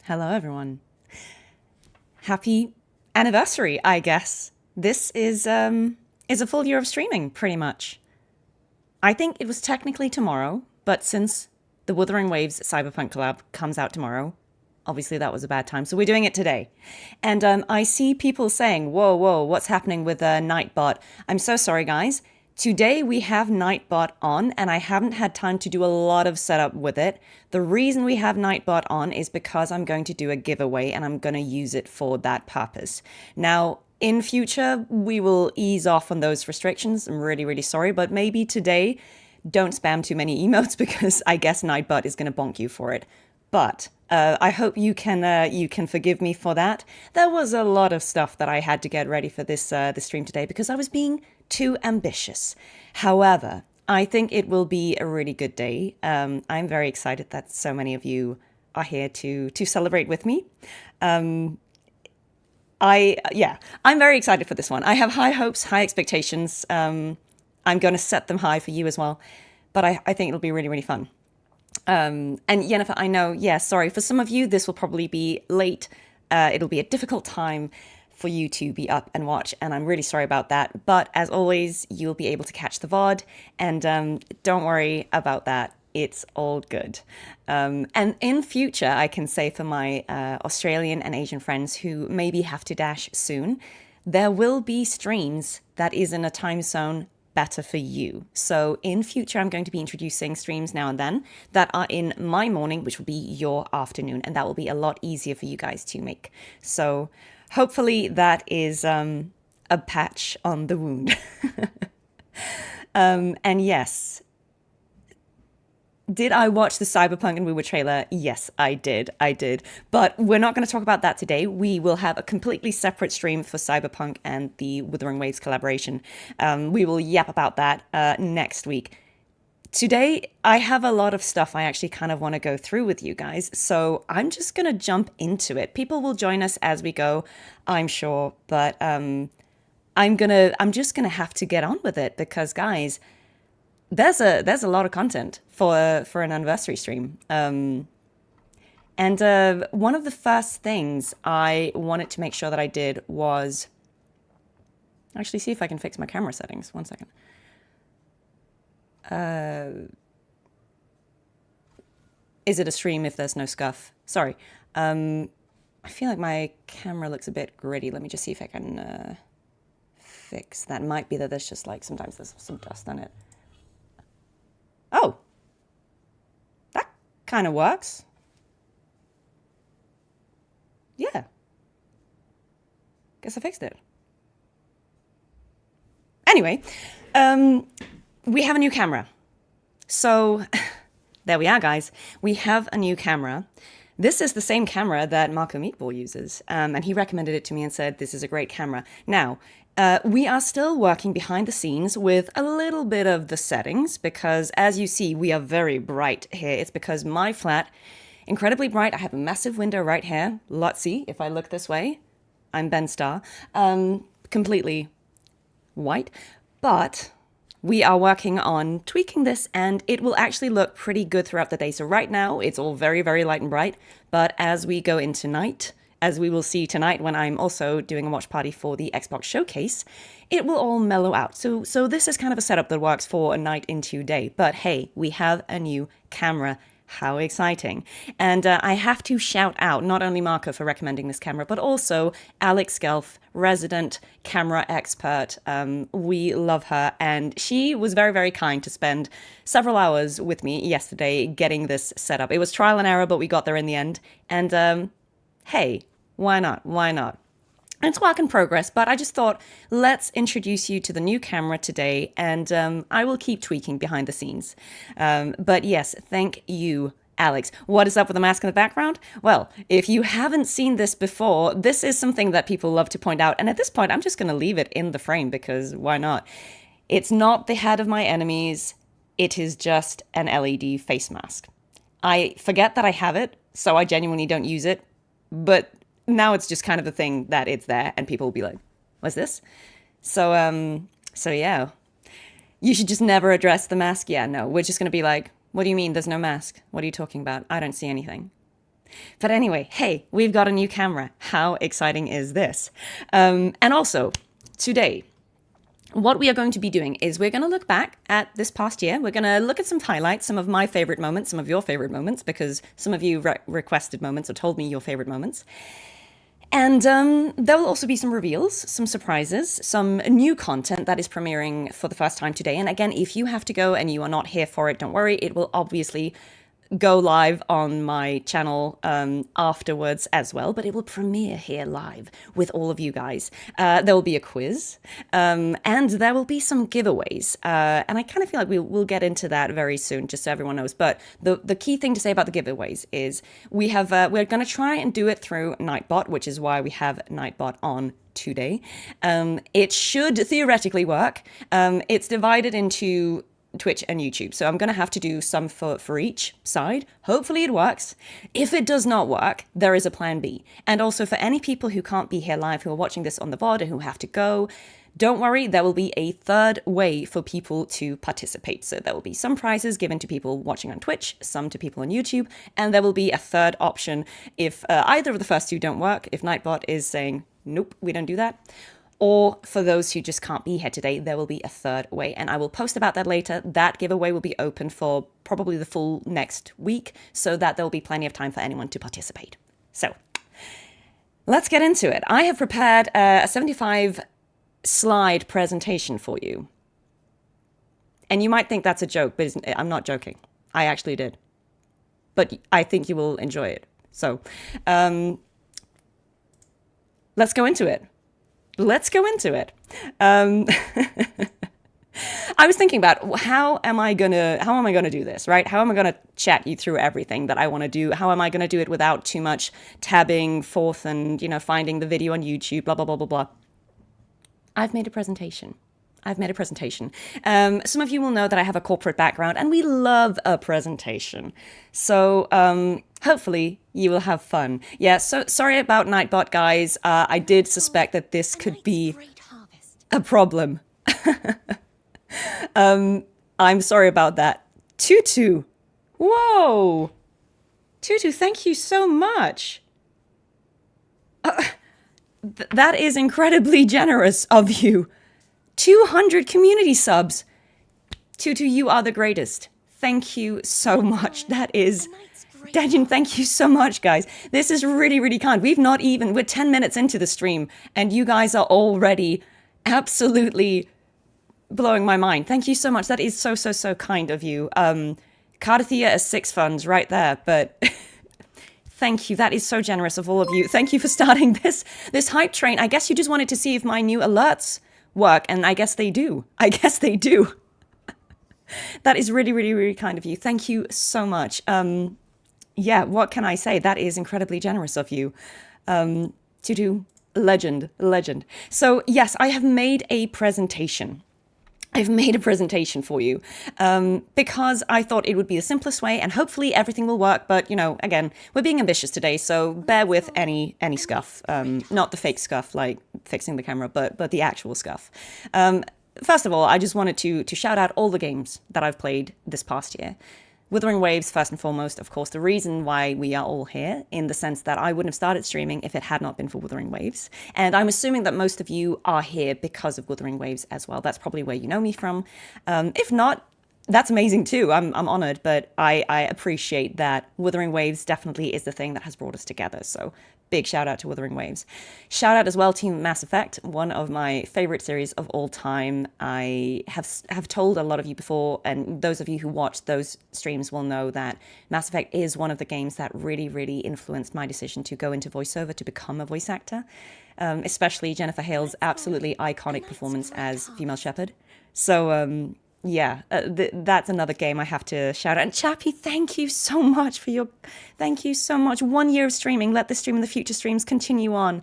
Hello, everyone. Happy anniversary, I guess. This is a full year of streaming, pretty much. I think it was technically tomorrow, but since the Wuthering Waves Cyberpunk collab comes out tomorrow, obviously that was a bad time, so we're doing it today. And I see people saying, "Whoa, whoa, what's happening with Nightbot?" I'm so sorry, guys. Today we have Nightbot on, and I haven't had time to do a lot of setup with it. The reason we have Nightbot on is because I'm going to do a giveaway, and I'm going to use it for that purpose. Now, in future, we will ease off on those restrictions. I'm really, really sorry, but maybe today, don't spam too many emotes because I guess Nightbot is going to bonk you for it. But I hope you can forgive me for that. There was a lot of stuff that I had to get ready for this stream today because I was being too ambitious. However, I think it will be a really good day. I'm very excited that so many of you are here to celebrate with me. I'm very excited for this one. I have high hopes, high expectations. I'm going to set them high for you as well, but I think it'll be really, really fun. And Jennifer, I know, yeah, sorry, for some of you, this will probably be late. It'll be a difficult time for you to be up and watch, and I'm really sorry about that. But as always, you'll be able to catch the VOD, and don't worry about that. It's all good. And in future, I can say for my Australian and Asian friends who maybe have to dash soon, there will be streams that is in a time zone better for you. So in future, I'm going to be introducing streams now and then that are in my morning, which will be your afternoon, and that will be a lot easier for you guys to make. So hopefully that is a patch on the wound. And yes, did I watch the Cyberpunk and Woo trailer? Yes, I did. I did. But we're not going to talk about that today. We will have a completely separate stream for Cyberpunk and the Wuthering Waves collaboration. We will yap about that next week. Today, I have a lot of stuff I actually kind of want to go through with you guys. So I'm just going to jump into it. People will join us as we go, I'm sure. But I'm just going to have to get on with it because, guys, there's a lot of content for an anniversary stream. And one of the first things I wanted to make sure that I did was actually see if I can fix my camera settings. One second. Is it a stream if there's no scuff? Sorry. I feel like my camera looks a bit gritty. Let me just see if I can fix that. Might be that there's just like sometimes there's some dust on it. Oh, that kind of works. Yeah, guess I fixed it. Anyway, we have a new camera. So there we are, guys. We have a new camera. This is the same camera that Marco Meatball uses, and he recommended it to me and said, this is a great camera. Now, we are still working behind the scenes with a little bit of the settings because, as you see, we are very bright here. It's because my flat, incredibly bright. I have a massive window right here. Let's see if I look this way. I'm Ben Starr. Completely white. But we are working on tweaking this and it will actually look pretty good throughout the day. So right now it's all very, very light and bright. But as we go into night, as we will see tonight when I'm also doing a watch party for the Xbox Showcase, it will all mellow out. So this is kind of a setup that works for a night into day. But hey, we have a new camera. How exciting. And I have to shout out not only Marco for recommending this camera, but also Alex Gelf, resident camera expert. We love her. And she was very, very kind to spend several hours with me yesterday getting this set up. It was trial and error, but we got there in the end. And hey, why not? Why not? It's work in progress, but I just thought, let's introduce you to the new camera today, and I will keep tweaking behind the scenes. But yes, thank you, Alex. What is up with the mask in the background? Well, if you haven't seen this before, this is something that people love to point out, and at this point, I'm just going to leave it in the frame, because why not? It's not the head of my enemies, it is just an LED face mask. I forget that I have it, so I genuinely don't use it, but now it's just kind of the thing that it's there and people will be like, what's this? So yeah, you should just never address the mask. Yeah, no, we're just going to be like, what do you mean there's no mask? What are you talking about? I don't see anything. But anyway, hey, we've got a new camera. How exciting is this? And also, today, what we are going to be doing is we're going to look back at this past year. We're going to look at some highlights, some of my favorite moments, some of your favorite moments, because some of you requested moments or told me your favorite moments. And there will also be some reveals, some surprises, some new content that is premiering for the first time today. And again, if you have to go and you are not here for it, don't worry. It will obviously go live on my channel afterwards as well, but it will premiere here live with all of you guys. There will be a quiz, and there will be some giveaways. And I kind of feel like we'll get into that very soon, just so everyone knows. But the key thing to say about the giveaways is we're going to try and do it through Nightbot, which is why we have Nightbot on today. It should theoretically work. It's divided into Twitch and YouTube. So I'm going to have to do some for each side. Hopefully it works. If it does not work, there is a plan B. And also for any people who can't be here live, who are watching this on the VOD and who have to go, don't worry, there will be a third way for people to participate. So there will be some prizes given to people watching on Twitch, some to people on YouTube, and there will be a third option if either of the first two don't work, if Nightbot is saying, nope, we don't do that. Or for those who just can't be here today, there will be a third way. And I will post about that later. That giveaway will be open for probably the full next week, so that there will be plenty of time for anyone to participate. So let's get into it. I have prepared a 75 slide presentation for you. And you might think that's a joke, but I'm not joking. I actually did. But I think you will enjoy it. So let's go into it. Let's go into it. I was thinking about how am I gonna do this, right? How am I gonna chat you through everything that I want to do? How am I gonna do it without too much tabbing forth and finding the video on YouTube, blah blah blah blah blah. I've made a presentation. Some of you will know that I have a corporate background and we love a presentation. So hopefully you will have fun. Yeah, so sorry about Nightbot, guys. I did suspect that this could be a problem. I'm sorry about that. Tutu. Whoa. Tutu, thank you so much. That is incredibly generous of you. 200 community subs. Tutu, you are the greatest. Thank you so much. That is... Dajin, thank you so much, guys. This is really, really kind. We're 10 minutes into the stream, and you guys are already absolutely blowing my mind. Thank you so much. That is so, so, so kind of you. Cardathea is 6 funds right there, but... Thank you. That is so generous of all of you. Thank you for starting this hype train. I guess you just wanted to see if my new alerts work, and I guess they do. That is really, really, really kind of you. Thank you so much. Yeah, what can I say? That is incredibly generous of you. Tutu, legend. So yes, I have made a presentation. I've made a presentation for you because I thought it would be the simplest way, and hopefully everything will work. But again, we're being ambitious today, so bear with any scuff. Not the fake scuff like fixing the camera, but the actual scuff. First of all, I just wanted to shout out all the games that I've played this past year. Wuthering Waves, first and foremost, of course, the reason why we are all here, in the sense that I wouldn't have started streaming if it had not been for Wuthering Waves. And I'm assuming that most of you are here because of Wuthering Waves as well. That's probably where you know me from. If not, that's amazing too. I'm honored, but I appreciate that Wuthering Waves definitely is the thing that has brought us together. So big shout out to Wuthering Waves. Shout out as well to Mass Effect, one of my favorite series of all time. I have told a lot of you before, and those of you who watch those streams will know that Mass Effect is one of the games that really, really influenced my decision to go into voiceover, to become a voice actor, especially Jennifer Hale's absolutely iconic performance as Female Shepard. So, yeah, that's another game I have to shout out. And Chappie, thank you so much for thank you so much. 1 year of streaming. Let the stream and the future streams continue on.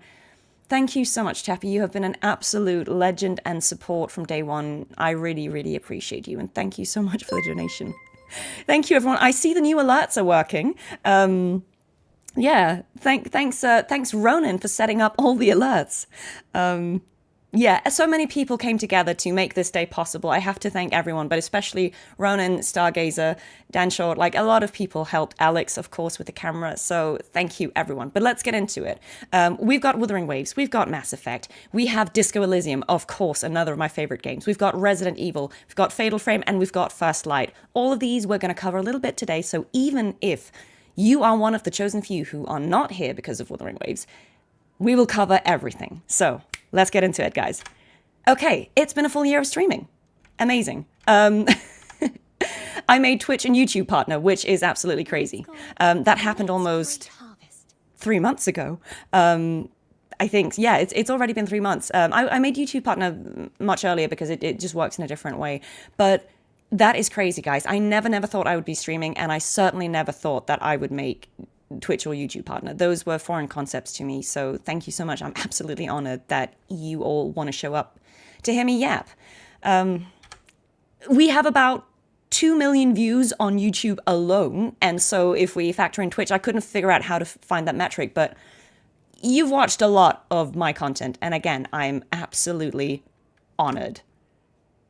Thank you so much, Chappie. You have been an absolute legend and support from day one. I really, really appreciate you. And thank you so much for the donation. Thank you, everyone. I see the new alerts are working. Yeah, thanks Ronan for setting up all the alerts. Yeah, so many people came together to make this day possible. I have to thank everyone, but especially Ronan, Stargazer, Dan Short. Like a lot of people helped. Alex, of course, with the camera. So thank you, everyone. But let's get into it. We've got Wuthering Waves. We've got Mass Effect. We have Disco Elysium, of course, another of my favorite games. We've got Resident Evil. We've got Fatal Frame, and we've got First Light. All of these we're going to cover a little bit today. So even if you are one of the chosen few who are not here because of Wuthering Waves, we will cover everything. So let's get into it, guys. Okay, it's been a full year of streaming. Amazing. I made Twitch and YouTube partner, which is absolutely crazy. That happened almost 3 months ago. I think, yeah, it's already been 3 months. I made YouTube partner much earlier because it just works in a different way. But that is crazy, guys. I never thought I would be streaming, and I certainly never thought that I would make Twitch or YouTube partner. Those were foreign concepts to me. So thank you so much. I'm absolutely honored that you all want to show up to hear me yap. We have about 2 million views on YouTube alone. And so if we factor in Twitch, I couldn't figure out how to find that metric, but you've watched a lot of my content. And again, I'm absolutely honored.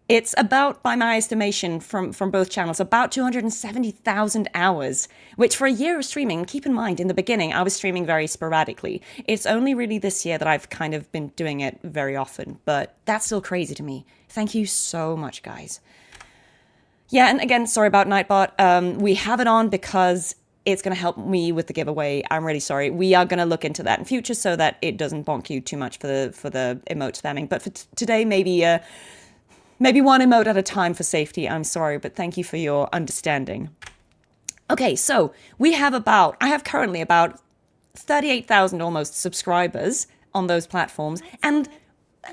It's about, by my estimation, from both channels, about 270,000 hours, which for a year of streaming, keep in mind, in the beginning, I was streaming very sporadically. It's only really this year that I've kind of been doing it very often, but that's still crazy to me. Thank you so much, guys. Yeah, and again, sorry about Nightbot. We have it on because it's going to help me with the giveaway. I'm really sorry. We are going to look into that in future so that it doesn't bonk you too much for the emote spamming. But for today, maybe one emote at a time for safety. I'm sorry, but thank you for your understanding. Okay, so I have currently about 38,000 almost subscribers on those platforms and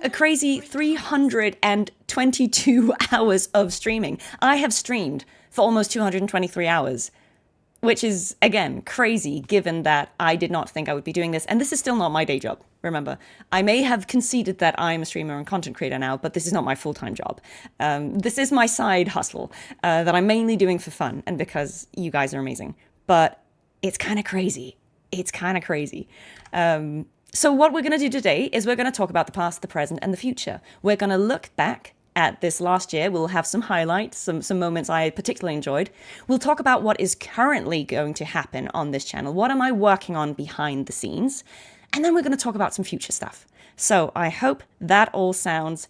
a crazy 322 hours of streaming. I have streamed for almost 223 hours. Which is, again, crazy given that I did not think I would be doing this. And this is still not my day job, remember. I may have conceded that I'm a streamer and content creator now, but this is not my full-time job. This is my side hustle that I'm mainly doing for fun and because you guys are amazing. But it's kind of crazy. It's kind of crazy. So what we're going to do today is we're going to talk about the past, the present, and the future. We're going to look back at this last year. We'll have some highlights, some moments I particularly enjoyed. We'll talk about what is currently going to happen on this channel. What am I working on behind the scenes? And then we're going to talk about some future stuff. So I hope that all sounds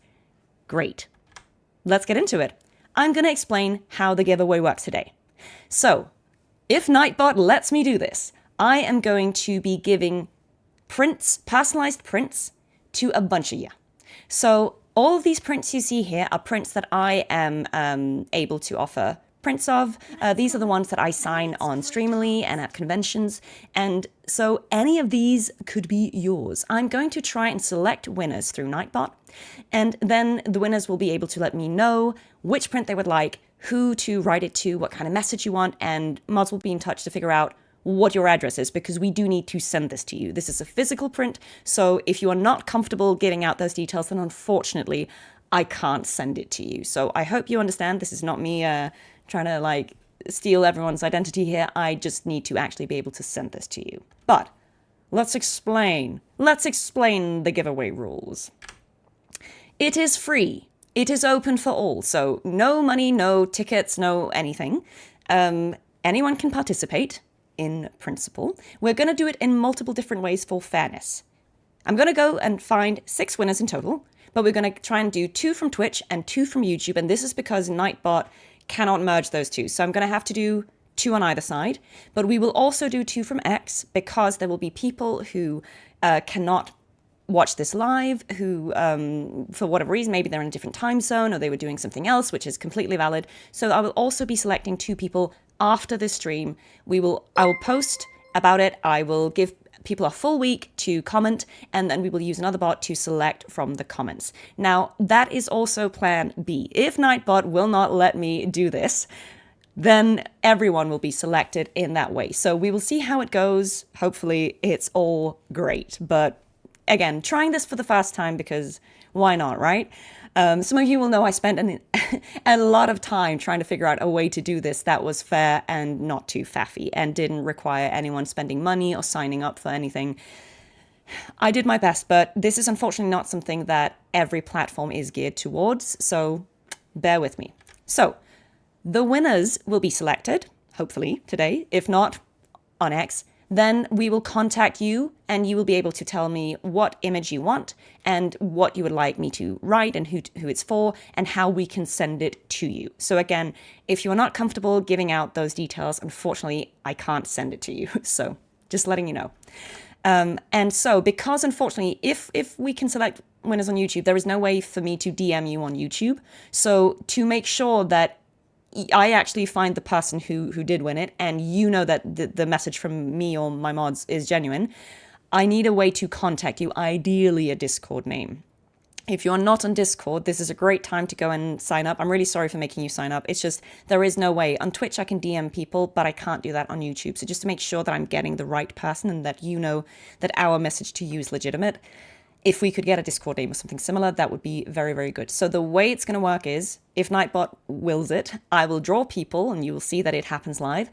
great. Let's get into it. I'm going to explain how the giveaway works today. So if Nightbot lets me do this, I am going to be giving prints, personalized prints, to a bunch of you. So all of these prints you see here are prints that I am able to offer prints of. These are the ones that I sign on Streamily and at conventions. And so any of these could be yours. I'm going to try and select winners through Nightbot. And then the winners will be able to let me know which print they would like, who to write it to, what kind of message you want, and mods will be in touch to figure out what your address is, because we do need to send this to you. This is a physical print, so if you are not comfortable giving out those details, then unfortunately, I can't send it to you. So I hope you understand this is not me trying to steal everyone's identity here. I just need to actually be able to send this to you. But let's explain the giveaway rules. It is free. It is open for all, so no money, no tickets, no anything. Anyone can participate. In principle, we're going to do it in multiple different ways for fairness. I'm going to go and find 6 winners in total, but we're going to try and do 2 from Twitch and 2 from YouTube, and this is because Nightbot cannot merge those 2. So I'm going to have to do 2 on either side, but we will also do 2 from X because there will be people who cannot watch this live, who, for whatever reason, maybe they're in a different time zone or they were doing something else, which is completely valid. So I will also be selecting 2 people after this stream. I will post about it. I will give people a full week to comment, and then we will use another bot to select from the comments. Now, that is also plan B. If Nightbot will not let me do this, then everyone will be selected in that way. So we will see how it goes. Hopefully it's all great. But again, trying this for the first time because why not, right? Some of you will know I spent a lot of time trying to figure out a way to do this that was fair and not too faffy and didn't require anyone spending money or signing up for anything. I did my best, but this is unfortunately not something that every platform is geared towards, so bear with me. So, the winners will be selected, hopefully today. If not, on X, then we will contact you and you will be able to tell me what image you want and what you would like me to write and who it's for and how we can send it to you. So again, if you're not comfortable giving out those details, unfortunately, I can't send it to you. So just letting you know. And so because unfortunately, if we can select winners on YouTube, there is no way for me to DM you on YouTube. So to make sure that I actually find the person who did win it, and you know that the message from me or my mods is genuine, I need a way to contact you, ideally a Discord name. If you're not on Discord, this is a great time to go and sign up. I'm really sorry for making you sign up. It's just, there is no way. On Twitch, I can DM people, but I can't do that on YouTube. So just to make sure that I'm getting the right person and that you know that our message to you is legitimate, if we could get a Discord name or something similar, that would be very, very good. So the way it's going to work is, if Nightbot wills it, I will draw people, and you will see that it happens live.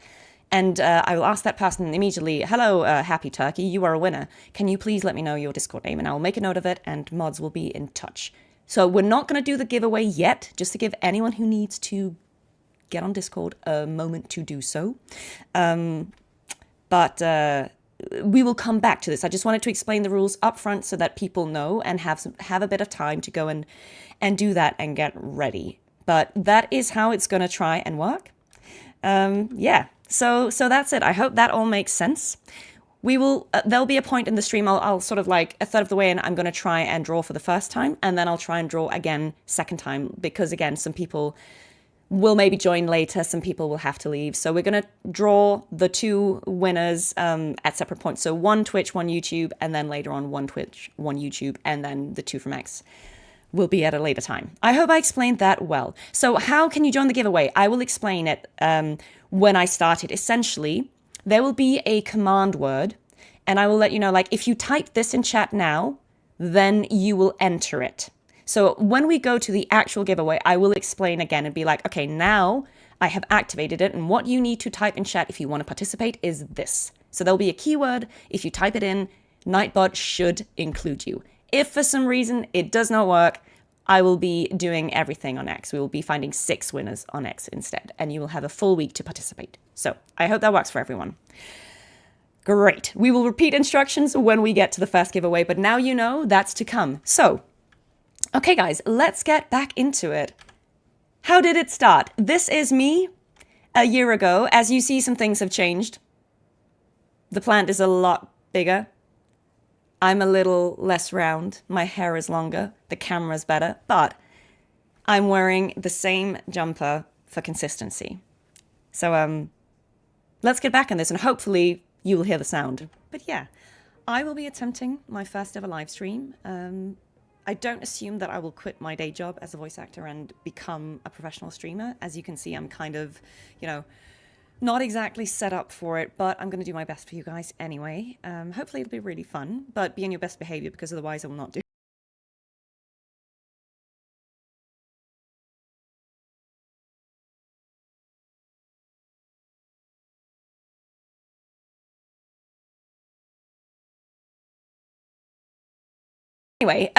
And I will ask that person immediately, hello, Happy Turkey, you are a winner. Can you please let me know your Discord name? And I will make a note of it, and mods will be in touch. So we're not going to do the giveaway yet, just to give anyone who needs to get on Discord a moment to do so. But we will come back to this. I just wanted to explain the rules up front so that people know and have a bit of time to go and do that and get ready. But that is how it's going to try and work. Yeah, so that's it. I hope that all makes sense. We will, there'll be a point in the stream, I'll sort of like a third of the way in, I'm going to try and draw for the first time, and then I'll try and draw again second time, because again, some people will maybe join later, some people will have to leave. So we're going to draw the two winners at separate points. So one Twitch, one YouTube, and then later on one Twitch, one YouTube, and then the two from X will be at a later time. I hope I explained that well. So how can you join the giveaway? I will explain it when I start it. Essentially, there will be a command word, and I will let you know, like, if you type this in chat now, then you will enter it. So when we go to the actual giveaway, I will explain again and be like, okay, now I have activated it, and what you need to type in chat if you want to participate is this. So there'll be a keyword. If you type it in, Nightbot should include you. If for some reason it does not work, I will be doing everything on X. We will be finding 6 winners on X instead, and you will have a full week to participate. So I hope that works for everyone. Great. We will repeat instructions when we get to the first giveaway, but now you know that's to come. So, okay, guys, let's get back into it. How did it start? This is me a year ago. As you see, some things have changed. The plant is a lot bigger. I'm a little less round. My hair is longer. The camera's better. But I'm wearing the same jumper for consistency. So let's get back on this, and hopefully you will hear the sound. But yeah, I will be attempting my first ever live stream. I don't assume that I will quit my day job as a voice actor and become a professional streamer. As you can see, I'm kind of, not exactly set up for it, but I'm going to do my best for you guys anyway. Hopefully it'll be really fun, but be on your best behavior, because otherwise I will not do. Anyway,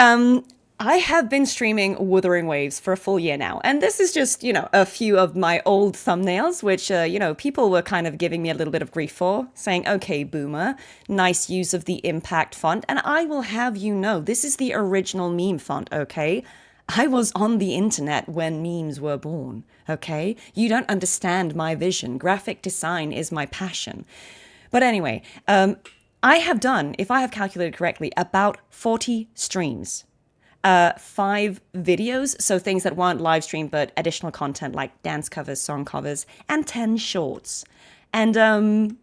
I have been streaming Wuthering Waves for a full year now, and this is just, a few of my old thumbnails, which, people were kind of giving me a little bit of grief for, saying, okay, boomer, nice use of the impact font, and I will have you know, this is the original meme font, okay? I was on the internet when memes were born, okay? You don't understand my vision. Graphic design is my passion. But anyway, I have done, if I have calculated correctly, about 40 streams. 5 videos, so things that weren't live streamed but additional content like dance covers, song covers, and 10 shorts. And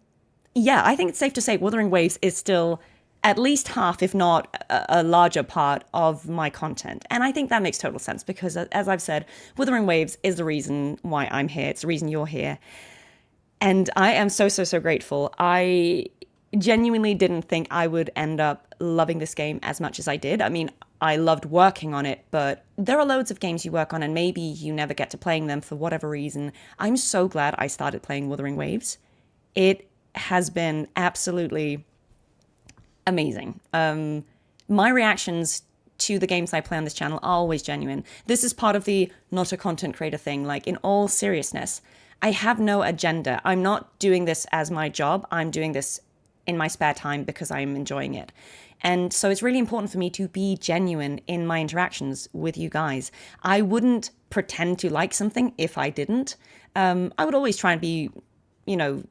yeah, I think it's safe to say Wuthering Waves is still at least half, if not a larger part of my content. And I think that makes total sense, because as I've said, Wuthering Waves is the reason why I'm here. It's the reason you're here. And I am so, so, so grateful. I genuinely didn't think I would end up loving this game as much as I did. I mean, I loved working on it, but there are loads of games you work on and maybe you never get to playing them for whatever reason. I'm so glad I started playing Wuthering Waves. It has been absolutely amazing. My reactions to the games I play on this channel are always genuine. This is part of the not a content creator thing. Like, in all seriousness, I have no agenda. I'm not doing this as my job. I'm doing this in my spare time because I'm enjoying it. And so it's really important for me to be genuine in my interactions with you guys. I wouldn't pretend to like something if I didn't. I would always try and be, you know,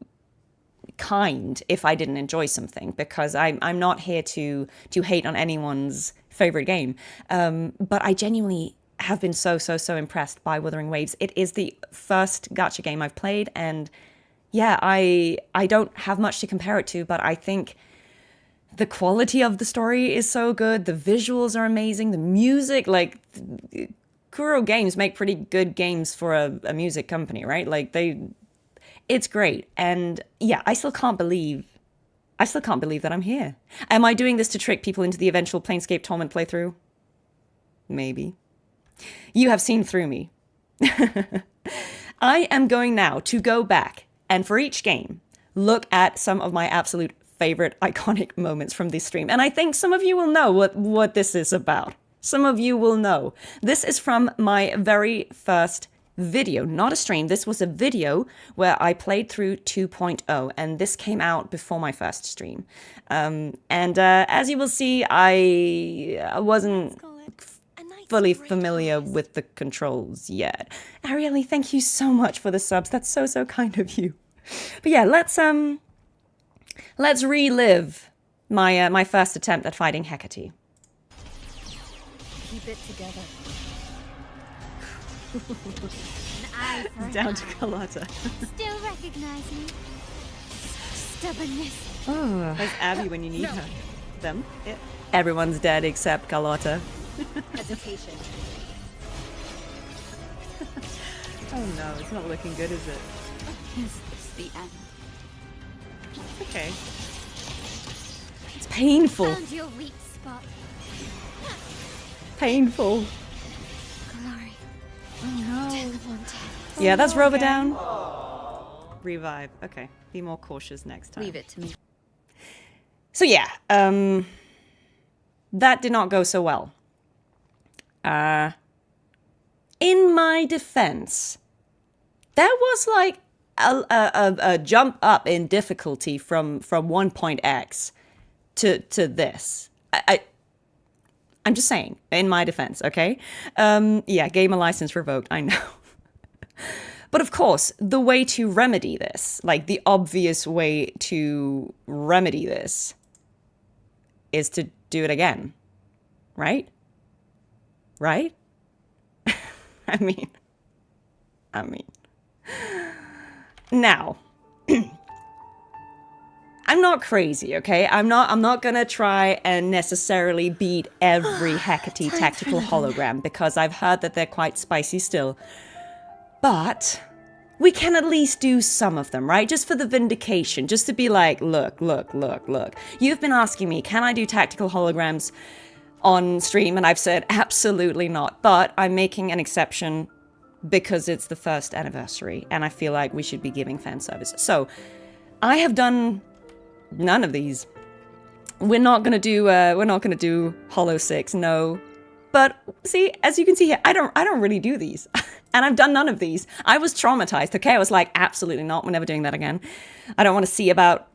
kind if I didn't enjoy something, because I'm not here to hate on anyone's favorite game. But I genuinely have been so impressed by Wuthering Waves. It is the first gacha game I've played, and yeah, I don't have much to compare it to, but I think the quality of the story is so good. The visuals are amazing. The music, like, Kuro Games make pretty good games for a music company, right? Like, it's great. And yeah, I still can't believe that I'm here. Am I doing this to trick people into the eventual Planescape Torment playthrough? Maybe. You have seen through me. I am going now to go back and for each game, look at some of my absolute favorite iconic moments from this stream. And I think some of you will know what this is about. Some of you will know. This is from my very first video, not a stream. This was a video where I played through 2.0, and this came out before my first stream. As you will see, I wasn't fully familiar with the controls yet. Arielle, thank you so much for the subs. That's so kind of you. But yeah, let's relive my first attempt at fighting Hecate. Keep it together. Down to Carlotta. Still recognize me? Stubbornness. Oh. Where's Abby when you need her? Them? Yeah. Everyone's dead except Carlotta. Hesitation. Oh no, it's not looking good, is it? Is this the end? Okay. It's painful. Found your weak spot. Painful. Glory. Oh To the one time. Yeah, that's Rover down. Revive. Okay. Be more cautious next time. Leave it to me. So yeah, that did not go so well. In my defense, there was like a jump up in difficulty from 1.x to this. I'm just saying, in my defense, okay? Yeah, gamer license revoked, I know. But of course, the way to remedy this, like the obvious way to remedy this, is to do it again, right? Right? I mean. Now, I'm not crazy, okay? I'm not gonna try and necessarily beat every Hecate tactical hologram, because I've heard that they're quite spicy still. But we can at least do some of them, right? Just for the vindication, just to be like, look. You've been asking me, can I do tactical holograms on stream? And I've said, absolutely not. But I'm making an exception because it's the first anniversary, and I feel like we should be giving fan service. So I have done none of these. We're not gonna do Hollow 6, no. But see, as you can see here, I don't really do these. And I've done none of these. I was traumatized, okay? I was like, absolutely not, we're never doing that again. I don't want to see her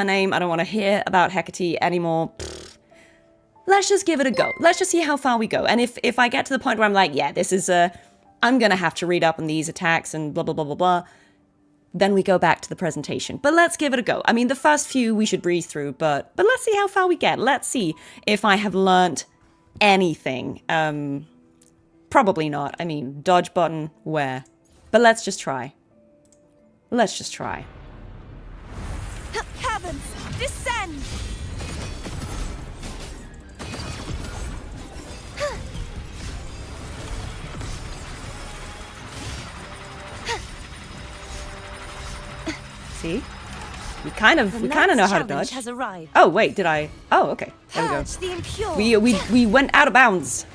name, I don't want to hear about Hecate anymore. Pfft. Let's just give it a go. Let's just see how far we go. And if I get to the point where I'm like, yeah, this is I'm gonna have to read up on these attacks and blah, blah, blah, blah, blah, then we go back to the presentation. But let's give it a go. I mean, the first few we should breeze through, but let's see how far we get. Let's see if I have learnt anything. Probably not. I mean, dodge button, where? But let's just try. Let's just try. Heavens, descend! See? We kind of know how to dodge. Has arrived. Oh wait, did I? Oh, okay. There we go. Purge the impure. We went out of bounds.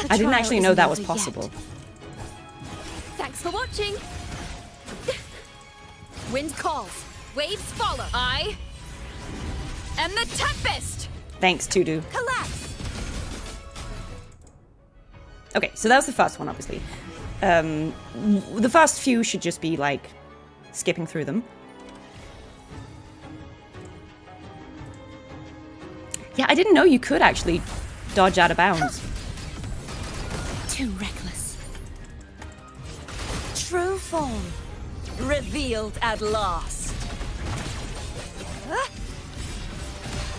I didn't actually know that was possible. watching. Wind calls, waves follow. I am the tempest. Thanks, Tudu. Collapse. Okay, so that was the first one, obviously. The first few should just be, like, skipping through them. Yeah, I didn't know you could actually dodge out of bounds. Too reckless. True form. Revealed at last.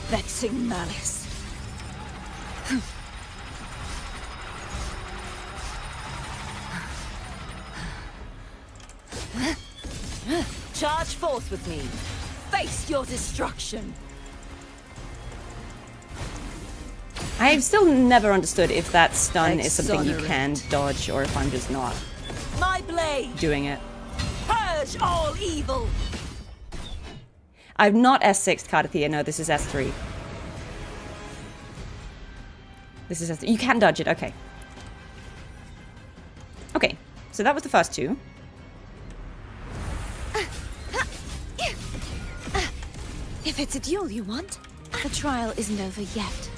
Vexing malice. Charge forth with me. Face your destruction. I've still never understood if that stun is something you Exonerate. can dodge or if I'm just not My blade. doing it. Purge all evil. I've not S6 Cardathea, no, this is S3. This is S3. You can dodge it, okay. Okay, so that was the first two. If it's a duel you want, the trial isn't over yet.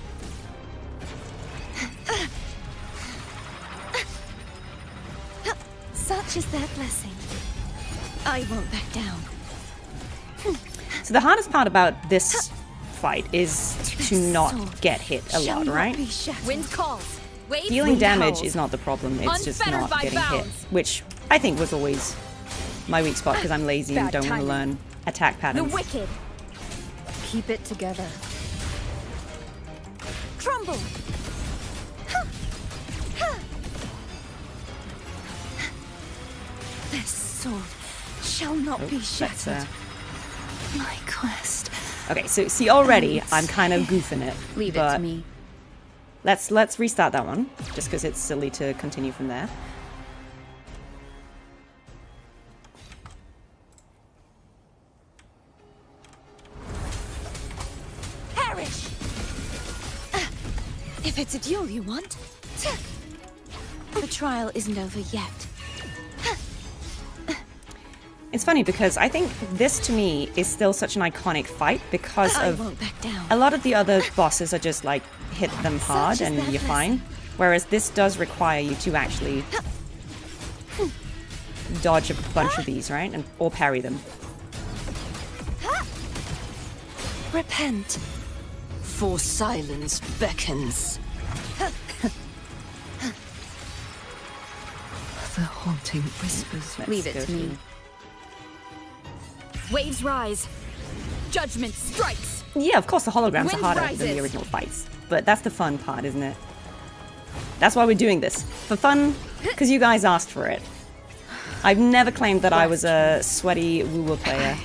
Such is their blessing. I won't back down. So the hardest part about this fight is to not get hit a lot, right? Wind calls. Waves Dealing wind damage howls. is not the problem, it's just Unfettered not by getting hit. bounds. Which I think was always my weak spot because I'm lazy and Bad don't want to timing. learn attack The patterns. wicked. Keep it together. Crumble. This sword shall not be That's, shattered. My quest. Okay, so see already I'm kind of goofing it. Leave it but to me. Let's restart that one, just because it's silly to continue from there. Perish! If it's a duel you want, the trial isn't over yet. It's funny because I think this to me is still such an iconic fight because I of won't back down. a lot of the other bosses are just like hit them hard Such is and their you're blessing. fine. Whereas this does require you to actually dodge a bunch of these, right? And or parry them. Repent. For silence beckons. The haunting whispers. Let's Leave it go to me. Waves rise. Judgment strikes. Yeah, of course the holograms are Wind harder than the rises. original fights. But that's the fun part, isn't it? That's why we're doing this. For fun, because you guys asked for it. I've never claimed that I was a sweaty woo-woo player.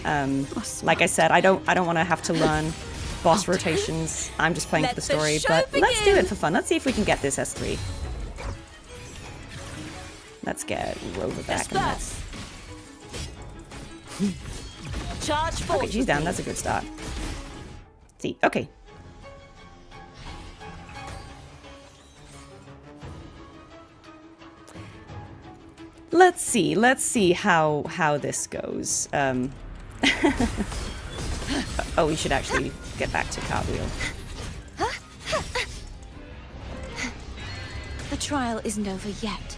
Like I said, I don't want to have to learn boss rotations. I'm just playing for Let the the story, show but let's do begin. it for fun. Let's see if we can get this S3. Let's get Rover back. And let's... Charge forth. Okay, she's down. That's a good start. See, okay. Let's see how this goes. Oh, we should actually get back to cartwheel. The trial isn't over yet.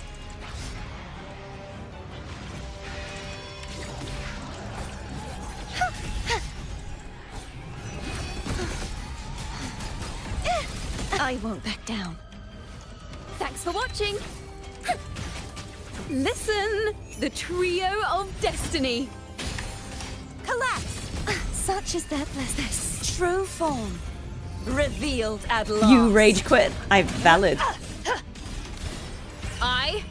I won't back down. Thanks for watching. Listen, the trio of destiny. Collapse. Such is their blessing. True form. Revealed at last. You rage quit. I'm valid. I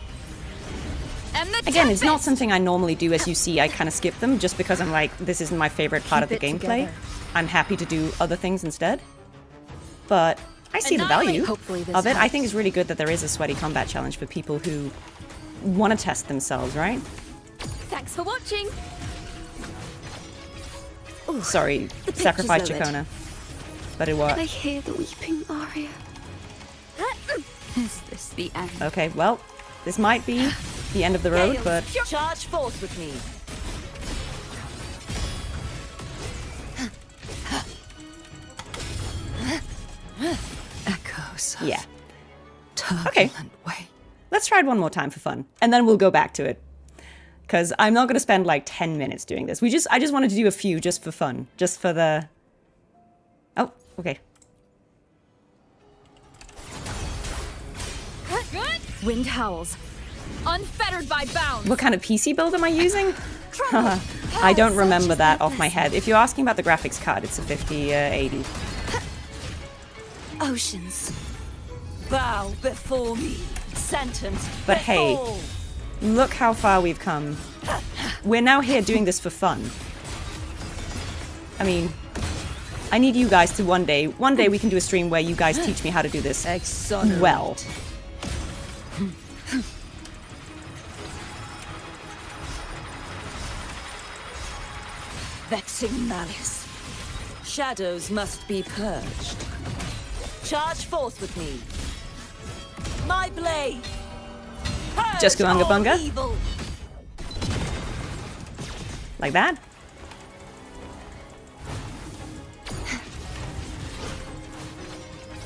am the Again, it's not tempest. something I normally do. As you see, I kind of skip them just because I'm like, this isn't my favorite part Keep of the it gameplay. together. I'm happy to do other things instead. But I see the Annihilate. value Hopefully this of it. I helps. think it's really good that there is a sweaty combat challenge for people who want to test themselves, right? Thanks for watching. Sorry, The picture's sacrifice lowered. Chacona. But it worked. I hear the weeping aria. Is this the end? Okay, well, this might be the end of the road, but Charge forth with me. Echoes. Of yeah. turbulent way. Let's try it one more time for fun, and then we'll go back to it. Because I'm not going to spend like 10 minutes doing this. I just wanted to do a few just for fun, just for the... Oh, okay. Wind howls. Unfettered by bounds. What kind of PC build am I using? I don't remember that off my head. If you're asking about the graphics card, it's a 5080. Oceans. Bow before me. Sentence. But hey, look how far we've come. We're now here doing this for fun. I mean, I need you guys to one day we can do a stream where you guys teach me how to do this well. Vexing malice. Shadows must be purged. Charge forth with me. My blade. Purge Just go unga all bunga? evil. Like that?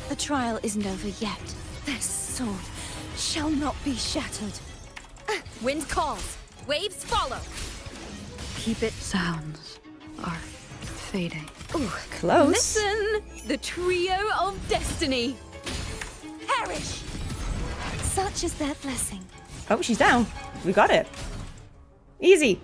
The trial isn't over yet. This sword shall not be shattered. Wind calls. Waves follow. Keep it. Sounds are fading. Ooh, Close. listen! The trio of destiny. Perish. Such is their blessing. Oh, she's down. We got it. Easy.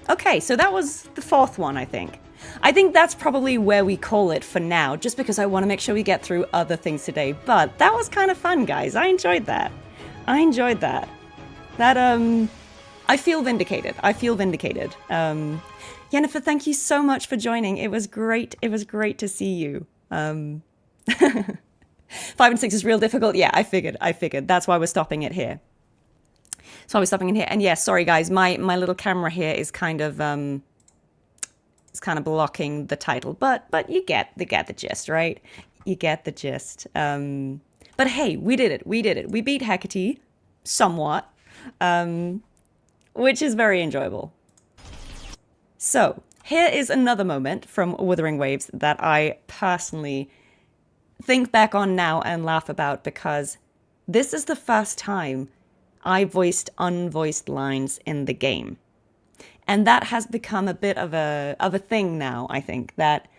Okay, so that was the fourth one, I think. I think that's probably where we call it for now, just because I want to make sure we get through other things today. But that was kind of fun, guys. I enjoyed that. I enjoyed that. I feel vindicated. I feel vindicated. Yennefer, thank you so much for joining. It was great. It was great to see you. 5 and 6 is real difficult. Yeah, I figured. That's why we're stopping it here. So I was stopping in here. And yeah, sorry guys, my little camera here is kind of blocking the title, but you get the gist, right? You get the gist. But hey, we did it. We beat Hecate somewhat, which is very enjoyable. So here is another moment from Wuthering Waves that I personally think back on now and laugh about, because this is the first time I voiced unvoiced lines in the game. And that has become a bit of a thing now, I think, that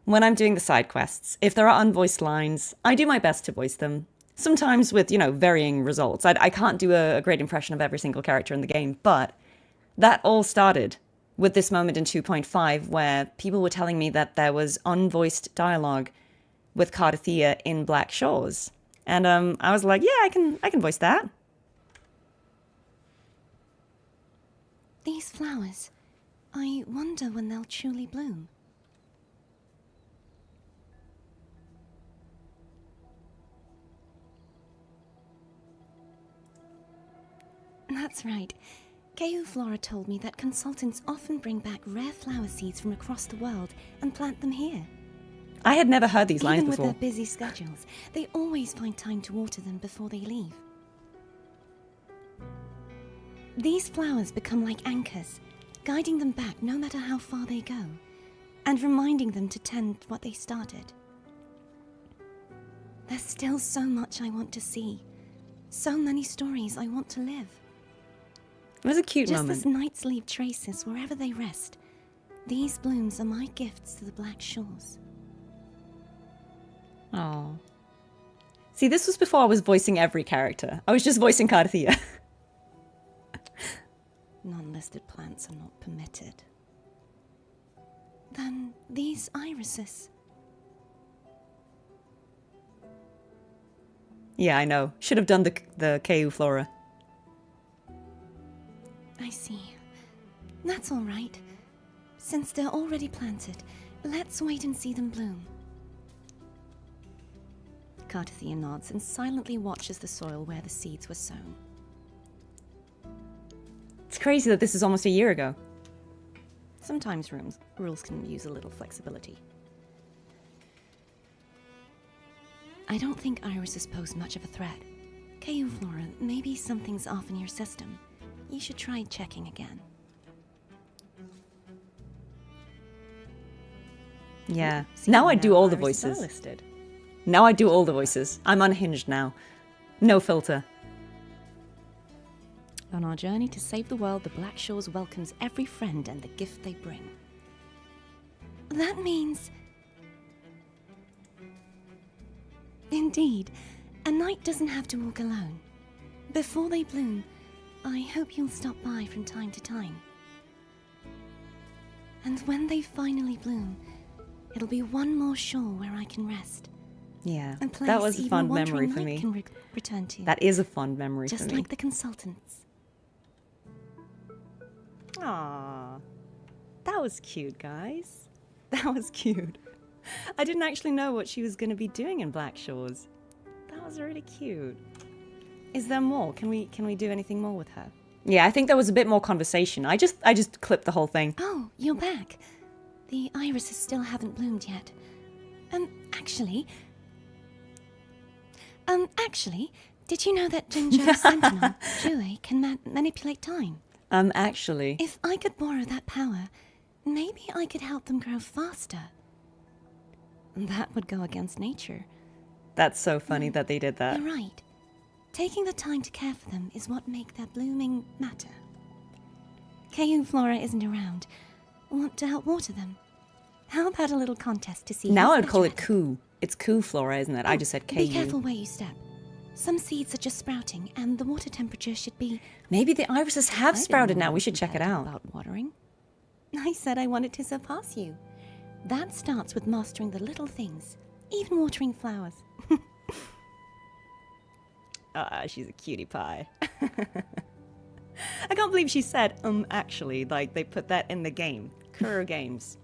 when I'm doing the side quests, if there are unvoiced lines, I do my best to voice them. Sometimes with, varying results. I can't do a great impression of every single character in the game, but that all started with this moment in 2.5 where people were telling me that there was unvoiced dialogue with Cardathea in Black Shores. And I was like, yeah, I can voice that. These flowers, I wonder when they'll truly bloom. That's right. Flora told me that consultants often bring back rare flower seeds from across the world and plant them here. I had never heard these lines Even before. with their busy schedules, they always find time to water them before they leave. These flowers become like anchors, guiding them back no matter how far they go, and reminding them to tend what they started. There's still so much I want to see, so many stories I want to live. It was a cute Just moment. as nights leave traces wherever they rest, these blooms are my gifts to the Black Shores. Oh. See, this was before I was voicing every character. I was just voicing Cardathea. Non-listed plants are not permitted. Then these irises. Yeah, I know. Should have done the KU flora. I see. That's all right. Since they're already planted, let's wait and see them bloom. Cardathea nods and silently watches the soil where the seeds were sown. It's crazy that this is almost a year ago. Sometimes rules can use a little flexibility. I don't think irises pose much of a threat. KU Flora, maybe something's off in your system. You should try checking again. Yeah. See, Now I do all the irises are voices. listed. Now I do all the voices. I'm unhinged now. No filter. On our journey to save the world, the Black Shores welcomes every friend and the gift they bring. That means... Indeed, a knight doesn't have to walk alone. Before they bloom, I hope you'll stop by from time to time. And when they finally bloom, it'll be one more shore where I can rest. Yeah. A place That was a even fond wandering memory for knight me. can return to. That is a fond memory Just for me. like the consultants. Aww. That was cute, guys. That was cute. I didn't actually know what she was going to be doing in Black Shores. That was really cute. Is there more? Can we do anything more with her? Yeah, I think there was a bit more conversation. I just clipped the whole thing. Oh, you're back. The irises still haven't bloomed yet. Actually, did you know that Ginger Sentinel, Jue, can manipulate time? Actually. If I could borrow that power, maybe I could help them grow faster. That would go against nature. That's so funny that they did that. You're right. Taking the time to care for them is what makes their blooming matter. KU Flora isn't around. Want to help water them? How about a little contest to see Now who's I'd call better it at Ku. It's Ku Flora, isn't it? I just said KU. Be careful where you step. Some seeds are just sprouting, and the water temperature should be... Maybe the irises have I didn't sprouted know now. We you should check it cared out. About watering. I said I wanted to surpass you. That starts with mastering the little things, even watering flowers. She's a cutie pie. I can't believe she said, actually, like they put that in the game. Kuro Games.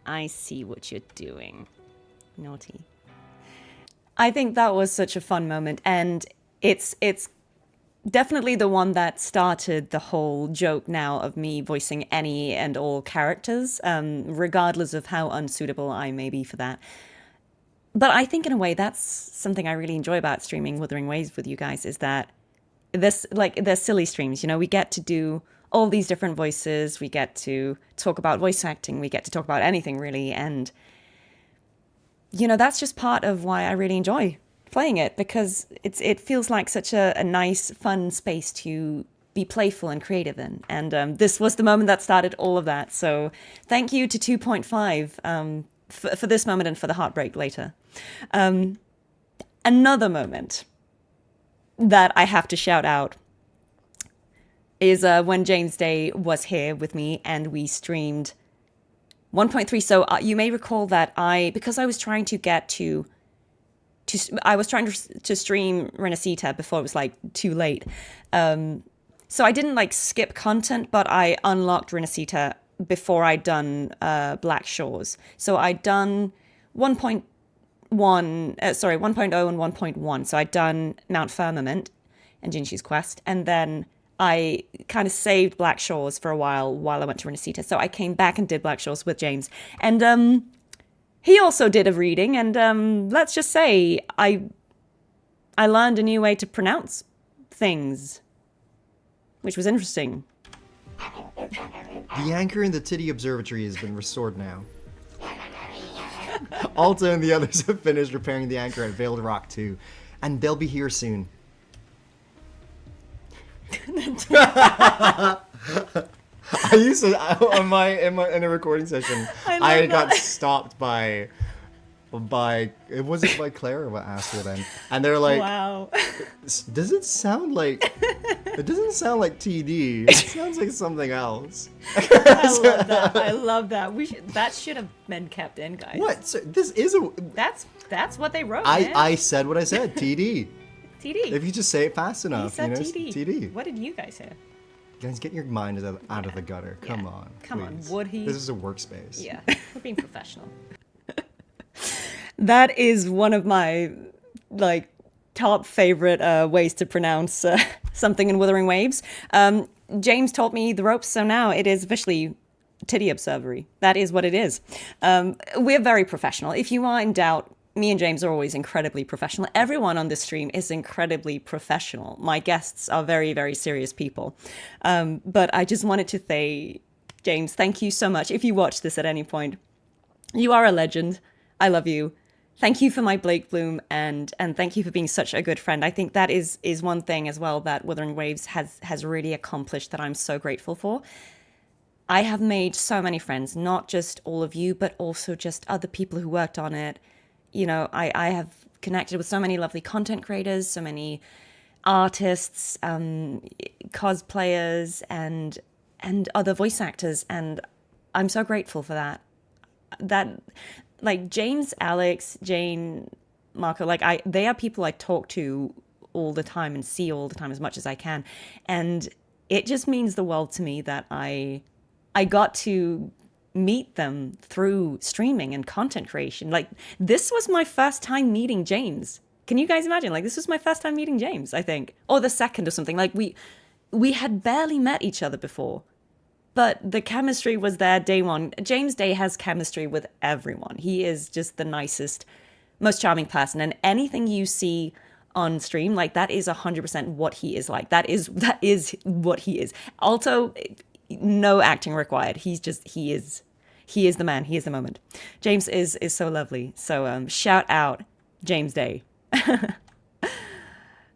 I see what you're doing. Naughty. I think that was such a fun moment, and it's definitely the one that started the whole joke now of me voicing any and all characters, regardless of how unsuitable I may be for that. But I think in a way that's something I really enjoy about streaming Wuthering Waves with you guys, is that they're silly streams, you know, we get to do all these different voices, we get to talk about voice acting, we get to talk about anything really, and you know, that's just part of why I really enjoy playing it, because it feels like such a nice, fun space to be playful and creative in. And this was the moment that started all of that. So thank you to 2.5 for this moment and for the heartbreak later. Another moment that I have to shout out is when James Day was here with me and we streamed 1.3. So you may recall that because I was trying to get to stream Renacita before it was like too late. So I didn't like skip content, but I unlocked Renacita before I'd done Black Shores. So I'd done 1.0 and 1.1. So I'd done Mount Firmament and Jinshi's Quest, and then I kind of saved Black Shores for a while I went to Renacita. So I came back and did Black Shores with James. And he also did a reading, and let's just say I learned a new way to pronounce things, which was interesting. The anchor in the Titty Observatory has been restored now. Alta and the others have finished repairing the anchor at Veiled Rock 2, and they'll be here soon. I used to in a recording session. I got stopped by was it by Claire or what asked her then, and they're like, Wow. does it sound like it doesn't sound like TD, it sounds like something else. I love that. I love that. That should have been kept in, guys. What? So this is a That's what they wrote. Man. I said what I said. TD. TD. If you just say it fast enough, He said you know, TD. TD. What did you guys hear? Guys, get your mind out of the gutter. Come on. Come on, please. would he? This is a workspace. Yeah, we're being professional. That is one of my top favorite ways to pronounce something in Wuthering Waves. James taught me the ropes, so now it is officially Titty Observatory. That is what it is. We're very professional. If you are in doubt, me and James are always incredibly professional. Everyone on this stream is incredibly professional. My guests are very, very serious people. But I just wanted to say, James, thank you so much. If you watch this at any point, you are a legend. I love you. Thank you for my Blake Bloom, and thank you for being such a good friend. I think that is one thing as well that Wuthering Waves has really accomplished that I'm so grateful for. I have made so many friends, not just all of you, but also just other people who worked on it. You know, I have connected with so many lovely content creators, so many artists, cosplayers, and other voice actors, and I'm so grateful for that. That, like, James, Alex, Jane, Marco, like, they are people I talk to all the time and see all the time as much as I can, and it just means the world to me that I got to meet them through streaming and content creation. Like, this was my first time meeting James. Can you guys imagine? Like, this was my first time meeting James, I think, or the second or something. Like, we had barely met each other before. But the chemistry was there day one. James Day has chemistry with everyone. He is just the nicest, most charming person. And anything you see on stream, like, that is 100% what he is like. That is what he is. Also, no acting required. He is the man. He is the moment. James is so lovely. So shout out James Day.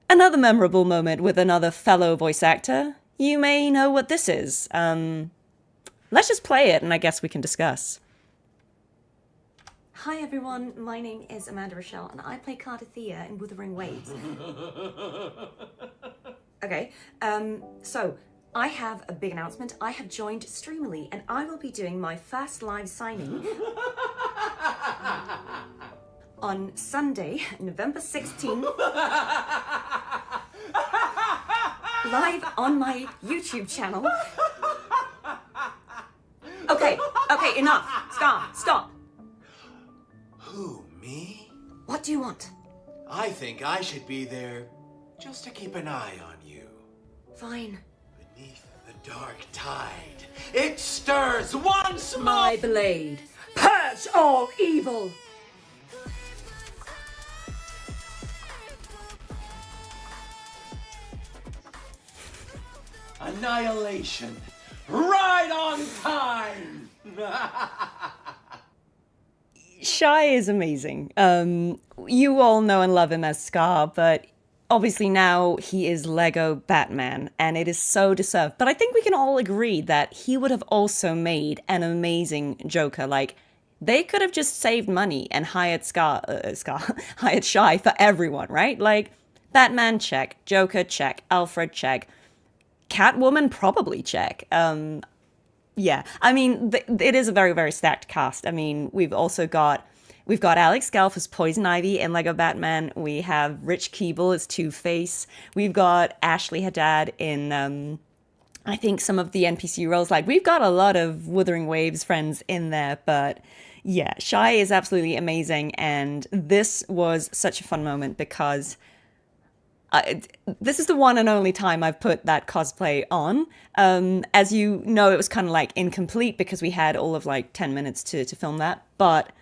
Another memorable moment with another fellow voice actor. You may know what this is. Let's just play it, and I guess we can discuss. Hi everyone, my name is Amanda Rochelle, and I play Carter Thea in Wuthering Waves. Okay, so I have a big announcement. I have joined Streamily, and I will be doing my first live signing on Sunday, November 16th. Live on my YouTube channel. Okay, enough. Stop. Who, me? What do you want? I think I should be there just to keep an eye on you. Fine. Beneath the dark tide, it stirs once more! My blade, purge all evil! Annihilation, right on time! Shy is amazing. You all know and love him as Scar, but obviously now he is Lego Batman, and it is so deserved. But I think we can all agree that he would have also made an amazing Joker. Like, they could have just saved money and hired hired Shy for everyone, right? Like, Batman, check. Joker, check. Alfred, check. Catwoman, probably check. Yeah, I mean, it is a very, very stacked cast. I mean, we've got Alex Gelf as Poison Ivy in Lego Batman. We have Rich Keeble as Two-Face. We've got Ashley Haddad in, I think, some of the NPC roles. Like, we've got a lot of Wuthering Waves friends in there, but yeah, Shy is absolutely amazing. And this was such a fun moment because this is the one and only time I've put that cosplay on. As you know, it was kind of like incomplete because we had all of like 10 minutes to film that, but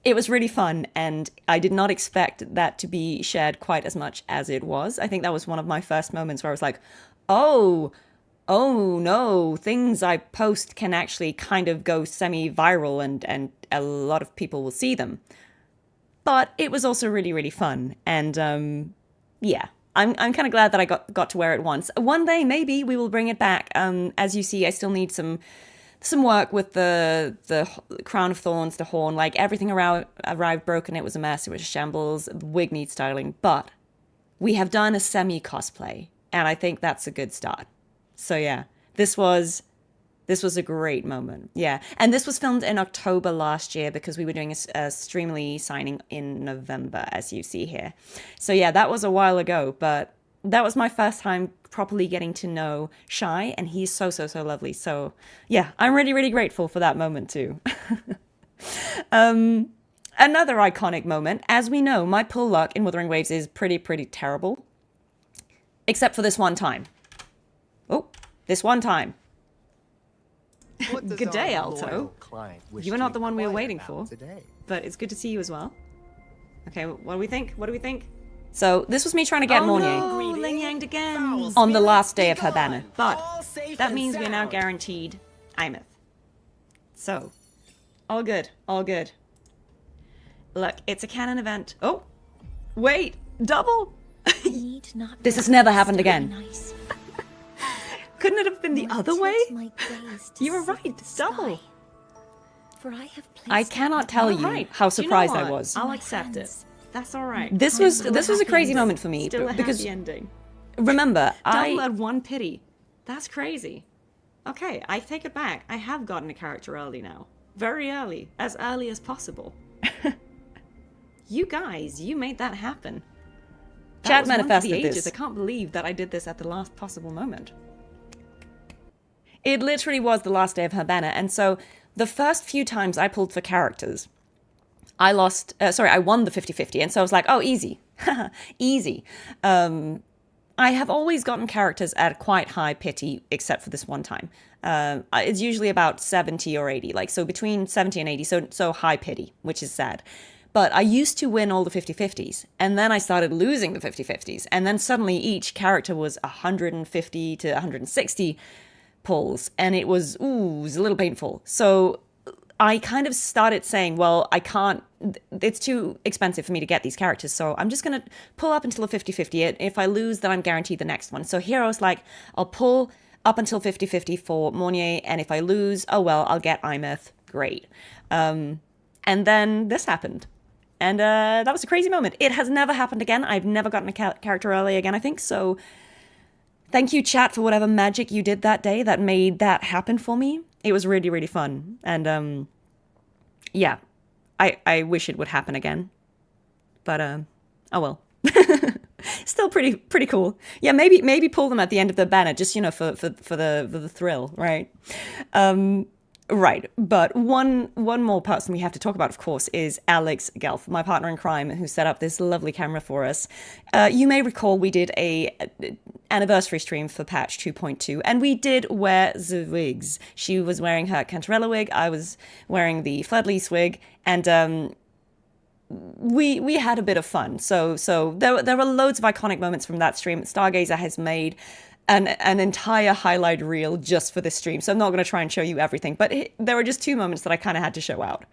it was really fun, and I did not expect that to be shared quite as much as it was. I think that was one of my first moments where I was like, oh no, things I post can actually kind of go semi-viral and a lot of people will see them. But it was also really, really fun, and yeah. I'm kind of glad that I got to wear it once. One day, maybe, we will bring it back. As you see, I still need some work with the crown of thorns, the horn. Like, everything arrived broken. It was a mess. It was a shambles. The wig needs styling. But we have done a semi-cosplay, and I think that's a good start. So, yeah, this was a great moment. Yeah, and this was filmed in October last year because we were doing a Streamily signing in November, as you see here. So yeah, that was a while ago, but that was my first time properly getting to know Shy, and he's so lovely. So yeah, I'm really, really grateful for that moment too. Another iconic moment, as we know, my pull luck in Wuthering Waves is pretty terrible. Except for this one time. Oh, this one time. Good day, Alto. You are not the one we were waiting for, but it's good to see you as well. Okay, what do we think? What do we think? So this was me trying to get Mornier Oh, Ling Yang again. on the last day of her banner, but that means we're now guaranteed Imeth. So, all good, all good. Look, it's a canon event. Oh, wait, double? Need not This has never happened stay again. nice. Couldn't it have been the Nor other way? tilt my gaze to You were seek right, the double. sky. For I have placed I cannot tell you how surprised I was. I'll accept it. That's all right. This was a crazy moment for me Still a because happy ending. remember, Double I at one pity. That's crazy. Okay, I take it back. I have gotten a character early now. Very early. As early as possible. You guys, you made that happen. That Chat was one for the manifested ages. this. I can't believe that I did this at the last possible moment. It literally was the last day of her banner, and so the first few times I pulled for characters, I lost. I won the 50-50, and so I was like, oh, easy, easy. I have always gotten characters at quite high pity, except for this one time. It's usually about 70 or 80, like so between 70 and 80, so high pity, which is sad. But I used to win all the 50-50s, and then I started losing the 50-50s, and then suddenly each character was 150 to 160 pulls, and it was a little painful. So I kind of started saying, well, I can't, it's too expensive for me to get these characters, so I'm just going to pull up until a 50-50. If I lose, then I'm guaranteed the next one. So here I was like, I'll pull up until 50-50 for Mornier, and if I lose, oh well, I'll get Imeth. Great. And then this happened. And that was a crazy moment. It has never happened again. I've never gotten a character early again, I think, so thank you, chat, for whatever magic you did that day that made that happen for me. It was really, really fun. And, yeah, I wish it would happen again. But, oh well. Still pretty cool. Yeah, maybe pull them at the end of the banner, just, you know, for the thrill, right? Right, but one more person we have to talk about, of course, is Alex Gelf, my partner in crime, who set up this lovely camera for us. You may recall we did a anniversary stream for patch 2.2, and we did wear the wigs. She was wearing her Cantarella wig, I was wearing the Floodlease wig, and we had a bit of fun. So there were loads of iconic moments from that stream. Stargazer has made an entire highlight reel just for this stream, so I'm not going to try and show you everything, but there were just two moments that I kind of had to show out.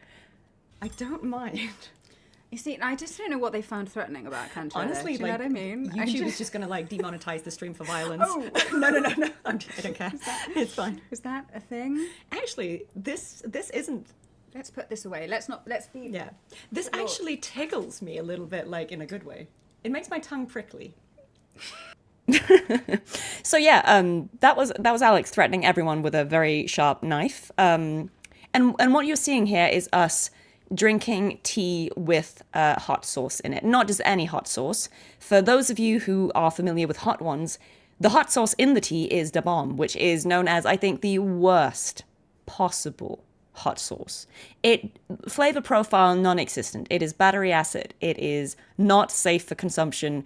I don't mind. You see, I just don't know what they found threatening about Cantarella. Honestly, do you know what I mean? YouTube is just going to like demonetize the stream for violence. Oh. No. I don't care. It's fine. Is that a thing? Actually, this isn't. Let's put this away. Let's be... Yeah. This actually tickles me a little bit, like in a good way. It makes my tongue prickly. So yeah, that was Alex threatening everyone with a very sharp knife. And what you're seeing here is us drinking tea with hot sauce in it. Not just any hot sauce. For those of you who are familiar with hot ones, the hot sauce in the tea is Da Bomb, which is known as, I think, the worst possible hot sauce. Flavor profile non-existent. It is battery acid. It is not safe for consumption.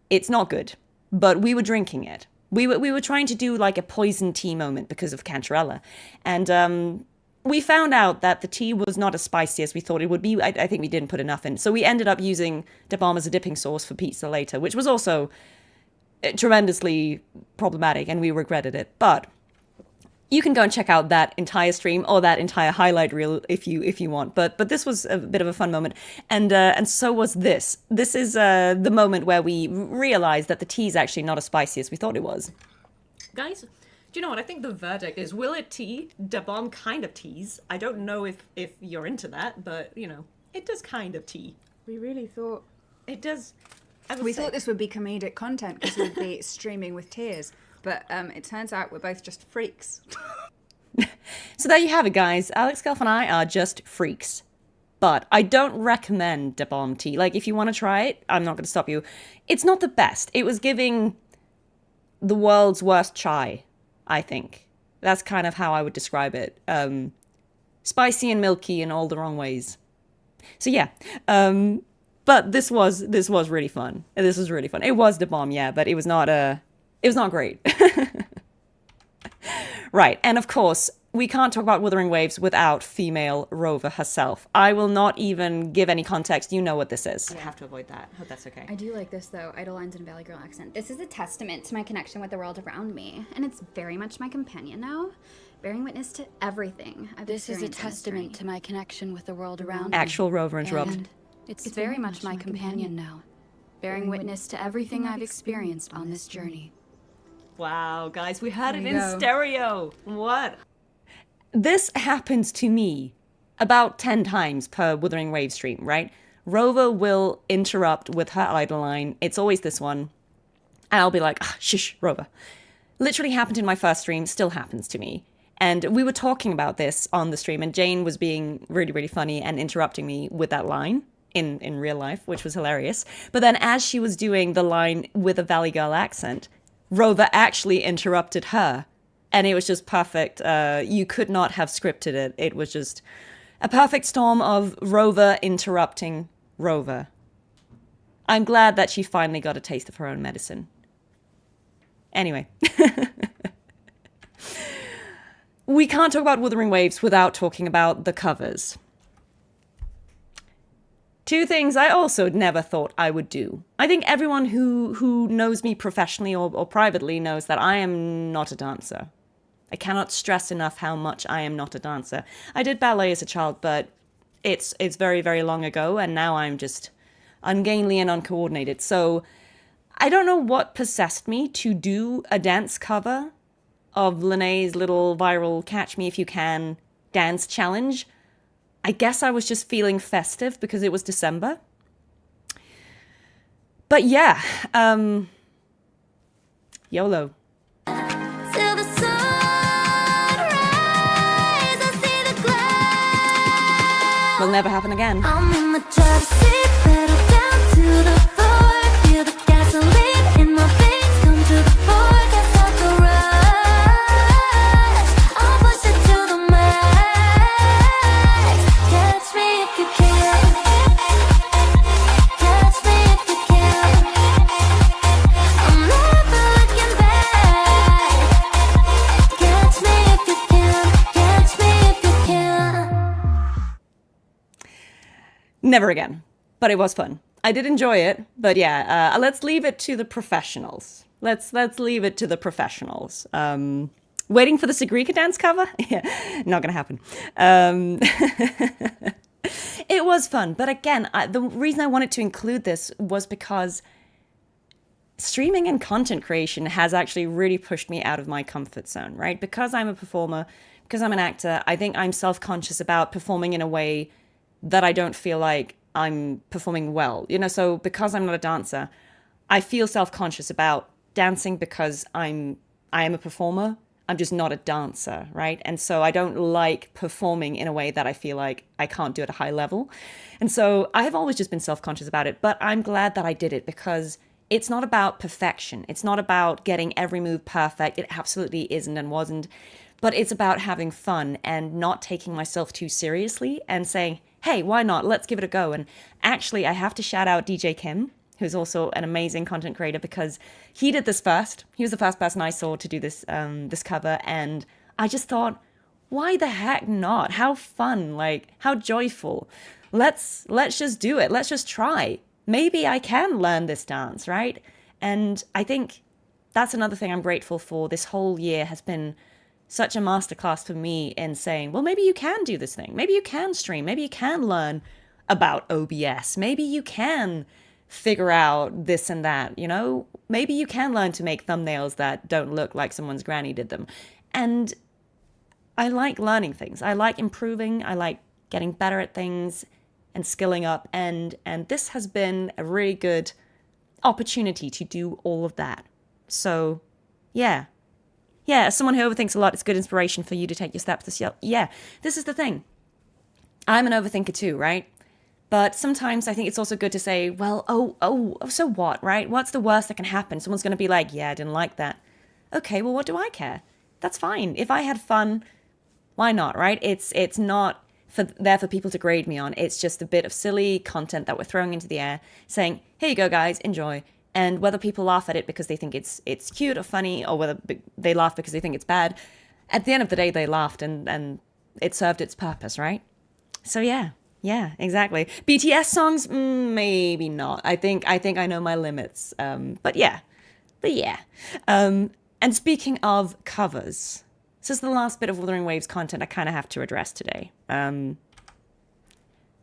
It's not good. But we were drinking it. We were trying to do like a poison tea moment because of Cantarella. And we found out that the tea was not as spicy as we thought it would be. I think we didn't put enough in. So we ended up using Da Bomb as a dipping sauce for pizza later, which was also tremendously problematic, and we regretted it. But you can go and check out that entire stream or that entire highlight reel if you want. But this was a bit of a fun moment, and so was this. This is the moment where we realized that the tea is actually not as spicy as we thought it was. Guys, do you know what? I think the verdict is, will it tea? Da Bomb kind of teas. I don't know if you're into that, but, you know, it does kind of tea. We really thought... It does. We thought this would be comedic content because we'd be streaming with tears. But it turns out we're both just freaks. So there you have it, guys. Alex Gelf and I are just freaks. But I don't recommend Da Bomb tea. Like, if you want to try it, I'm not going to stop you. It's not the best. It was giving the world's worst chai, I think. That's kind of how I would describe it. Spicy and milky in all the wrong ways. So yeah. But this was really fun. This was really fun. It was Da Bomb, yeah, but it was not great. Right, and of course, we can't talk about Wuthering Waves without female Rover herself. I will not even give any context. You know what this is. I have to avoid that. Hope that's okay. I do like this though. Idle lines in a Valley Girl accent. This is a testament to my connection with the world around me, and it's very much my companion now, bearing witness to everything I've This is a experienced on this testament journey. to my connection with the world around me. Actual Rover interrupt. And it's very much my companion now, bearing witness to everything I've experienced on this journey. Wow, guys, we heard it There in you go. stereo. What? This happens to me about 10 times per Wuthering Wave stream, right? Rover will interrupt with her idle line. It's always this one. And I'll be like, shush, Rover. Literally happened in my first stream, still happens to me. And we were talking about this on the stream, and Jane was being really, really funny and interrupting me with that line in real life, which was hilarious. But then as she was doing the line with a Valley Girl accent, Rover actually interrupted her. And it was just perfect. You could not have scripted it. It was just a perfect storm of Rover interrupting Rover. I'm glad that she finally got a taste of her own medicine. Anyway. We can't talk about Wuthering Waves without talking about the covers. Two things I also never thought I would do. I think everyone who knows me professionally or privately knows that I am not a dancer. I cannot stress enough how much I am not a dancer. I did ballet as a child, but it's very, very long ago, and now I'm just ungainly and uncoordinated. So I don't know what possessed me to do a dance cover of Lene's little viral Catch Me If You Can dance challenge. I guess I was just feeling festive because it was December. But yeah, YOLO. Till the sunrise, I see the glass. Will never happen again. I'm in the driver's seat, pedal down to the floor. Feel the gasoline in my veins come to the floor. Can't stop the rush. I'll push it to the max. Catch me if you can. Catch me if you can. I'm never looking back. Catch me if you can. Catch me if you can. Never again. But it was fun. I did enjoy it. But yeah, let's leave it to the professionals. Let's leave it to the professionals. Waiting for the Sagrika dance cover? Yeah, not gonna happen. It was fun. But again, the reason I wanted to include this was because streaming and content creation has actually really pushed me out of my comfort zone, right? Because I'm a performer, because I'm an actor, I think I'm self-conscious about performing in a way that I don't feel like I'm performing well. You know, so because I'm not a dancer, I feel self-conscious about dancing because I am a performer. I'm just not a dancer, right? And so I don't like performing in a way that I feel like I can't do at a high level. And so I have always just been self-conscious about it, but I'm glad that I did it because it's not about perfection. It's not about getting every move perfect. It absolutely isn't and wasn't. But it's about having fun and not taking myself too seriously and saying, hey, why not? Let's give it a go. And actually, I have to shout out DJ Kim, who's also an amazing content creator, because he did this first. He was the first person I saw to do this this cover. And I just thought, why the heck not? How fun, like how joyful. Let's just do it. Let's just try. Maybe I can learn this dance, right? And I think that's another thing I'm grateful for. This whole year has been such a masterclass for me in saying, well, maybe you can do this thing. Maybe you can stream. Maybe you can learn about OBS. Maybe you can figure out this and that, you know? Maybe you can learn to make thumbnails that don't look like someone's granny did them. And I like learning things. I like improving. I like getting better at things and skilling up. And this has been a really good opportunity to do all of that. So, yeah. Yeah, as someone who overthinks a lot, it's good inspiration for you to take your steps this year. Yeah, this is the thing. I'm an overthinker too, right? But sometimes I think it's also good to say, well, so what, right? What's the worst that can happen? Someone's going to be like, yeah, I didn't like that. Okay, well, what do I care? That's fine. If I had fun, why not, right? It's not there for people to grade me on. It's just a bit of silly content that we're throwing into the air, saying, here you go, guys, enjoy. And whether people laugh at it because they think it's cute or funny, or whether they laugh because they think it's bad, at the end of the day, they laughed and it served its purpose, right? So yeah, exactly. BTS songs, maybe not. I think I know my limits. But yeah. And speaking of covers, this is the last bit of Wuthering Waves content I kind of have to address today. I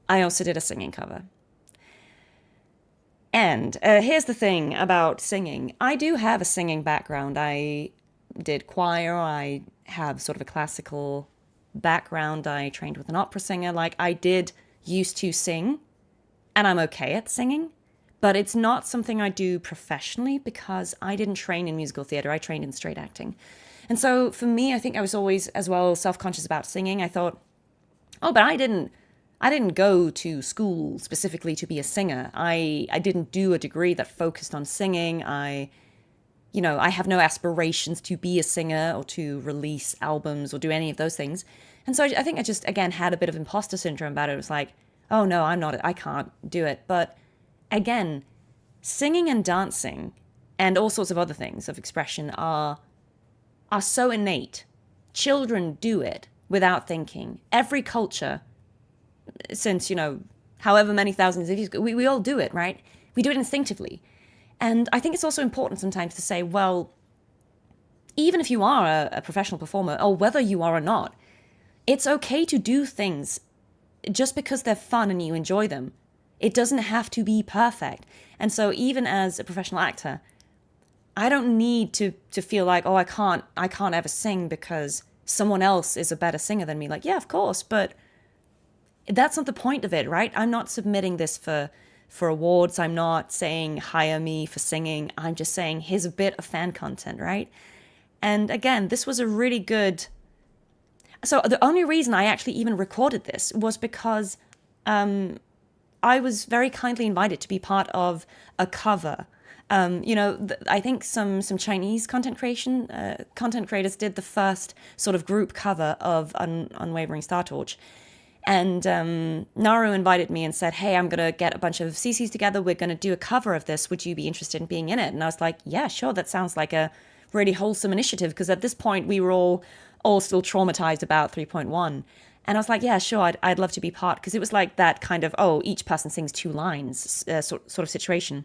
also did a singing cover. And here's the thing about singing. I do have a singing background. I did choir. I have sort of a classical background. I trained with an opera singer. Like, I did used to sing, and I'm okay at singing. But it's not something I do professionally because I didn't train in musical theater. I trained in straight acting. And so for me, I think I was always as well self-conscious about singing. I thought, oh, but I didn't go to school specifically to be a singer. I didn't do a degree that focused on singing. I have no aspirations to be a singer or to release albums or do any of those things. And so I think I just, again, had a bit of imposter syndrome about it. It was like, oh no, I can't do it. But again, singing and dancing and all sorts of other things of expression are so innate. Children do it without thinking. Every culture, since, however many thousands of years ago, we all do it, right? We do it instinctively. And I think it's also important sometimes to say, well, even if you are a professional performer, or whether you are or not, it's okay to do things just because they're fun and you enjoy them. It doesn't have to be perfect. And so even as a professional actor, I don't need to feel like, oh, I can't ever sing because someone else is a better singer than me. Like, yeah, of course, but that's not the point of it, right? I'm not submitting this for awards. I'm not saying hire me for singing. I'm just saying here's a bit of fan content, right? And again, this was a really good... So the only reason I actually even recorded this was because I was very kindly invited to be part of a cover. I think some Chinese content creators did the first sort of group cover of Unwavering Star Torch. And Naru invited me and said, hey, I'm going to get a bunch of CCs together. We're going to do a cover of this. Would you be interested in being in it? And I was like, yeah, sure. That sounds like a really wholesome initiative. Because at this point, we were all still traumatized about 3.1. And I was like, yeah, sure, I'd love to be part. Because it was like that kind of, each person sings 2 lines sort of situation.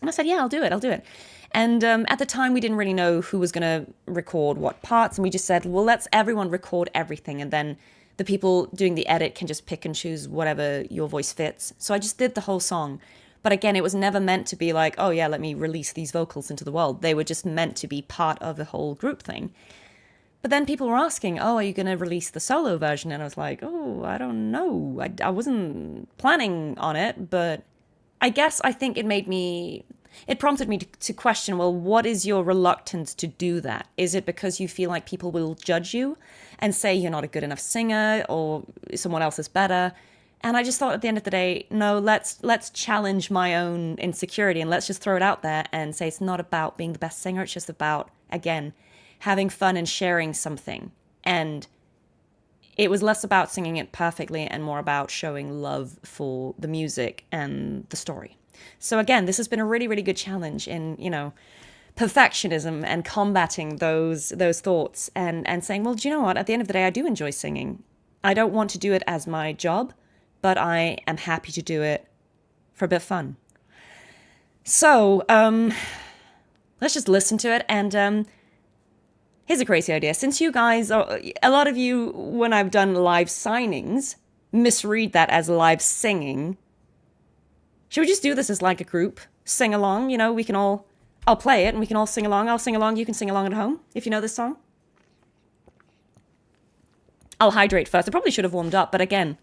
And I said, yeah, I'll do it. And at the time, we didn't really know who was going to record what parts. And we just said, well, let's everyone record everything. And then the people doing the edit can just pick and choose whatever your voice fits. So I just did the whole song. But again, it was never meant to be like, oh yeah, let me release these vocals into the world. They were just meant to be part of the whole group thing. But then people were asking, oh, are you going to release the solo version? And I was like, oh, I don't know. I wasn't planning on it, but I think it prompted me to question, well, what is your reluctance to do that? Is it because you feel like people will judge you and say you're not a good enough singer or someone else is better? And I just thought at the end of the day, no, let's challenge my own insecurity and let's just throw it out there and say it's not about being the best singer. It's just about, again, having fun and sharing something. And it was less about singing it perfectly and more about showing love for the music and the story. So again, this has been a really, really good challenge in, perfectionism and combating those thoughts and saying, well, do you know what? At the end of the day, I do enjoy singing. I don't want to do it as my job, but I am happy to do it for a bit of fun. So let's just listen to it. And here's a crazy idea. Since you guys, a lot of you, when I've done live signings, misread that as live singing. Should we just do this as like a group? Sing along, I'll play it and we can all sing along. I'll sing along, you can sing along at home if you know this song. I'll hydrate first. I probably should have warmed up, but again,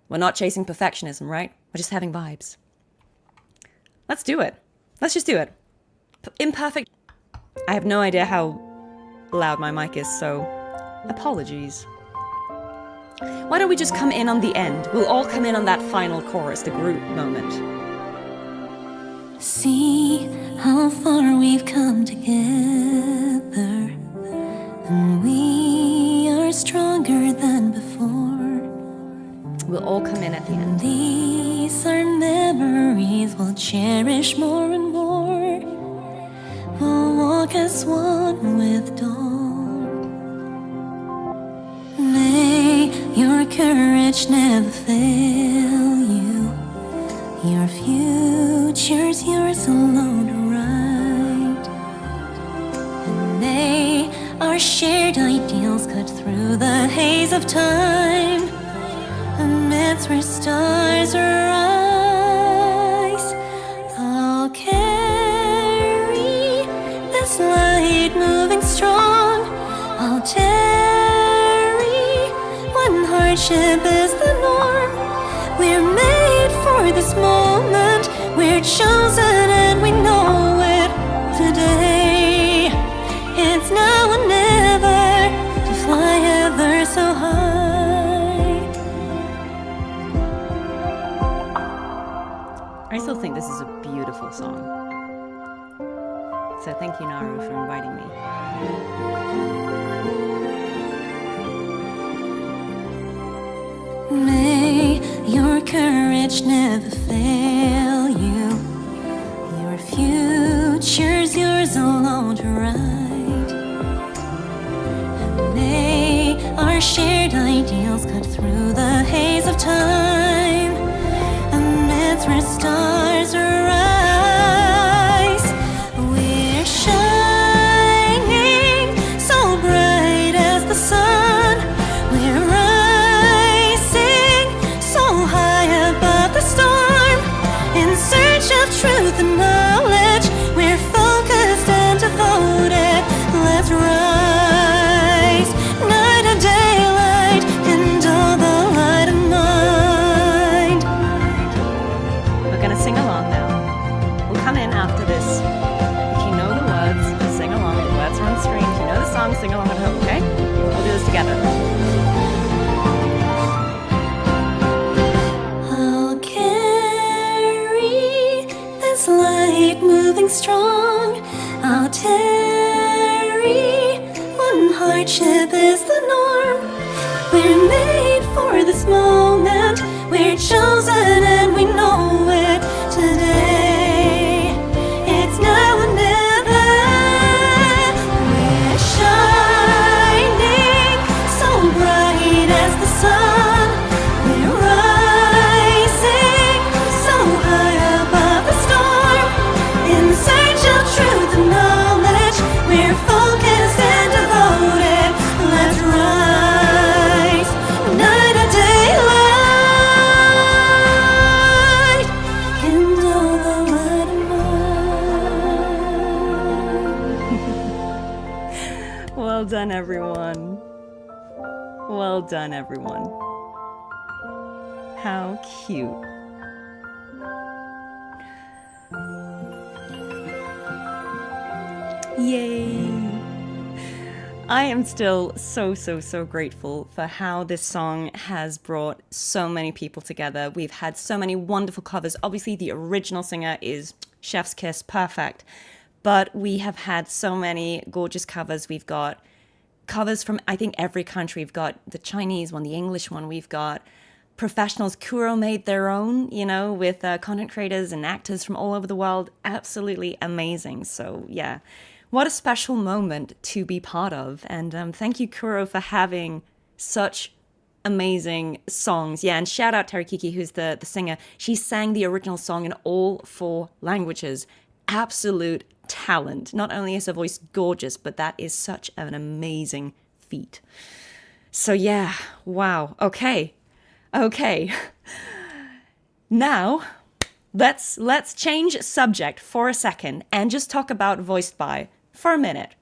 we're not chasing perfectionism, right? We're just having vibes. Let's do it. Let's just do it. Imperfect. I have no idea how loud my mic is, so apologies. Why don't we just come in on the end? We'll all come in on that final chorus, the group moment. See how far we've come together, and we are stronger than before. We'll all come in at the end. These are memories we'll cherish more and more. We'll walk as one with dawn. courage never fail you. Your future's yours alone to write. And may our shared ideals cut through the haze of time, amidst where stars arise. I'll carry this light moving strong. I'll tarry when hardship is the norm. We're made for this moment. We're chosen and we know it today. It's now or never to fly ever so high. I still think this is a beautiful song. So thank you, Naru, for inviting me. May your courage never fail you. Your future's yours alone to write. And may our shared ideals cut through the haze of time, amidst where stars arise. We're shining so bright as the sun. We're rising so high above the storm. In search of truth and knowledge, we're focused and devoted. Let's rise, night and daylight, kindle the light of mind. We're gonna sing along now. We'll come in after this. If you know the words, just sing along. The words are on the screen. If you know the song, sing along at home, okay? We'll do this together. I'll carry this light moving strong. I'll tarry when hardship is the norm. We're made for this moment. We're chosen and we know it today. It's now or never. We're shining so bright as the sun. We're rising so high above the storm. In search of truth and knowledge, we're focused and devoted. Let's rise, night and daylight, kindle the light of mine. Well done, everyone. Well done, everyone. How cute. Yay! I am still so grateful for how this song has brought so many people together. We've had so many wonderful covers. Obviously, the original singer is Chef's Kiss, perfect. But we have had so many gorgeous covers. We've got covers from, I think, every country. We've got the Chinese one, the English one. We've got professionals. Kuro made their own, you know, with content creators and actors from all over the world. Absolutely amazing. So, yeah. What a special moment to be part of. And thank you, Kuro, for having such amazing songs. Yeah, and shout out Terikiki, who's the singer. She sang the original song in all 4 languages. Absolute talent. Not only is her voice gorgeous, but that is such an amazing feat. So yeah, wow. Okay. Now, let's change subject for a second and just talk about Voiced By for a minute.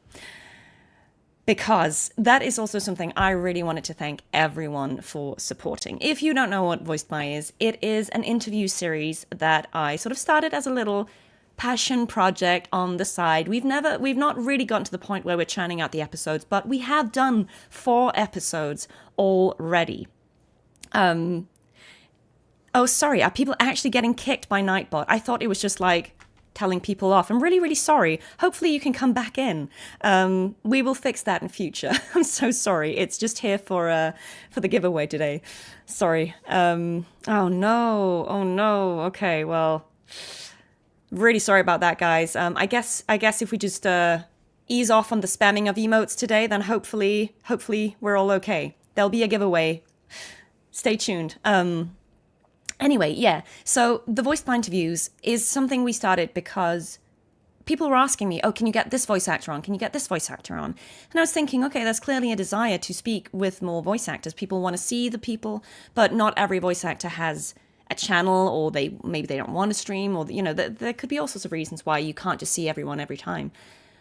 Because that is also something I really wanted to thank everyone for supporting. If you don't know what Voiced By is, it is an interview series that I sort of started as a little passion project on the side. We've not really gotten to the point where we're churning out the episodes, but we have done 4 episodes already. Oh, sorry, are people actually getting kicked by Nightbot? I thought it was just like telling people off. I'm really sorry. Hopefully you can come back in. We will fix that in future. I'm so sorry. It's just here for the giveaway today. Sorry. Oh no. Okay, well, really sorry about that, guys. I guess if we just ease off on the spamming of emotes today, then hopefully we're all okay. There'll be a giveaway stay tuned. Anyway, yeah. So the voice by interviews is something we started because people were asking me, oh, can you get this voice actor on? Can you get this voice actor on? And I was thinking, okay, there's clearly a desire to speak with more voice actors. People want to see the people, but not every voice actor has a channel, or maybe they don't want to stream, or, there could be all sorts of reasons why you can't just see everyone every time.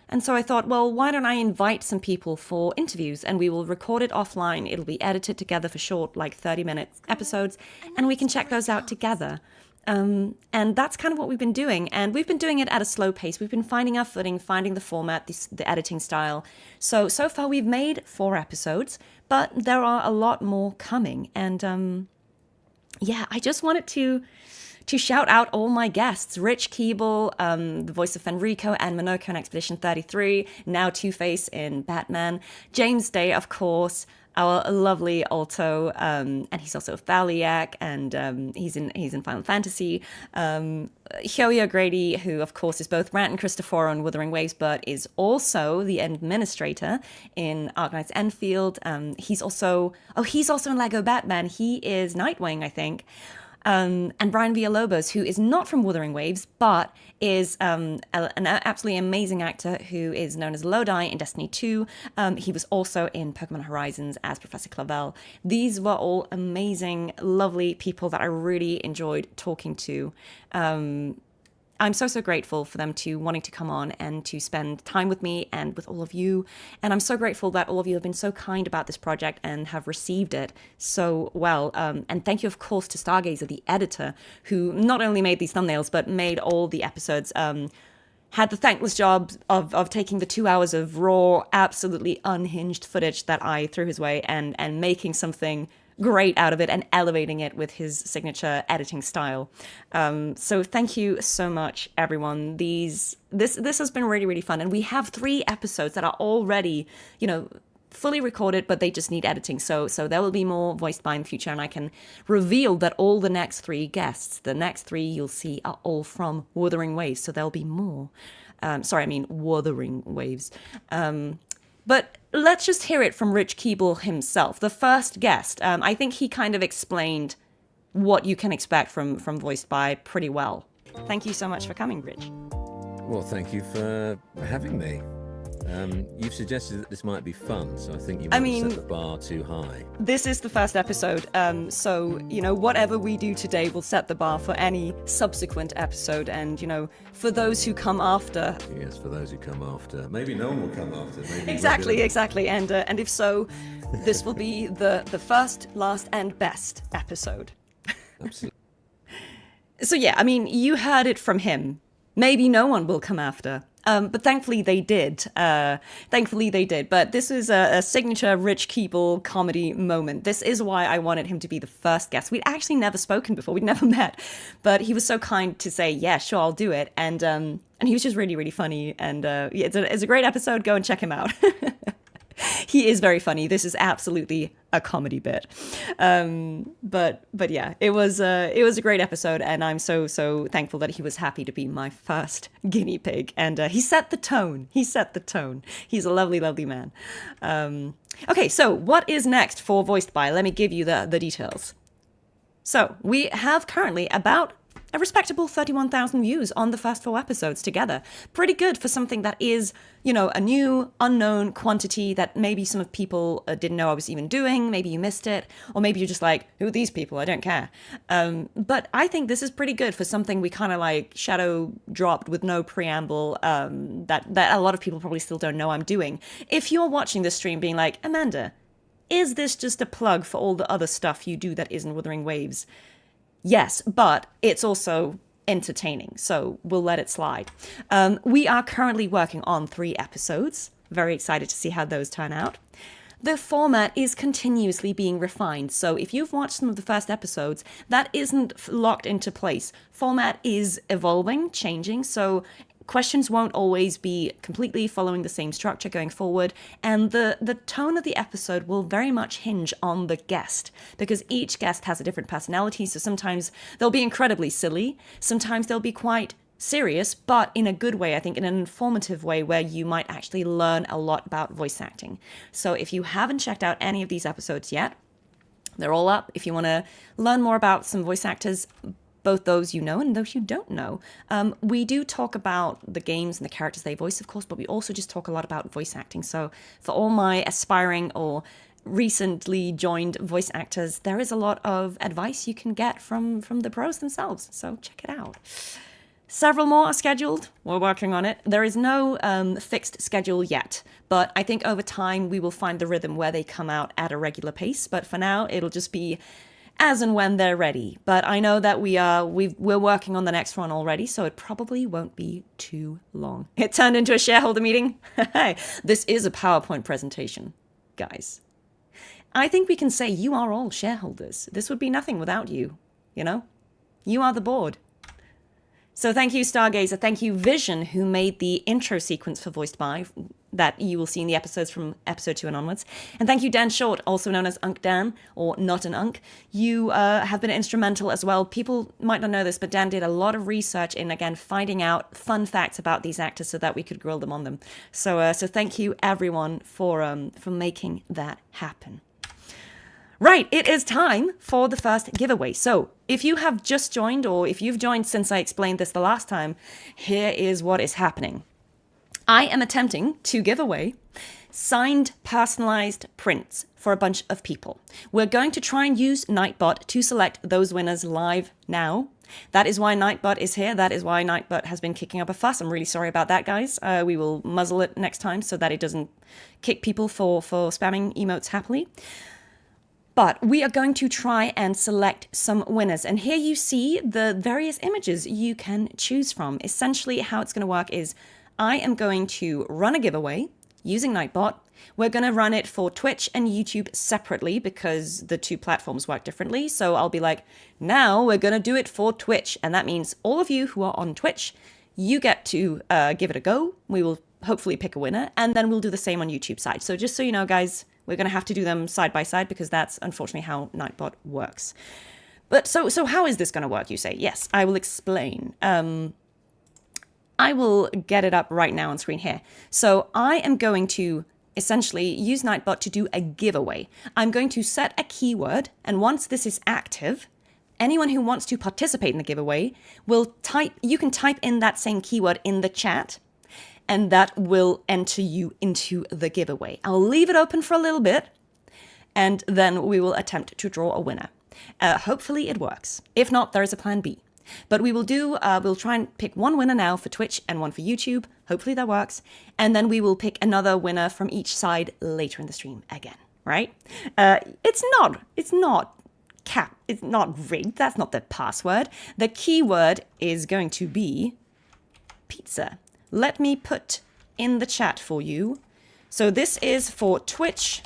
And so I thought, well, why don't I invite some people for interviews, and we will record it offline. It'll be edited together for short, like 30-minute episodes, and we can check those out together. And that's kind of what we've been doing. And we've been doing it at a slow pace. We've been finding our footing, finding the format, the editing style. So far we've made 4 episodes, but there are a lot more coming. And I just wanted to shout out all my guests. Rich Keeble, the voice of Fenrico and Minoko in Expedition 33, now Two-Face in Batman. James Day, of course, our lovely alto, and he's also Thaliak, and he's in Final Fantasy. Hyoya O'Grady, who of course is both Rant and Christopher on Wuthering Waves, but is also the administrator in Arknight's Enfield. He's also in Lego Batman. He is Nightwing, I think. And Brian Villalobos, who is not from Wuthering Waves, but is an absolutely amazing actor who is known as Lodi in Destiny 2. He was also in Pokemon Horizons as Professor Clavel. These were all amazing, lovely people that I really enjoyed talking to. I'm so grateful for them wanting to come on and to spend time with me and with all of you. And I'm so grateful that all of you have been so kind about this project and have received it so well. And thank you, of course, to Stargazer, the editor, who not only made these thumbnails, but made all the episodes, had the thankless job of taking the 2 hours of raw, absolutely unhinged footage that I threw his way and making something great out of it and elevating it with his signature editing style. So thank you so much, everyone. This has been really, really fun. And we have 3 episodes that are already, fully recorded, but they just need editing. So there will be more voiced by in the future. And I can reveal that all the next 3 guests, the next 3 you'll see, are all from Wuthering Waves. So there'll be more. Wuthering Waves. But let's just hear it from Rich Keeble himself, the first guest. I think he kind of explained what you can expect from Voiced By pretty well. Thank you so much for coming, Rich. Well, thank you for having me. You've suggested that this might be fun, so I think you might have set the bar too high. This is the first episode, so, whatever we do today will set the bar for any subsequent episode, and, for those who come after. Yes, for those who come after. Maybe no one will come after. Maybe Exactly. And if so, this will be the first, last, and best episode. Absolutely. So yeah, you heard it from him. Maybe no one will come after. But thankfully they did. But this is a signature Rich Keeble comedy moment. This is why I wanted him to be the first guest. We'd actually never spoken before. We'd never met. But he was so kind to say, yeah, sure, I'll do it. And he was just really, really funny. And it's a great episode. Go and check him out. He is very funny. This is absolutely a comedy bit. But yeah, it was a great episode, and I'm so thankful that he was happy to be my first guinea pig. And he set the tone. He's a lovely, lovely man. Okay, so what is next for Voiced By? Let me give you the details. So we have currently about a respectable 31,000 views on the first 4 episodes together. Pretty good for something that is, a new, unknown quantity that maybe some of people didn't know I was even doing. Maybe you missed it. Or maybe you're just like, who are these people? I don't care. But I think this is pretty good for something we kind of shadow dropped with no preamble that a lot of people probably still don't know I'm doing. If you're watching this stream being like, Amanda, is this just a plug for all the other stuff you do that isn't Wuthering Waves? Yes, but it's also entertaining, so we'll let it slide. We are currently working on 3 episodes. Very excited to see how those turn out. The format is continuously being refined, so if you've watched some of the first episodes, that isn't locked into place. Format is evolving, changing, so questions won't always be completely following the same structure going forward, and the tone of the episode will very much hinge on the guest, because each guest has a different personality, so sometimes they'll be incredibly silly, sometimes they'll be quite serious, but in a good way, I think, in an informative way where you might actually learn a lot about voice acting. So if you haven't checked out any of these episodes yet, They're all up if you want to learn more about some voice actors, both those you know and those you don't know. We do talk about the games and the characters they voice, of course, but we also just talk a lot about voice acting. So for all my aspiring or recently joined voice actors, there is a lot of advice you can get from the pros themselves. So check it out. Several more are scheduled. We're working on it. There is no fixed schedule yet, but I think over time we will find the rhythm where they come out at a regular pace. But for now, it'll just be as and when they're ready. But I know that we're working on the next one already, so it probably won't be too long. It turned into a shareholder meeting. This is a PowerPoint presentation, guys. I think we can say you are all shareholders. This would be nothing without you, you know? You are the board. So thank you, Stargazer. Thank you, Vision, who made the intro sequence for Voiced By that you will see in the episodes from episode 2 and onwards. And thank you, Dan Short, also known as Unk Dan, or Not an Unk. You have been instrumental as well. People might not know this, but Dan did a lot of research in, again, finding out fun facts about these actors so that we could grill them on them. So thank you, everyone, for making that happen. Right, it is time for the first giveaway. So if you have just joined, or if you've joined since I explained this the last time, here is what is happening. I am attempting to give away signed personalized prints for a bunch of people. We're going to try and use Nightbot to select those winners live now. That is why Nightbot is here. That is why Nightbot has been kicking up a fuss. I'm really sorry about that, guys. We will muzzle it next time so that it doesn't kick people for spamming emotes happily. But we are going to try and select some winners. And here you see the various images you can choose from. Essentially, how it's going to work is I am going to run a giveaway using Nightbot. We're going to run it for Twitch and YouTube separately because the two platforms work differently. So I'll be like, now we're going to do it for Twitch. And that means all of you who are on Twitch, you get to give it a go. We will hopefully pick a winner. And then we'll do the same on YouTube side. So just so you know, guys, we're going to have to do them side by side because that's unfortunately how Nightbot works. But so how is this going to work, you say? Yes, I will explain. I will get it up right now on screen here. So I am going to essentially use Nightbot to do a giveaway. I'm going to set a keyword, and once this is active, anyone who wants to participate in the giveaway you can type in that same keyword in the chat, and that will enter you into the giveaway. I'll leave it open for a little bit, and then we will attempt to draw a winner. Hopefully it works. If not, there is a plan B. But we'll try and pick one winner now for Twitch and one for YouTube. Hopefully that works. And then we will pick another winner from each side later in the stream again, right? It's not rigged. That's not the password. The keyword is going to be pizza. Let me put in the chat for you. So this is for Twitch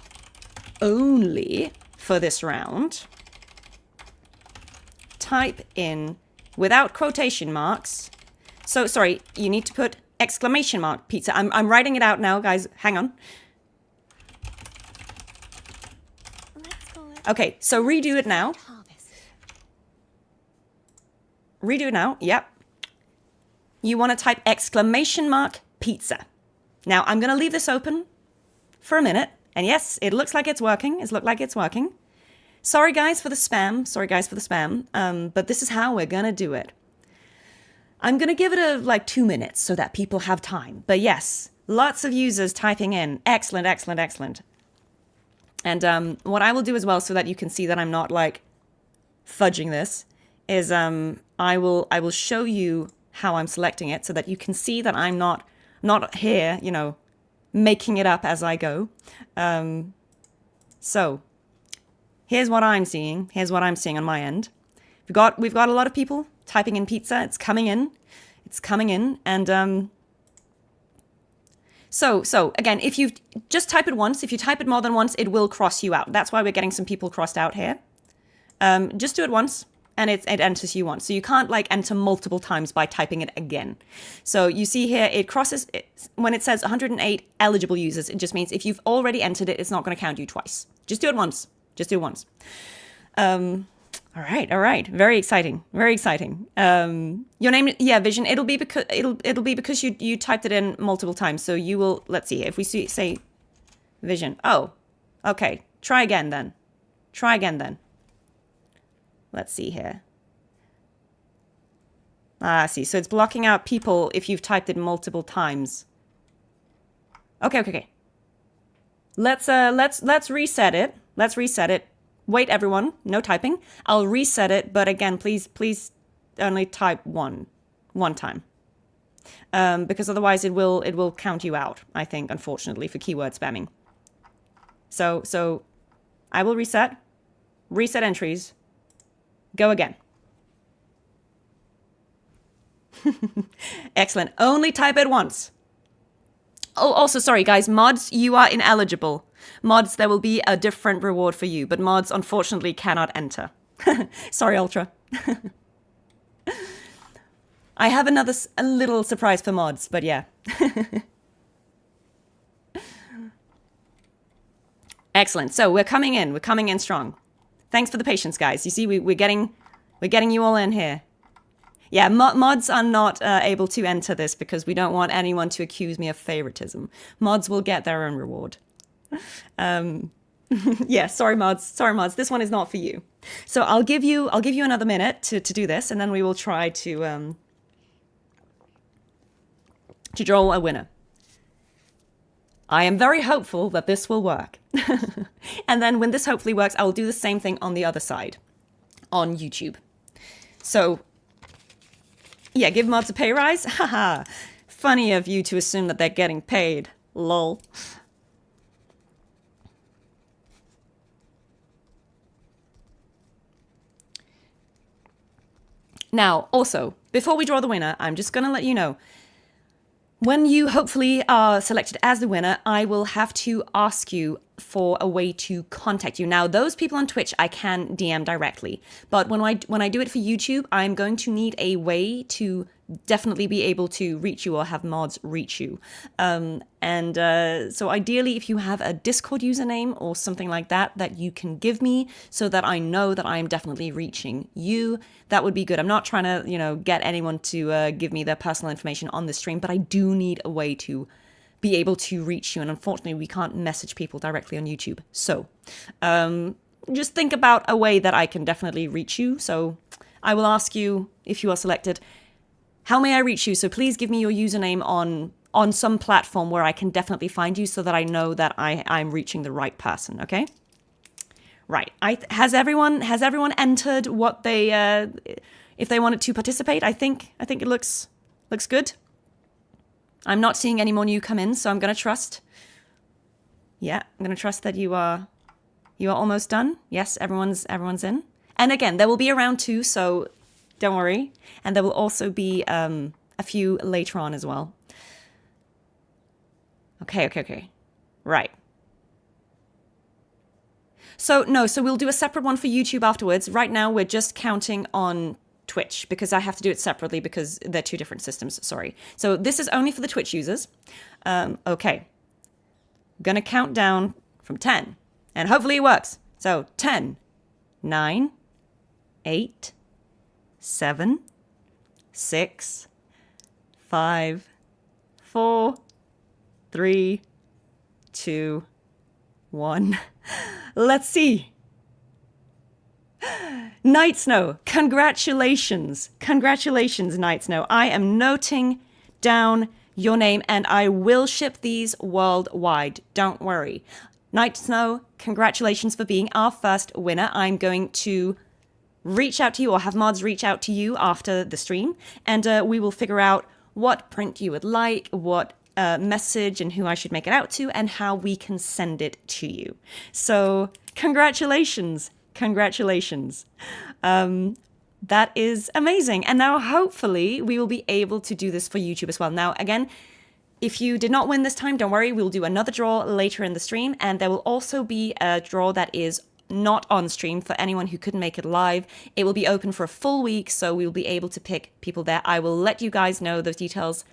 only for this round. Type in without quotation marks. So sorry, you need to put exclamation mark pizza. I'm writing it out now, guys. Hang on. Okay, so redo it now. Redo it now. Yep. You want to type exclamation mark pizza. Now, I'm going to leave this open for a minute. And yes, it looks like it's working. Sorry, guys, for the spam. But this is how we're going to do it. I'm going to give it 2 minutes so that people have time. But yes, lots of users typing in. Excellent. And what I will do as well so that you can see that I'm not fudging this is I will show you how I'm selecting it so that you can see that I'm not here, making it up as I go. So here's what I'm seeing. Here's what I'm seeing on my end. We've got a lot of people typing in pizza. It's coming in. And so again, if you just type it once, if you type it more than once, it will cross you out. That's why we're getting some people crossed out here. Just do it once. And it enters you once. So you can't enter multiple times by typing it again. So you see here, it crosses, when it says 108 eligible users, it just means if you've already entered it, it's not going to count you twice. Just do it once. All right. Very exciting. Your name, Vision, it'll be because you typed it in multiple times. So you will, let's see, if we say Vision. Oh, okay. Try again then. Try again then. Let's see here. I see. So it's blocking out people if you've typed it multiple times. Okay. Let's reset it. Let's reset it. Wait, everyone. No typing. I'll reset it, but again, please only type one time. Because otherwise it will count you out, I think, unfortunately, for keyword spamming. So I will reset entries, go again. Excellent. Only type it once. Oh, also, sorry, guys, mods, you are ineligible. Mods, there will be a different reward for you, but mods, unfortunately, cannot enter. Sorry, Ultra. I have a little surprise for mods, but yeah. Excellent. So we're coming in strong. Thanks for the patience, guys. You see, we're getting you all in here. Yeah, mods are not able to enter this because we don't want anyone to accuse me of favoritism. Mods will get their own reward. Yeah, sorry mods. This one is not for you. So I'll give you another minute to do this, and then we will try to draw a winner. I am very hopeful that this will work. And then when this hopefully works, I will do the same thing on the other side, on YouTube. So, yeah, give mods a pay rise? Haha, funny of you to assume that they're getting paid. Lol. Now, also, before we draw the winner, I'm just going to let you know, when you hopefully are selected as the winner, I will have to ask you for a way to contact you. Now, those people on Twitch, I can DM directly. But when I do it for YouTube, I'm going to need a way to definitely be able to reach you or have mods reach you. So ideally, if you have a Discord username or something like that you can give me so that I know that I'm definitely reaching you, that would be good. I'm not trying to, get anyone to give me their personal information on the stream, but I do need a way to be able to reach you. And unfortunately, we can't message people directly on YouTube. So just think about a way that I can definitely reach you. So I will ask you, if you are selected, how may I reach you? So please give me your username on some platform where I can definitely find you so that I know that I'm reaching the right person, okay? Right. Has everyone entered what they if they wanted to participate? I think it looks good. I'm not seeing any more new come in, so I'm going to trust. Yeah, I'm going to trust that you are almost done. Yes, everyone's in. And again, there will be a round 2, so don't worry. And there will also be a few later on as well. Okay. Right. So we'll do a separate one for YouTube afterwards. Right now, we're just counting on Twitch because I have to do it separately because they're two different systems. Sorry. So this is only for the Twitch users. Okay. Gonna count down from 10. And hopefully it works. So 10, 9, 8, 7, 6, 5, 4, 3, 2, 1. Let's see. Night Snow, congratulations. Congratulations, Night Snow. I am noting down your name and I will ship these worldwide. Don't worry. Night Snow, congratulations for being our first winner. I'm going to reach out to you or have mods reach out to you after the stream and we will figure out what print you would like, what message and who I should make it out to and how we can send it to you. So congratulations. That is amazing. And now hopefully we will be able to do this for YouTube as well. Now, again, if you did not win this time, don't worry. We'll do another draw later in the stream. And there will also be a draw that is not on stream for anyone who couldn't make it live. It will be open for a full week, so we'll be able to pick people there. I will let you guys know those details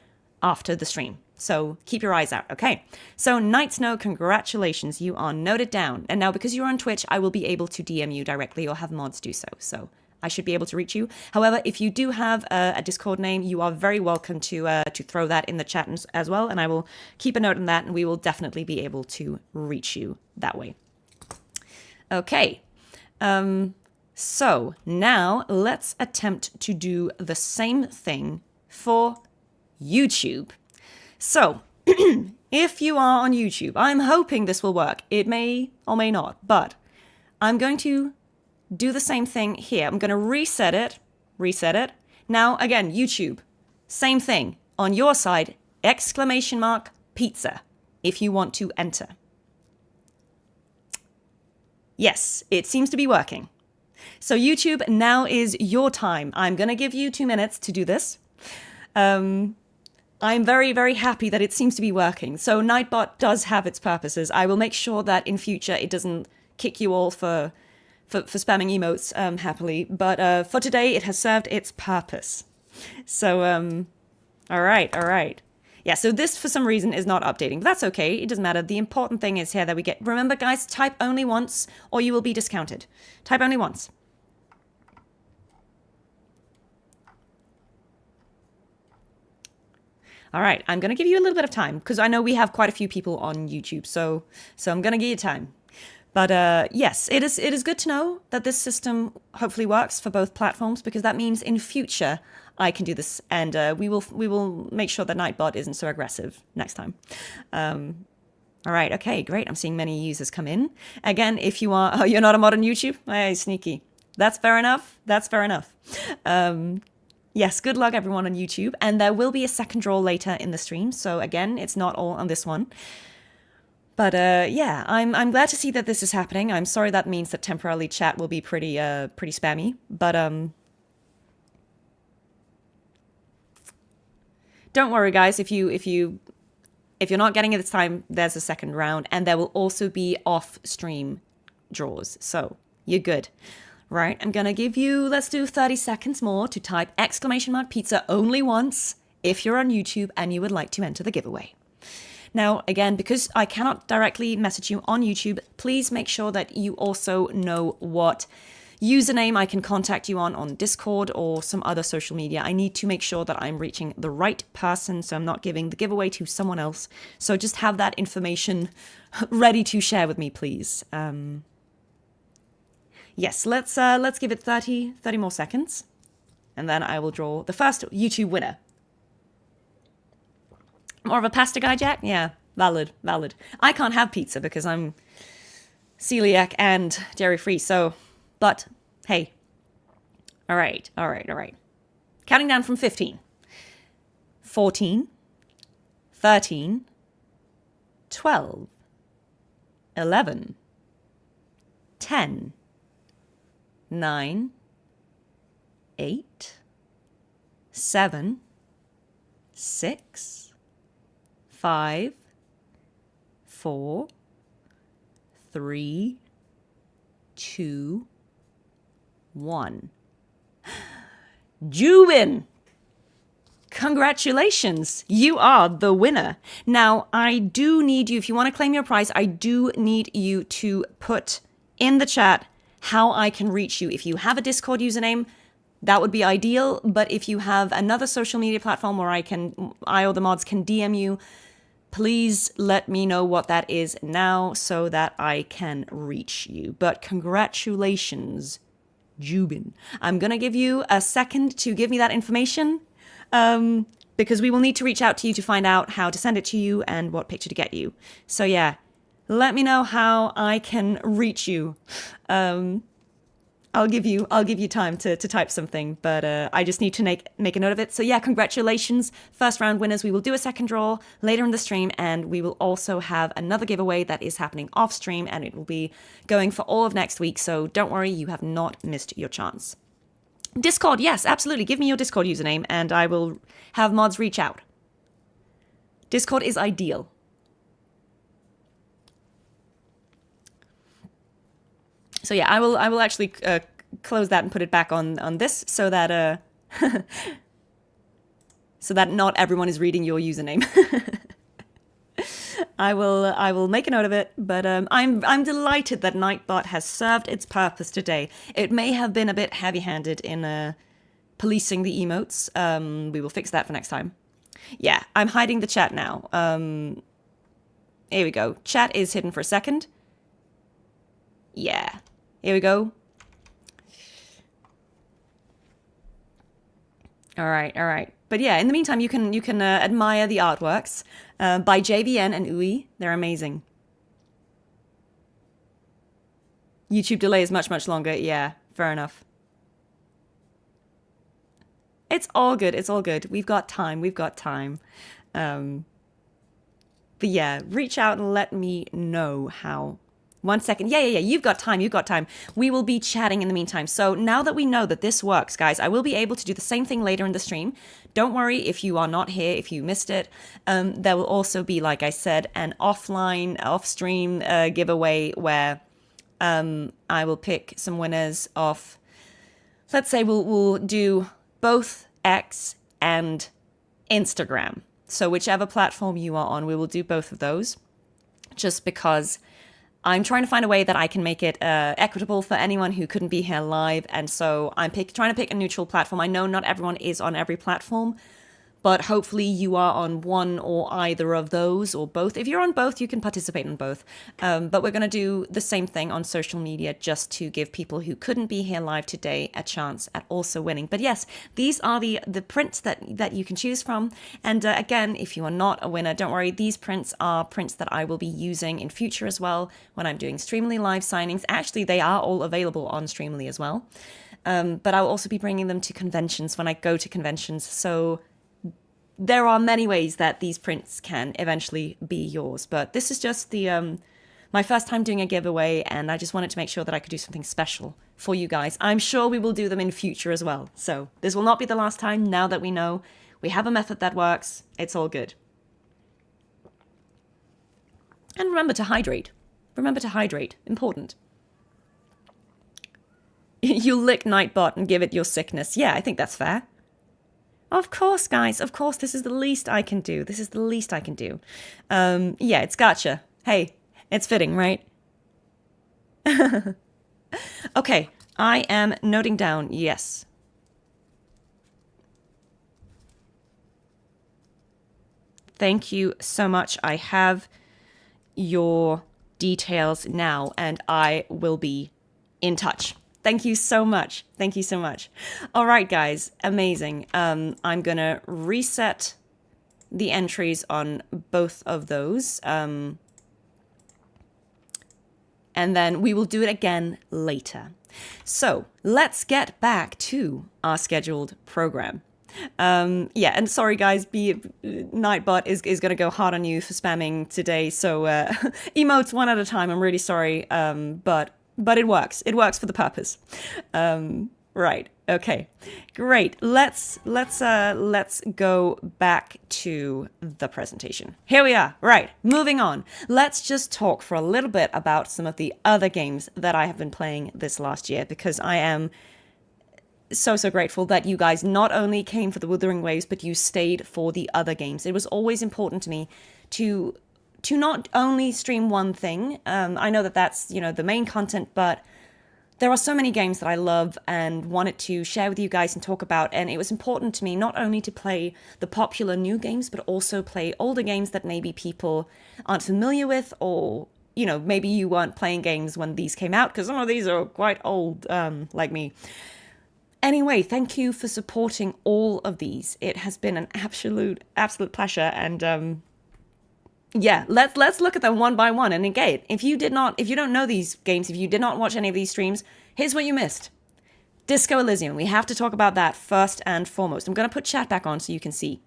after the stream. So keep your eyes out, okay? So Night Snow, congratulations, you are noted down. And now because you're on Twitch, I will be able to DM you directly or have mods do so. So I should be able to reach you. However, if you do have a Discord name, you are very welcome to throw that in the chat as well. And I will keep a note on that and we will definitely be able to reach you that way. Okay, So now let's attempt to do the same thing for YouTube. So if you are on YouTube, I'm hoping this will work. It may or may not, but I'm going to do the same thing here. I'm going to reset it. Now, again, YouTube, same thing. On your side, !pizza if you want to enter. Yes, it seems to be working. So YouTube, now is your time. I'm going to give you 2 minutes to do this. I'm very, very happy that it seems to be working. So Nightbot does have its purposes. I will make sure that in future it doesn't kick you all for spamming emotes happily. But for today, it has served its purpose. So, all right. Yeah, so this for some reason is not updating, but that's okay. It doesn't matter. The important thing is here that we get, remember guys, type only once or you will be discounted. Type only once. All right, I'm going to give you a little bit of time because I know we have quite a few people on YouTube, so I'm going to give you time. But yes, it is good to know that this system hopefully works for both platforms because that means in future I can do this, and we will make sure that Nightbot isn't so aggressive next time. All right, okay, great. I'm seeing many users come in. Again, if you are, you're not a mod on YouTube? Hey, sneaky. That's fair enough. Yes, good luck everyone on YouTube, and there will be a second draw later in the stream. So again, it's not all on this one. But yeah, I'm glad to see that this is happening. I'm sorry that means that temporarily chat will be pretty spammy, but don't worry guys, if you're not getting it this time, there's a second round, and there will also be off stream draws. So you're good. Right, I'm gonna give you, let's do 30 seconds more to type !pizza only once if you're on YouTube and you would like to enter the giveaway. Now, again, because I cannot directly message you on YouTube, please make sure that you also know what username I can contact you on Discord or some other social media. I need to make sure that I'm reaching the right person, so I'm not giving the giveaway to someone else. So just have that information ready to share with me, please. Yes, let's give it 30 more seconds, and then I will draw the first YouTube winner. More of a pasta guy, Jack? Yeah, valid. I can't have pizza because I'm celiac and dairy-free, so, but, hey. All right. Counting down from 15. 14, 13, 12, 11, 10, 9, 8, 7, 6, 5, 4, 3, 2, 1. Jubin! Congratulations! You are the winner. Now, I do need you, if you want to claim your prize, I do need you to put in the chat how I can reach you. If you have a Discord username, that would be ideal. But if you have another social media platform where I or the mods can DM you, please let me know what that is now so that I can reach you. But congratulations, Jubin. I'm going to give you a second to give me that information because we will need to reach out to you to find out how to send it to you and what picture to get you. So yeah. Let me know how I can reach you. I'll give you time to type something, but I just need to make a note of it. So yeah, congratulations. First round winners. We will do a second draw later in the stream, and we will also have another giveaway that is happening off stream, and it will be going for all of next week. So don't worry, you have not missed your chance. Discord, yes, absolutely. Give me your Discord username, and I will have mods reach out. Discord is ideal. So yeah, I will actually close that and put it back on this so that so that not everyone is reading your username. I will make a note of it, but I'm delighted that Nightbot has served its purpose today. It may have been a bit heavy-handed in policing the emotes. We will fix that for next time. Yeah, I'm hiding the chat now. Here we go. Chat is hidden for a second. Yeah. Here we go. All right, all right. But yeah, in the meantime, you can admire the artworks by JVN and Ui. They're amazing. YouTube delay is much, much longer. Yeah, fair enough. It's all good. It's all good. We've got time. We've got time. But yeah, reach out and let me know how. 1 second. Yeah. You've got time. You've got time. We will be chatting in the meantime. So now that we know that this works, guys, I will be able to do the same thing later in the stream. Don't worry if you are not here, if you missed it. There will also be, like I said, an offline, off-stream giveaway where I will pick some winners off. Let's say we'll do both X and Instagram. So whichever platform you are on, we will do both of those. Just because I'm trying to find a way that I can make it equitable for anyone who couldn't be here live. And so I'm trying to pick a neutral platform. I know not everyone is on every platform, but hopefully you are on one or either of those or both. If you're on both, you can participate in both. But we're going to do the same thing on social media just to give people who couldn't be here live today a chance at also winning. But yes, these are the prints that you can choose from. And again, if you are not a winner, don't worry. These prints are prints that I will be using in future as well when I'm doing Streamly live signings. Actually, they are all available on Streamly as well. But I'll also be bringing them to conventions when I go to conventions. So there are many ways that these prints can eventually be yours, but this is just the my first time doing a giveaway, and I just wanted to make sure that I could do something special for you guys. I'm sure we will do them in future as well, so this will not be the last time. Now that we know we have a method that works, it's all good. And remember to hydrate. Remember to hydrate. Important. You'll lick Nightbot and give it your sickness. Yeah, I think that's fair. Of course, guys. Of course, this is the least I can do. This is the least I can do. Yeah, it's gotcha. Hey, it's fitting, right? Okay, I am noting down yes. Thank you so much. I have your details now, and I will be in touch. Thank you so much. Thank you so much. All right, guys. Amazing. I'm going to reset the entries on both of those. And then we will do it again later. So let's get back to our scheduled program. Yeah, and sorry, guys, Nightbot is going to go hard on you for spamming today. So emotes one at a time. I'm really sorry. But it works. It works for the purpose. Right. Okay. Great. Let's go back to the presentation. Here we are. Right. Moving on. Let's just talk for a little bit about some of the other games that I have been playing this last year, because I am so grateful that you guys not only came for the Wuthering Waves, but you stayed for the other games. It was always important to me to not only stream one thing. I know that that's, the main content, but there are so many games that I love and wanted to share with you guys and talk about. And it was important to me not only to play the popular new games, but also play older games that maybe people aren't familiar with, or, maybe you weren't playing games when these came out, because some of these are quite old, like me. Anyway, thank you for supporting all of these. It has been an absolute pleasure. And, yeah, let's look at them one by one. And again, if you don't know these games, if you did not watch any of these streams, here's what you missed. Disco Elysium. We have to talk about that first and foremost. I'm going to put chat back on so you can see.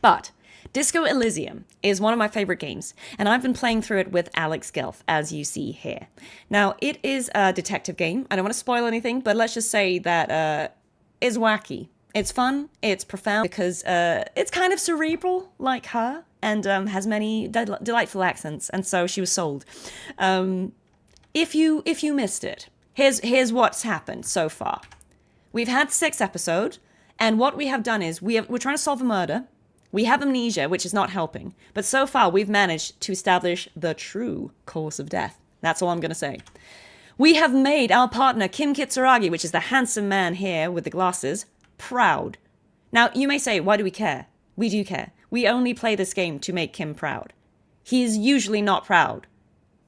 But Disco Elysium is one of my favorite games, and I've been playing through it with Alex Gelf, as you see here. Now, it is a detective game. I don't want to spoil anything, but let's just say that it's wacky. It's fun, it's profound, because it's kind of cerebral, like her, and has many delightful accents, and so she was sold. If you missed it, here's what's happened so far. We've had 6 episodes, and what we have done is we're trying to solve a murder. We have amnesia, which is not helping, but so far we've managed to establish the true cause of death. That's all I'm going to say. We have made our partner, Kim Kitsuragi, which is the handsome man here with the glasses, proud. Now, you may say, why do we care? We do care. We only play this game to make Kim proud. He is usually not proud.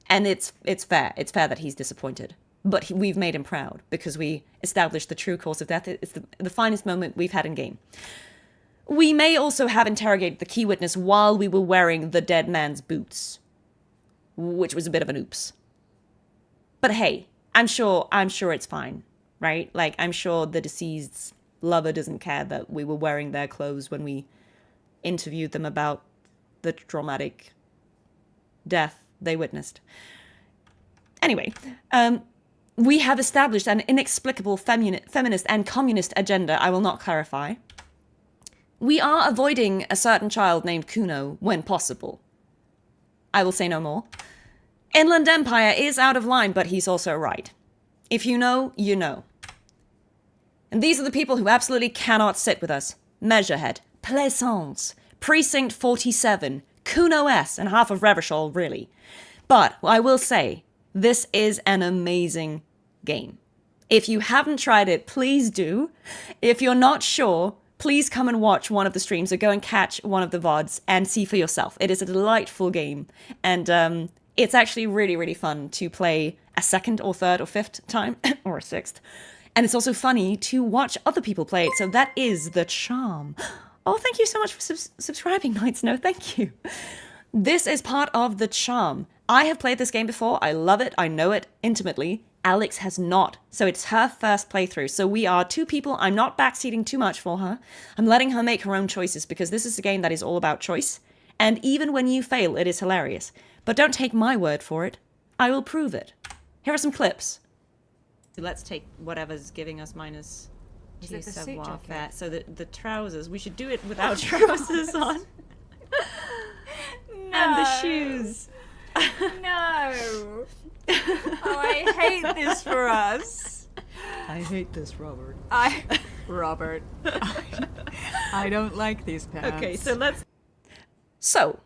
And it's fair. It's fair that he's disappointed. but we've made him proud because we established the true cause of death. It's the finest moment we've had in game. We may also have interrogated the key witness while we were wearing the dead man's boots, which was a bit of an oops. But hey, I'm sure it's fine, right? Like, I'm sure the deceased's lover doesn't care that we were wearing their clothes when we interviewed them about the traumatic death they witnessed. Anyway, we have established an inexplicable feminist and communist agenda I will not clarify. We are avoiding a certain child named Kuno when possible. I will say no more. Inland Empire is out of line, but he's also right. If you know, you know. And these are the people who absolutely cannot sit with us. Measurehead, Plaisance, Precinct 47, Kuno S, and half of Revachol, really. But I will say, this is an amazing game. If you haven't tried it, please do. If you're not sure, please come and watch one of the streams or go and catch one of the VODs and see for yourself. It is a delightful game. And it's actually really, really fun to play a second or third or fifth time, or a sixth. And it's also funny to watch other people play it. So that is the charm. Oh, thank you so much for subscribing, Night Snow. Thank you. This is part of the charm. I have played this game before. I love it. I know it intimately. Alex has not. So it's her first playthrough. So we are two people. I'm not backseating too much for her. I'm letting her make her own choices because this is a game that is all about choice. And even when you fail, it is hilarious. But don't take my word for it. I will prove it. Here are some clips. Let's take whatever's giving us minus Is it the suit jacket? fat. So the trousers. We should do it without trousers on. And the shoes. No. Oh, I hate this for us. I hate this, Robert. Robert. I don't like these pants. Okay, so let's... So,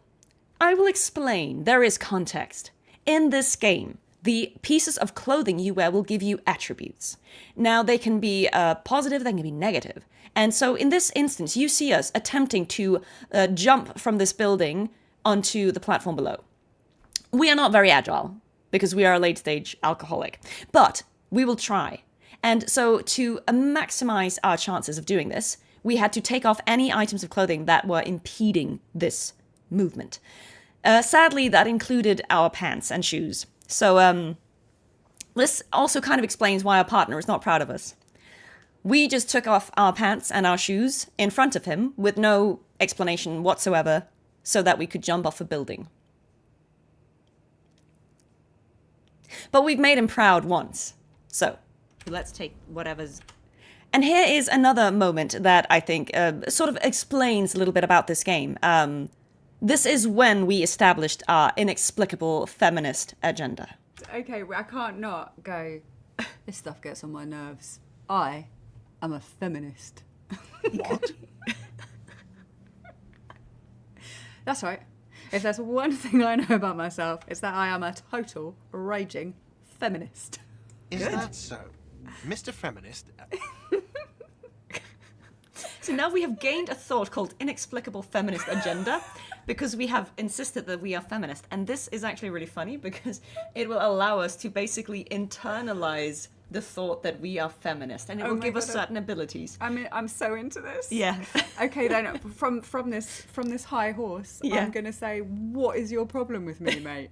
I will explain. There is context. In this game, the pieces of clothing you wear will give you attributes. Now, they can be positive, they can be negative. And so, in this instance, you see us attempting to jump from this building onto the platform below. We are not very agile, because we are a late-stage alcoholic. But we will try. And so, to maximize our chances of doing this, we had to take off any items of clothing that were impeding this movement. Sadly, that included our pants and shoes. So this also kind of explains why our partner is not proud of us. We just took off our pants and our shoes in front of him with no explanation whatsoever so that we could jump off a building. But we've made him proud once. So let's take whatever's... And here is another moment that I think sort of explains a little bit about this game. This is when we established our inexplicable feminist agenda. Okay, I can't not go, this stuff gets on my nerves. I am a feminist. What? That's right. If there's one thing I know about myself, it's that I am a total raging feminist. Is that so? Mr. Feminist. So now we have gained a thought called inexplicable feminist agenda because we have insisted that we are feminist. And this is actually really funny because it will allow us to basically internalize the thought that we are feminist, and it will give us certain abilities. I'm so into this. Yeah. Okay, then from this high horse, I'm gonna say, what is your problem with me, mate?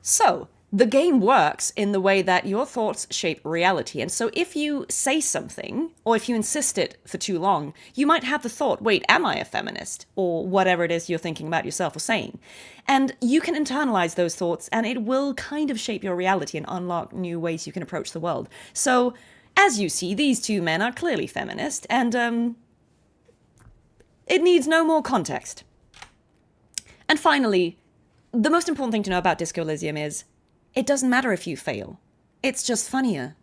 So the game works in the way that your thoughts shape reality. And so if you say something, or if you insist it for too long, you might have the thought, wait, am I a feminist? Or whatever it is you're thinking about yourself or saying. And you can internalize those thoughts, and it will kind of shape your reality and unlock new ways you can approach the world. So, as you see, these two men are clearly feminist, and it needs no more context. And finally, the most important thing to know about Disco Elysium is, it doesn't matter if you fail. It's just funnier,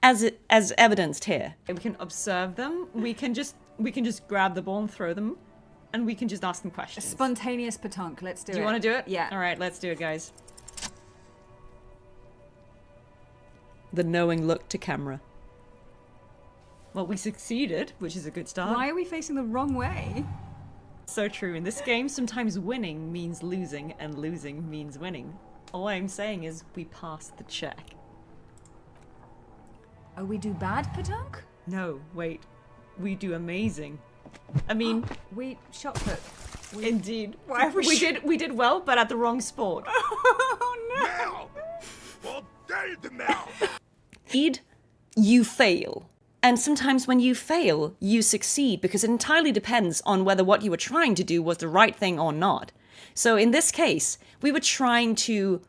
as evidenced here. We can observe them. We can just grab the ball and throw them, and we can just ask them questions. Spontaneous pétanque. Let's do it. Do you want to do it? Yeah. All right, let's do it, guys. The knowing look to camera. Well, we succeeded, which is a good start. Why are we facing the wrong way? So true. In this game, sometimes winning means losing, and losing means winning. All I'm saying is we passed the check. Oh, we do bad petanque? No, wait. We do amazing. I mean, We shot put. indeed. Why are we We did well, but at the wrong sport. Oh no! Well, day the now. Indeed, you fail. And sometimes when you fail, you succeed because it entirely depends on whether what you were trying to do was the right thing or not. So in this case, we were trying to,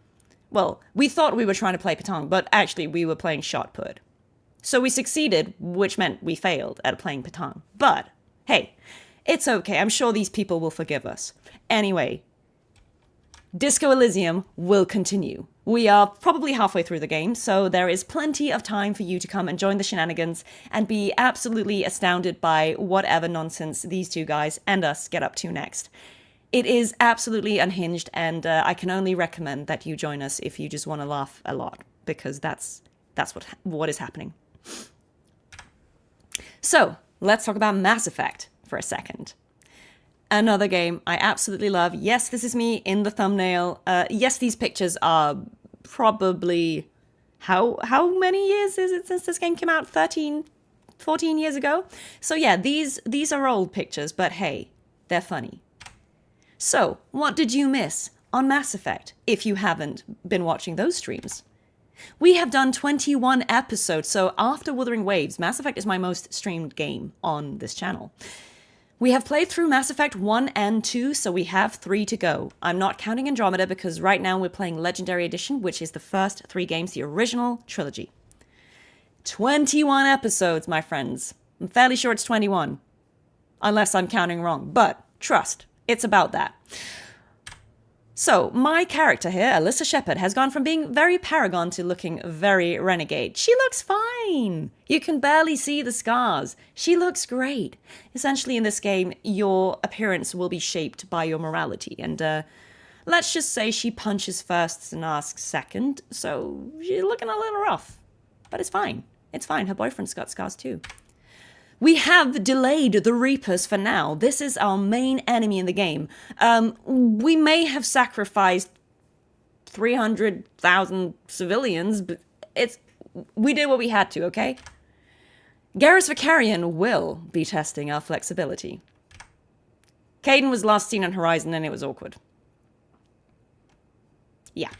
well, we thought we were trying to play petanque, but actually we were playing shot put. So we succeeded, which meant we failed at playing petanque. But, hey, it's okay. I'm sure these people will forgive us. Anyway, Disco Elysium will continue. We are probably halfway through the game, so there is plenty of time for you to come and join the shenanigans and be absolutely astounded by whatever nonsense these two guys and us get up to next. It is absolutely unhinged, and I can only recommend that you join us if you just want to laugh a lot, because that's what is happening. So, let's talk about Mass Effect for a second. Another game I absolutely love. Yes, this is me in the thumbnail. Yes, these pictures are probably... How many years is it since this game came out? 13, 14 years ago? So yeah, these are old pictures, but hey, they're funny. So, what did you miss on Mass Effect if you haven't been watching those streams? We have done 21 episodes, so after Wuthering Waves, Mass Effect is my most streamed game on this channel. We have played through Mass Effect 1 and 2, so we have 3 to go. I'm not counting Andromeda because right now we're playing Legendary Edition, which is the first 3 games, the original trilogy. 21 episodes, my friends. I'm fairly sure it's 21. Unless I'm counting wrong, but trust, it's about that. So, my character here, Alyssa Shepard, has gone from being very Paragon to looking very Renegade. She looks fine! You can barely see the scars. She looks great. Essentially, in this game, your appearance will be shaped by your morality, and let's just say she punches first and asks second, so she's looking a little rough. But it's fine. It's fine. Her boyfriend's got scars too. We have delayed the Reapers for now. This is our main enemy in the game. We may have sacrificed 300,000 civilians, but we did what we had to, okay? Garrus Vicarian will be testing our flexibility. Caden was last seen on Horizon and it was awkward. Yeah.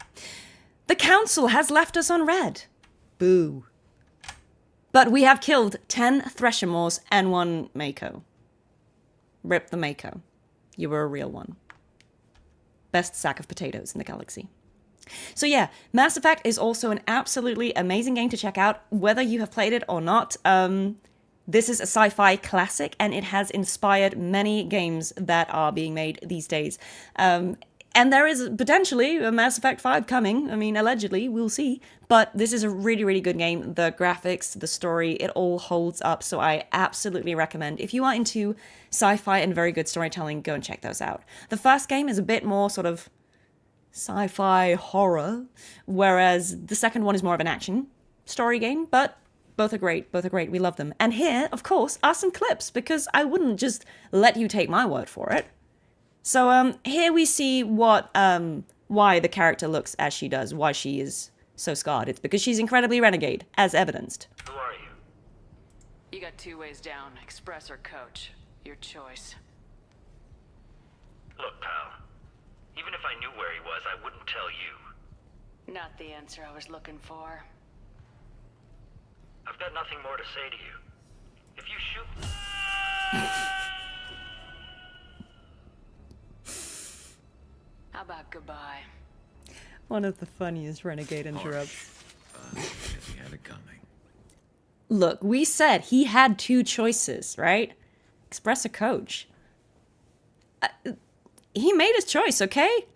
The Council has left us on red. Boo. But we have killed 10 Threshermores and 1 Mako. Rip the Mako. You were a real one. Best sack of potatoes in the galaxy. So yeah, Mass Effect is also an absolutely amazing game to check out, whether you have played it or not. This is a sci-fi classic, and it has inspired many games that are being made these days. And there is potentially a Mass Effect 5 coming. I mean, allegedly, we'll see. But this is a really, really good game. The graphics, the story, it all holds up. So I absolutely recommend, if you are into sci-fi and very good storytelling, go and check those out. The first game is a bit more sort of sci-fi horror, whereas the second one is more of an action story game. But both are great. Both are great. We love them. And here, of course, are some clips, because I wouldn't just let you take my word for it. So here we see why the character looks as she does, why she is so scarred. It's because she's incredibly renegade, as evidenced. Who are you? You got 2 ways down, express or coach. Your choice. Look, pal. Even if I knew where he was, I wouldn't tell you. Not the answer I was looking for. I've got nothing more to say to you. If you shoot... How about goodbye? One of the funniest renegade interrupts. Because he had it coming. Look, we said he had 2 choices, right? Express or coach. He made his choice, okay?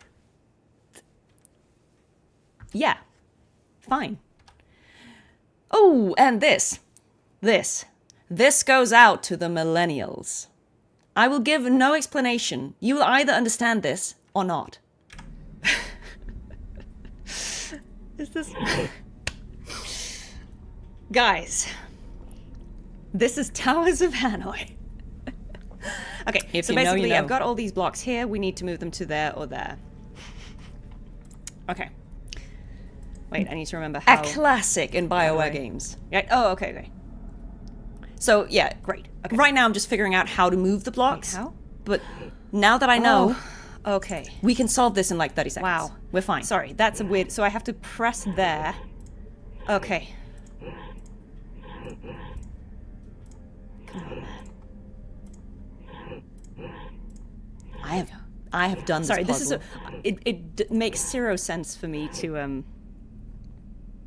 Yeah. Fine. Oh, and this goes out to the millennials. I will give no explanation. You will either understand this or not. Is this... Guys, this is Towers of Hanoi. Okay, If so you know, basically you know. I've got all these blocks here. We need to move them to there or there. Okay. Wait, I need to remember how. A classic in BioWare games. Yeah. Oh, okay. So, yeah, great. Okay. Right now I'm just figuring out how to move the blocks. Wait, how? But now that I know, Okay. we can solve this in like 30 seconds. Wow. We're fine. Sorry, that's a weird. So I have to press there. Okay. I have done Sorry, this this is puzzle. it makes zero sense for me to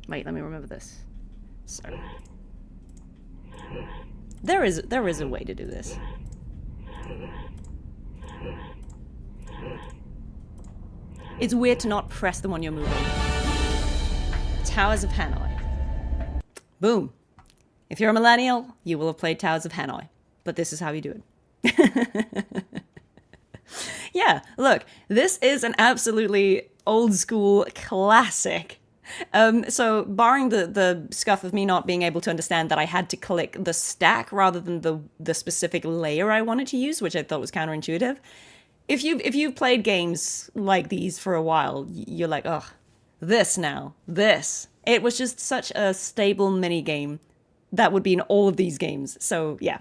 Wait, let me remember this. Sorry. There is a way to do this. It's weird to not press the one you're moving. Towers of Hanoi. Boom. If you're a millennial, you will have played Towers of Hanoi. But this is how you do it. Yeah, look, this is an absolutely old school classic. So barring the scuff of me not being able to understand that I had to click the stack rather than the specific layer I wanted to use, which I thought was counterintuitive. If you've played games like these for a while, you're like, oh, this. It was just such a stable mini game that would be in all of these games. So yeah,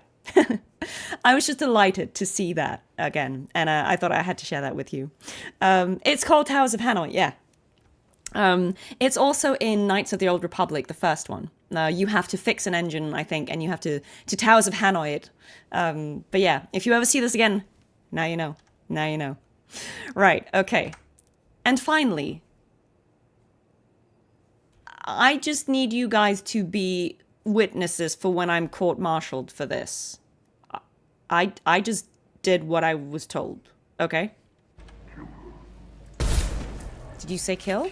I was just delighted to see that again, and I thought I had to share that with you. It's called Towers of Hanoi, yeah. It's also in Knights of the Old Republic, the first one. You have to fix an engine, I think, and you have to Towers of Hanoi it. But yeah, if you ever see this again, now you know. Now you know. Right, okay. And finally, I just need you guys to be witnesses for when I'm court-martialed for this. I just did what I was told, okay? Did you say kill?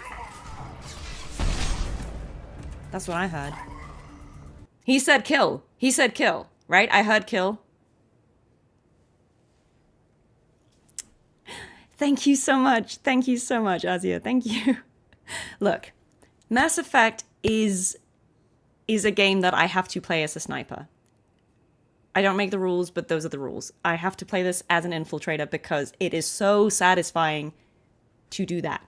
That's what I heard. He said kill. He said kill, right? I heard kill. Thank you so much. Thank you so much, Azia. Thank you. Look, Mass Effect is a game that I have to play as a sniper. I don't make the rules, but those are the rules. I have to play this as an infiltrator because it is so satisfying to do that.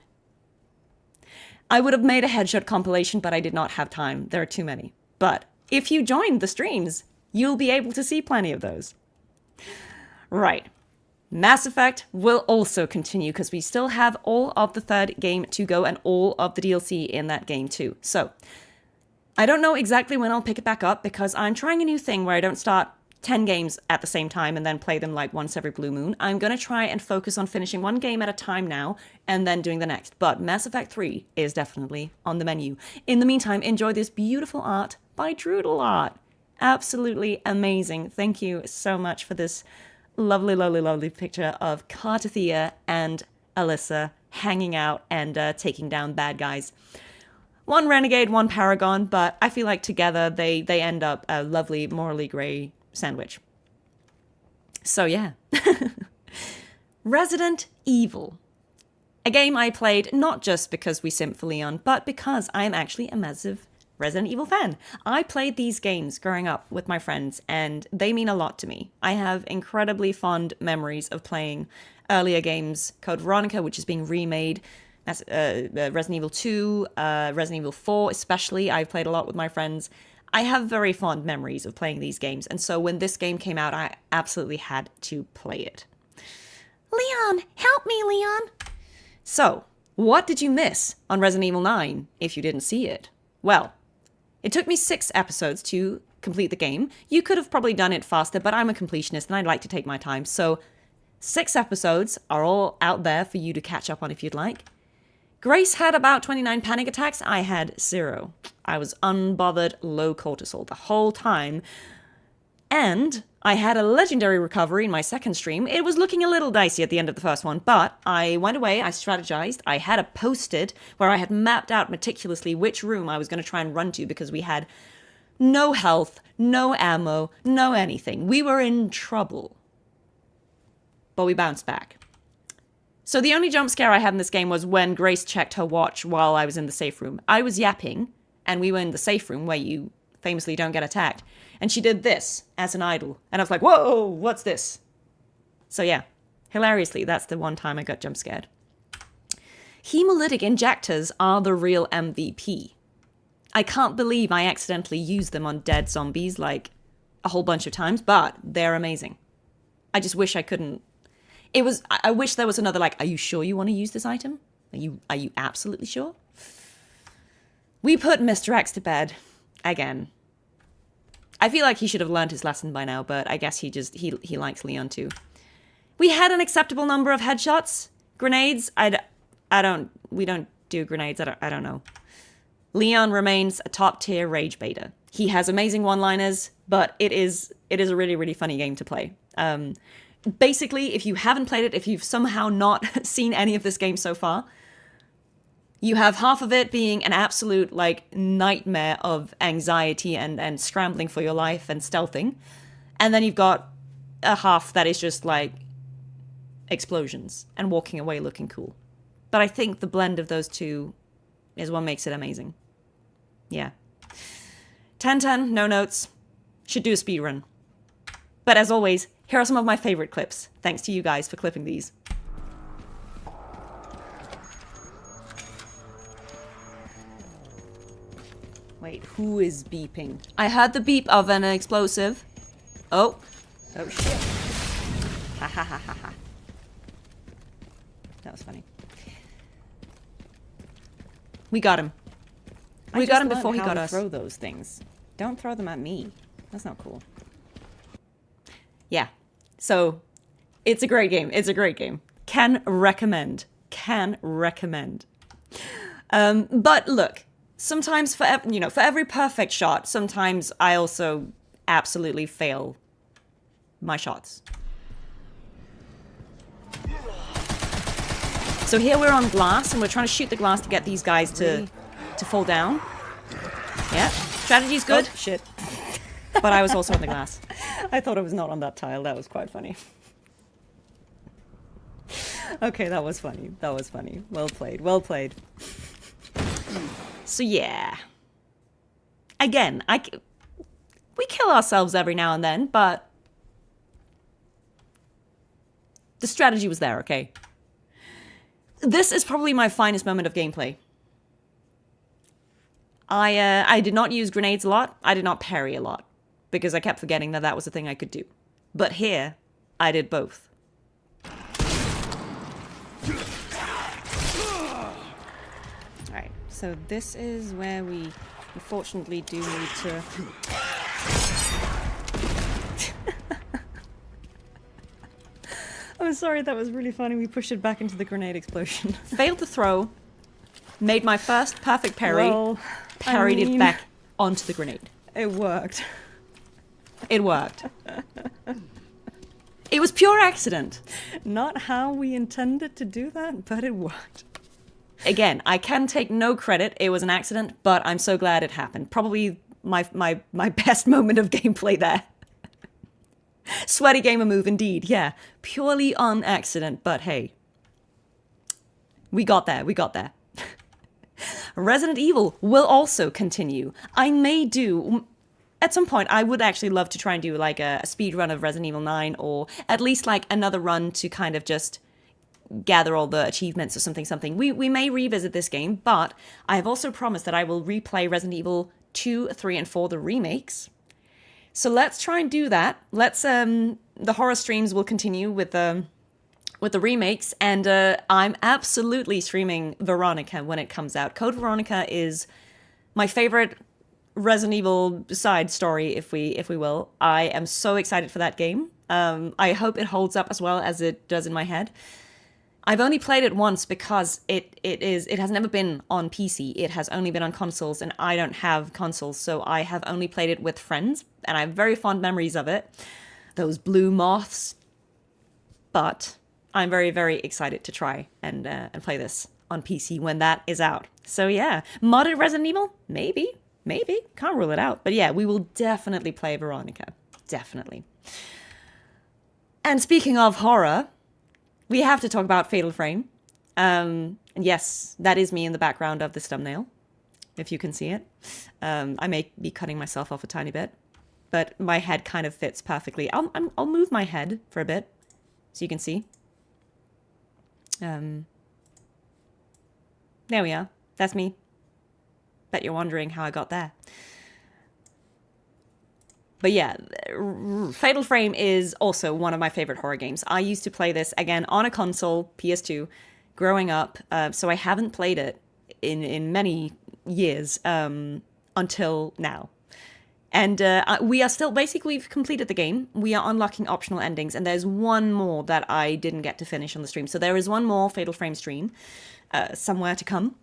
I would have made a headshot compilation, but I did not have time. There are too many. But if you join the streams, you'll be able to see plenty of those. Right. Mass Effect will also continue because we still have all of the third game to go and all of the DLC in that game too. So, I don't know exactly when I'll pick it back up because I'm trying a new thing where I don't start 10 games at the same time and then play them like once every blue moon. I'm going to try and focus on finishing one game at a time now and then doing the next. But Mass Effect 3 is definitely on the menu. In the meantime, enjoy this beautiful art by Droodle Art. Absolutely amazing. Thank you so much for this lovely, lovely, lovely picture of Cartathea and Alyssa hanging out and taking down bad guys. One renegade, one paragon, but I feel like together they end up a lovely, morally grey sandwich. So yeah. Resident Evil. A game I played not just because we simp for Leon, but because I'm actually a massive Resident Evil fan. I played these games growing up with my friends, and they mean a lot to me. I have incredibly fond memories of playing earlier games, Code Veronica, which is being remade, Resident Evil 2, Resident Evil 4 especially. I've played a lot with my friends. I have very fond memories of playing these games, and so when this game came out, I absolutely had to play it. Leon, help me, Leon! So, what did you miss on Resident Evil 9 if you didn't see it? Well, it took me 6 episodes to complete the game. You could have probably done it faster, but I'm a completionist and I'd like to take my time. So 6 episodes are all out there for you to catch up on if you'd like. Grace had about 29 panic attacks. I had 0. I was unbothered, low cortisol the whole time. And I had a legendary recovery in my second stream. It was looking a little dicey at the end of the first one, but I went away, I strategized, I had a post-it where I had mapped out meticulously which room I was going to try and run to because we had no health, no ammo, no anything. We were in trouble. But we bounced back. So the only jump scare I had in this game was when Grace checked her watch while I was in the safe room. I was yapping, and we were in the safe room where you famously don't get attacked. And she did this as an idol. And I was like, whoa, what's this? So yeah, hilariously, that's the one time I got jump scared. Hemolytic injectors are the real MVP. I can't believe I accidentally used them on dead zombies like a whole bunch of times, but they're amazing. I just wish I couldn't. I wish there was another, like, are you sure you want to use this item? Are you absolutely sure? We put Mr. X to bed again. I feel like he should have learned his lesson by now, but I guess he likes Leon too. We had an acceptable number of headshots. Grenades, we don't do grenades, I don't know. Leon remains a top tier rage baiter. He has amazing one-liners, but it is a really, really funny game to play. Basically, if you haven't played it, if you've somehow not seen any of this game so far, you have half of it being an absolute, like, nightmare of anxiety and scrambling for your life and stealthing. And then you've got a half that is just, like, explosions and walking away looking cool. But I think the blend of those two is what makes it amazing. Yeah. 10/10, no notes. Should do a speedrun. But as always, here are some of my favorite clips. Thanks to you guys for clipping these. Wait, who is beeping? I heard the beep of an explosive. Oh. Oh, shit. Ha ha ha ha ha. That was funny. We got him. We got him before he got us. Throw those things. Don't throw them at me. That's not cool. Yeah. So, it's a great game. It's a great game. Can recommend. Can recommend. But look. Sometimes for every perfect shot, sometimes I also absolutely fail my shots. So here we're on glass, and we're trying to shoot the glass to get these guys to fall down. Yeah, strategy's good. Oh, shit. But I was also on the glass. I thought I was not on that tile. That was quite funny. Okay, that was funny. That was funny. Well played. Well played. So yeah, again, we kill ourselves every now and then, but the strategy was there, okay? This is probably my finest moment of gameplay. I did not use grenades a lot. I did not parry a lot because I kept forgetting that that was a thing I could do. But here, I did both. So this is where we unfortunately do need to... I'm sorry, that was really funny. We pushed it back into the grenade explosion. Failed to throw. Made my first perfect parry. Well, parried it back onto the grenade. It worked. It worked. It was pure accident. Not how we intended to do that, but it worked. Again, I can take no credit. It was an accident, but I'm so glad it happened. Probably my best moment of gameplay there. Sweaty gamer move indeed, yeah. Purely on accident, but hey. We got there, we got there. Resident Evil will also continue. I may do... At some point, I would actually love to try and do like a speed run of Resident Evil 9, or at least like another run to kind of just gather all the achievements or something. We may revisit this game, but I have also promised that I will replay Resident Evil 2, 3, and 4, the remakes. So let's try and do that. Let's the horror streams will continue with the remakes, and I'm absolutely streaming Veronica when it comes out. Code Veronica is my favorite Resident Evil side story, if we will. I am so excited for that game. I hope it holds up as well as it does in my head. I've only played it once because it has never been on PC. It has only been on consoles, and I don't have consoles, so I have only played it with friends, and I have very fond memories of it. Those blue moths. But I'm very, very excited to try and play this on PC when that is out. So yeah, modded Resident Evil? Maybe. Can't rule it out. But yeah, we will definitely play Veronica. Definitely. And speaking of horror, we have to talk about Fatal Frame. And yes, that is me in the background of this thumbnail, if you can see it. I may be cutting myself off a tiny bit, but my head kind of fits perfectly. I'll move my head for a bit, so you can see. There we are. That's me. Bet you're wondering how I got there. But yeah, Fatal Frame is also one of my favorite horror games. I used to play this, again, on a console, PS2, growing up. So I haven't played it in many years until now. And we are still, basically, we've completed the game. We are unlocking optional endings. And there's one more that I didn't get to finish on the stream. So there is one more Fatal Frame stream somewhere to come.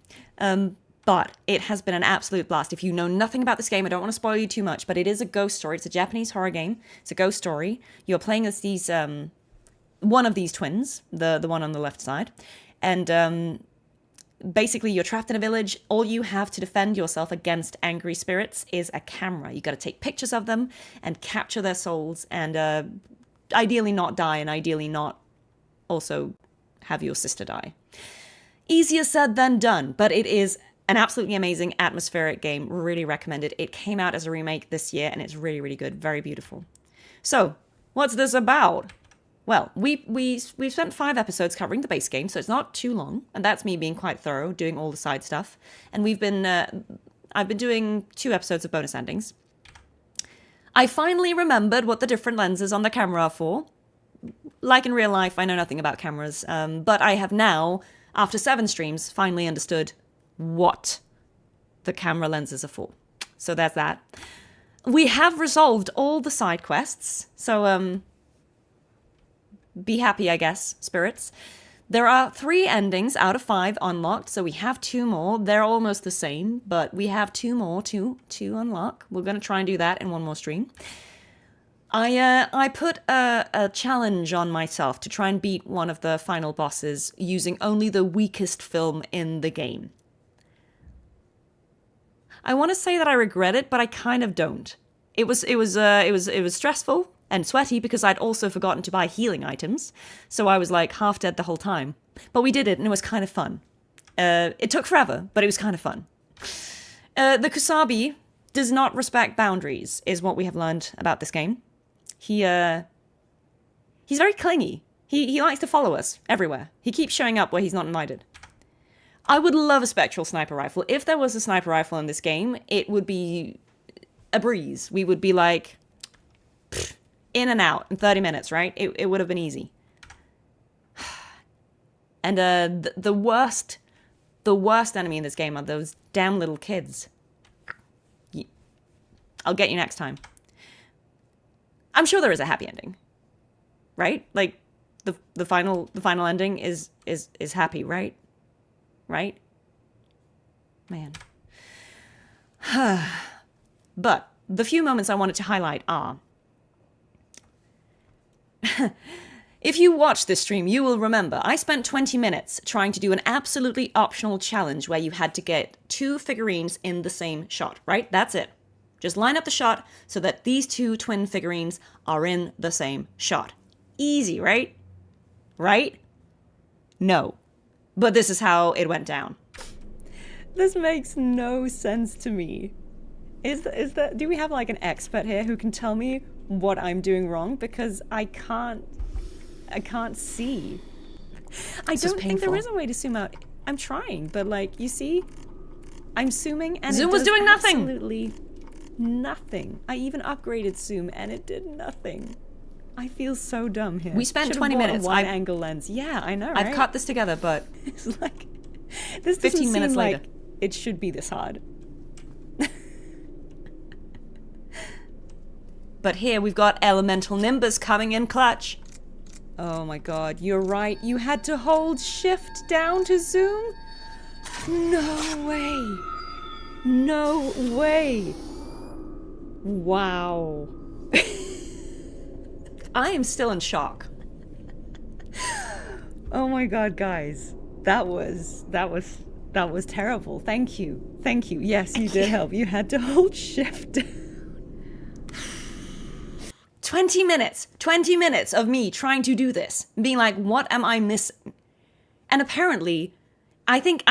But it has been an absolute blast. If you know nothing about this game, I don't want to spoil you too much, but it is a ghost story. It's a Japanese horror game. It's a ghost story. You're playing as these, one of these twins, the one on the left side. And basically, you're trapped in a village. All you have to defend yourself against angry spirits is a camera. You got to take pictures of them and capture their souls and ideally not die and ideally not also have your sister die. Easier said than done, but it is an absolutely amazing atmospheric game. Really recommended. It came out as a remake this year, and it's really, really good. Very beautiful. So, what's this about? Well, we've spent 5 episodes covering the base game, so it's not too long, and that's me being quite thorough, doing all the side stuff. And I've been doing 2 episodes of bonus endings. I finally remembered what the different lenses on the camera are for. Like in real life, I know nothing about cameras, but I have now, after 7 streams, finally understood what the camera lenses are for. So there's that. We have resolved all the side quests, so be happy, I guess, spirits. There are 3 endings out of 5 unlocked, so we have 2 more. They're almost the same, but we have 2 more to unlock. We're going to try and do that in one more stream. I put a challenge on myself to try and beat one of the final bosses using only the weakest film in the game. I want to say that I regret it, but I kind of don't. It was stressful and sweaty because I'd also forgotten to buy healing items, so I was like half dead the whole time. But we did it, and it was kind of fun. It took forever, but it was kind of fun. The Kusabi does not respect boundaries, is what we have learned about this game. He's very clingy. He likes to follow us everywhere. He keeps showing up where he's not invited. I would love a spectral sniper rifle. If there was a sniper rifle in this game, it would be a breeze. We would be like, in and out in 30 minutes, right? It would have been easy. And the worst enemy in this game are those damn little kids. I'll get you next time. I'm sure there is a happy ending, right? Like the final ending is happy, right? Right? Man. But the few moments I wanted to highlight are if you watch this stream, you will remember I spent 20 minutes trying to do an absolutely optional challenge where you had to get 2 figurines in the same shot, right? That's it. Just line up the shot so that these 2 twin figurines are in the same shot. Easy, right? Right? No. But this is how it went down. This makes no sense to me. Do we have like an expert here who can tell me what I'm doing wrong? Because I can't see. I don't think there is a way to zoom out. I'm trying, but like, you see, I'm zooming and Zoom was doing nothing. Absolutely nothing. I even upgraded zoom and it did nothing. I feel so dumb here. We spent 20 minutes. Wide angle lens. Yeah, I know. Right? I've cut this together, but it's like this 15 minutes later. Like it should be this hard. But here we've got Elemental Nimbus coming in clutch. Oh my god, you're right. You had to hold shift down to zoom? No way. No way. Wow. I am still in shock. Oh my god, guys. That was terrible. Thank you. Yes, you did help. You had to hold shift. 20 minutes of me trying to do this, being like, what am I missing? And apparently, I think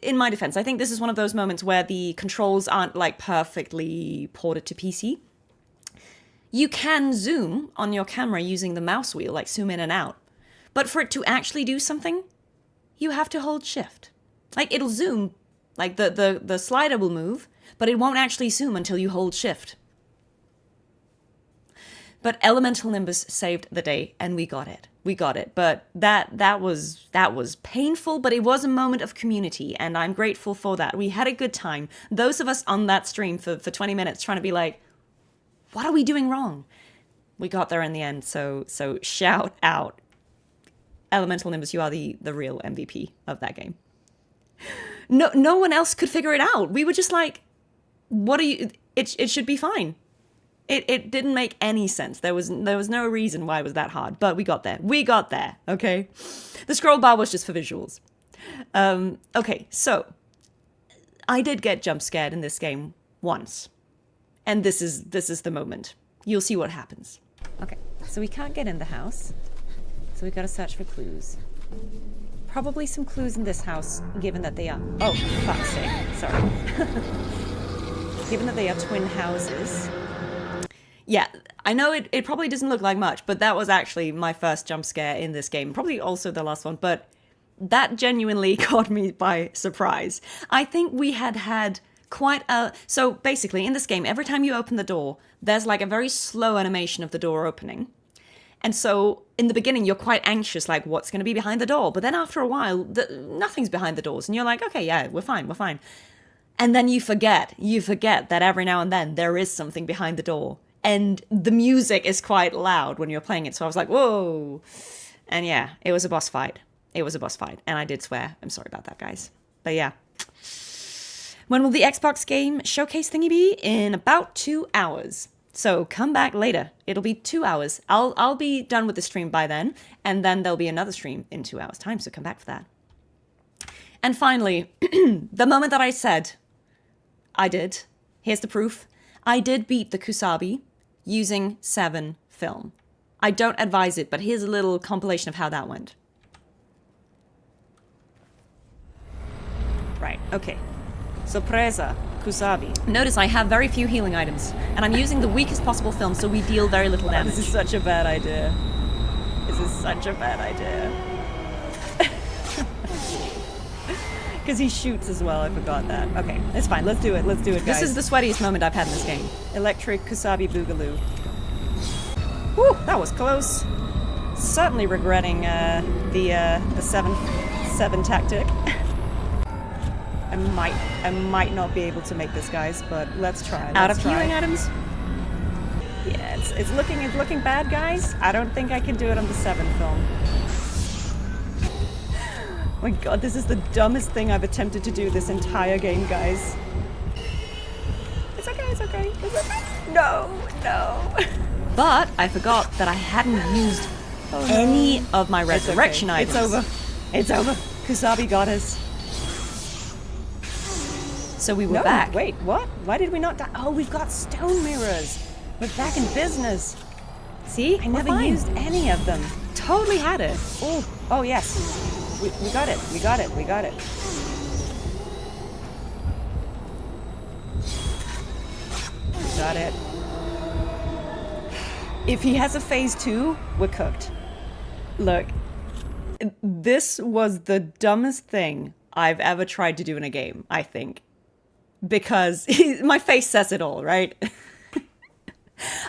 in my defense, I think this is one of those moments where the controls aren't like perfectly ported to PC. You can zoom on your camera using the mouse wheel, like zoom in and out. But for it to actually do something, you have to hold shift. Like, it'll zoom, like the slider will move, but it won't actually zoom until you hold shift. But Elemental Nimbus saved the day, and we got it. We got it. But that was painful, but it was a moment of community, and I'm grateful for that. We had a good time. Those of us on that stream for 20 minutes trying to be like, what are we doing wrong? We got there in the end, so shout out. Elemental Nimbus, you are the real MVP of that game. No one else could figure it out. We were just like, what are you... It should be fine. It didn't make any sense. There was no reason why it was that hard, but we got there. We got there, okay? The scroll bar was just for visuals. Okay, so I did get jump scared in this game once. And this is the moment. You'll see what happens. Okay, so we can't get in the house. So we've got to search for clues. Probably some clues in this house, given that they are... Oh, for fuck's sake. Sorry. Given that they are twin houses... Yeah, I know it probably doesn't look like much, but that was actually my first jump scare in this game. Probably also the last one, but that genuinely caught me by surprise. I think we had quite a... So basically, in this game, every time you open the door, there's like a very slow animation of the door opening. And so in the beginning, you're quite anxious, like, what's going to be behind the door? But then after a while, nothing's behind the doors. And you're like, okay, yeah, we're fine. And then you forget that every now and then there is something behind the door. And the music is quite loud when you're playing it. So I was like, whoa. And yeah, it was a boss fight. And I did swear. I'm sorry about that, guys. But yeah. When will the Xbox game showcase thingy be? In about 2 hours. So come back later. It'll be 2 hours. I'll be done with the stream by then. And then there'll be another stream in 2 hours' time. So come back for that. And finally, the moment that I said I did, here's the proof. I did beat the Kusabi using 7 film. I don't advise it, but here's a little compilation of how that went. Right, okay. Sorpresa, Kusabi. Notice I have very few healing items, and I'm using the weakest possible film so we deal very little damage. This is such a bad idea. Because he shoots as well, I forgot that. Okay, it's fine, let's do it, guys. This is the sweatiest moment I've had in this game. Electric Kusabi Boogaloo. Whew, that was close. Certainly regretting the 7 tactic. I might not be able to make this, guys, but let's try. Out of healing items? Yeah, it's looking bad, guys. I don't think I can do it on the 7 film. Oh my god, this is the dumbest thing I've attempted to do this entire game, guys. It's okay. No. But I forgot that I hadn't used any of my resurrection items. It's over. Kusabi got us. So we were back. Wait, what? Why did we not die? Oh, we've got stone mirrors. We're back in business. See? I never used any of them. Totally had it. Oh yes. We got it. Got it. If he has a phase 2, we're cooked. Look, this was the dumbest thing I've ever tried to do in a game, I think. Because my face says it all, right?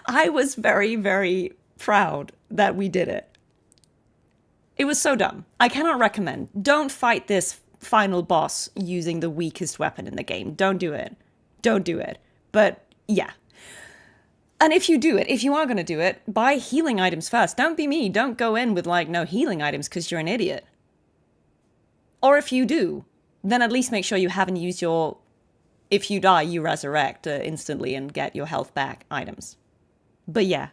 I was very, very proud that we did it. It was so dumb. I cannot recommend. Don't fight this final boss using the weakest weapon in the game. Don't do it. But yeah. And if you do it, if you are going to do it, buy healing items first. Don't be me. Don't go in with like no healing items because you're an idiot. Or if you do, then at least make sure you haven't used your... If you die, you resurrect instantly and get your health back items. But yeah,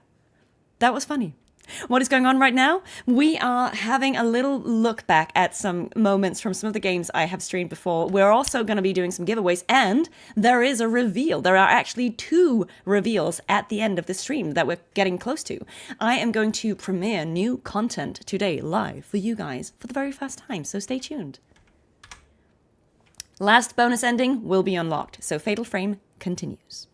that was funny. What is going on right now? We are having a little look back at some moments from some of the games I have streamed before. We're also going to be doing some giveaways, and there is a reveal. There are actually 2 reveals at the end of the stream that we're getting close to. I am going to premiere new content today live for you guys for the very first time, so stay tuned. Last bonus ending will be unlocked, so Fatal Frame continues.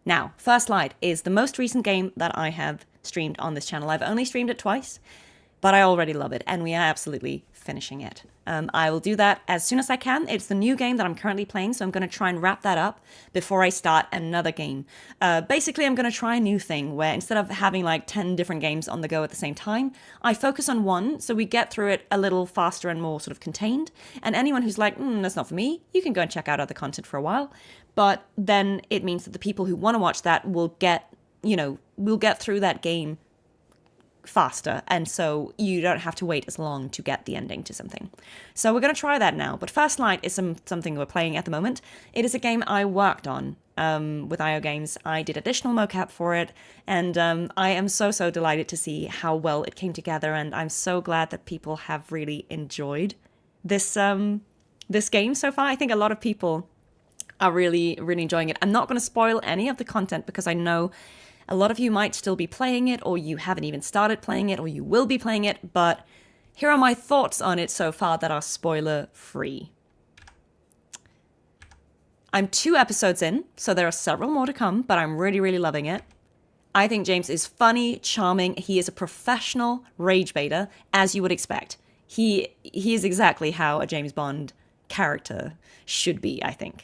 Now, First Light is the most recent game that I have streamed on this channel. I've only streamed it twice but I already love it, and we are absolutely finishing it. I will do that as soon as I can. It's the new game that I'm currently playing, so I'm going to try and wrap that up before I start another game. Basically, I'm going to try a new thing where instead of having like 10 different games on the go at the same time, I focus on one, so we get through it a little faster and more sort of contained. And anyone who's like, that's not for me, you can go and check out other content for a while. But then it means that the people who want to watch that will get, we'll get through that game faster, and so you don't have to wait as long to get the ending to something. So we're going to try that now. But First Light is something we're playing at the moment. It is a game I worked on with IO Games. I did additional mocap for it, and I am so delighted to see how well it came together, and I'm so glad that people have really enjoyed this this game so far. I think a lot of people are really enjoying it. I'm not going to spoil any of the content because I know a lot of you might still be playing it, or you haven't even started playing it, or you will be playing it, but here are my thoughts on it so far that are spoiler-free. I'm 2 episodes in, so there are several more to come, but I'm really loving it. I think James is funny, charming. He is a professional rage baiter, as you would expect. He is exactly how a James Bond character should be, I think.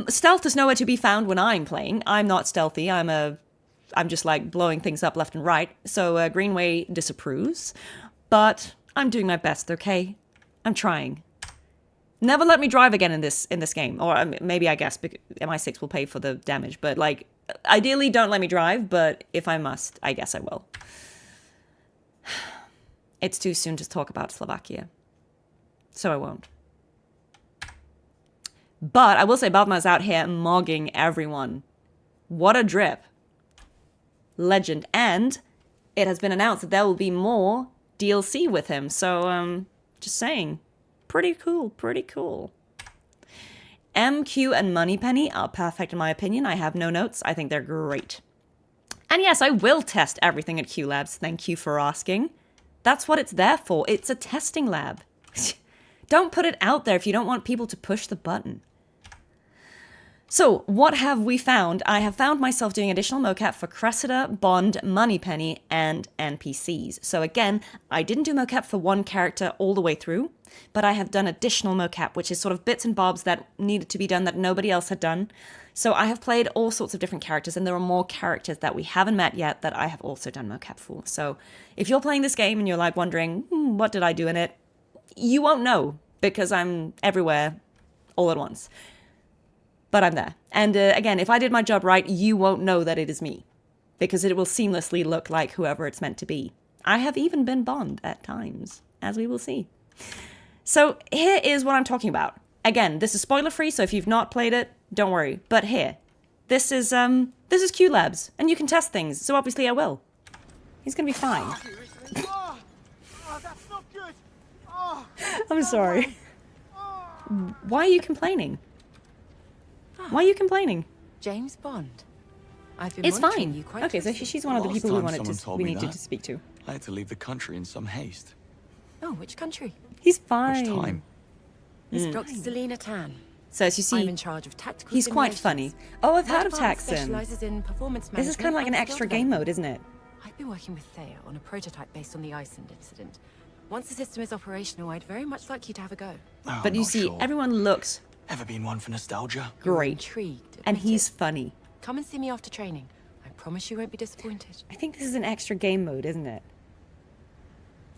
Stealth is nowhere to be found when I'm playing. I'm not stealthy. I'm just like blowing things up left and right. So Greenway disapproves, but I'm doing my best. Okay, I'm trying. Never let me drive again in this game, or maybe I guess MI6 will pay for the damage. But like, ideally, don't let me drive. But if I must, I guess I will. It's too soon to talk about Slovakia, so I won't. But I will say Baltmar's out here mogging everyone. What a drip. Legend. And it has been announced that there will be more DLC with him. So, just saying. Pretty cool. MQ and Moneypenny are perfect in my opinion. I have no notes. I think they're great. And yes, I will test everything at Q Labs. Thank you for asking. That's what it's there for. It's a testing lab. Don't put it out there if you don't want people to push the button. So, what have we found? I have found myself doing additional mocap for Cressida, Bond, Moneypenny, and NPCs. So again, I didn't do mocap for one character all the way through, but I have done additional mocap, which is sort of bits and bobs that needed to be done that nobody else had done. So I have played all sorts of different characters, and there are more characters that we haven't met yet that I have also done mocap for. So if you're playing this game and you're like wondering, what did I do in it? You won't know, because I'm everywhere all at once. But I'm there. And again, if I did my job right, you won't know that it is me, because it will seamlessly look like whoever it's meant to be. I have even been Bond at times, as we will see. So here is what I'm talking about. Again, this is spoiler-free, so if you've not played it, don't worry. But here, this is Q Labs, and you can test things, so obviously I will. He's gonna be fine. I'm sorry. Why are you complaining? Why are you complaining? James Bond. It's fine. Okay, so she's one of the people we needed to speak to. I had to leave the country in some haste. Oh, which country? He's fine. Which time? It's Dr. Selena Tan. So as you see, I'm in charge of tactical he's quite funny. Oh, I've heard of Taxim. Specializes in performance This is kind of like an extra game mode, isn't it? I've been working with Thea on a prototype based on the Iceland incident. Once the system is operational, I'd very much like you to have a go. Oh, but you see, everyone looks ever been one for nostalgia? Great. Intrigued, and he's funny. Come and see me after training. I promise you won't be disappointed. I think this is an extra game mode, isn't it?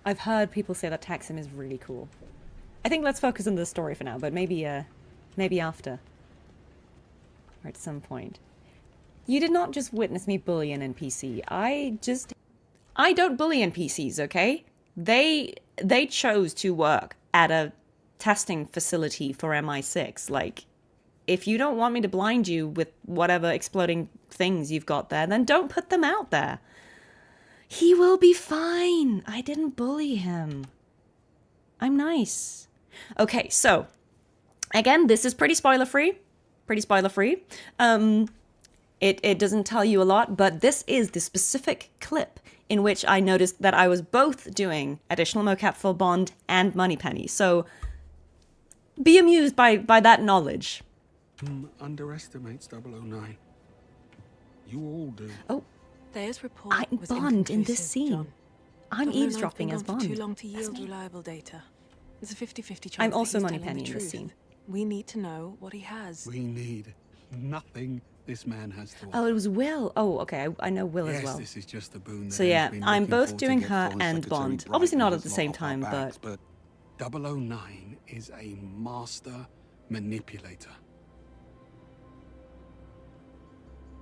I've heard people say that Taxim is really cool. I think let's focus on the story for now, but maybe after. Or at some point. You did not just witness me bully an NPC. I don't bully NPCs, okay? They chose to work at a testing facility for MI6. Like, if you don't want me to blind you with whatever exploding things you've got there, then don't put them out there. He will be fine. I didn't bully him. I'm nice. Okay, so again, this is pretty spoiler-free. It doesn't tell you a lot, but this is the specific clip in which I noticed that I was both doing additional mocap for Bond and Moneypenny. So be amused by that knowledge. Underestimates 009. You all do. Oh, Thea's report I'm was Bond in this inconclusive, scene. John. I'm eavesdropping as Bond. Too long to yield reliable data. There's a 50-50 chance I'm that also he's Money telling the Penny in this truth. scene. We need to know what he has. We need nothing this man has to offer. Oh, it was Will. Oh, okay. I know Will yes, as well. This is just the boon that So yeah, Anne's been I'm looking both for doing to get her Foreign and Secretary Bond. Bright Obviously not and at the his same lot off our time, backs, but 009 is a master manipulator.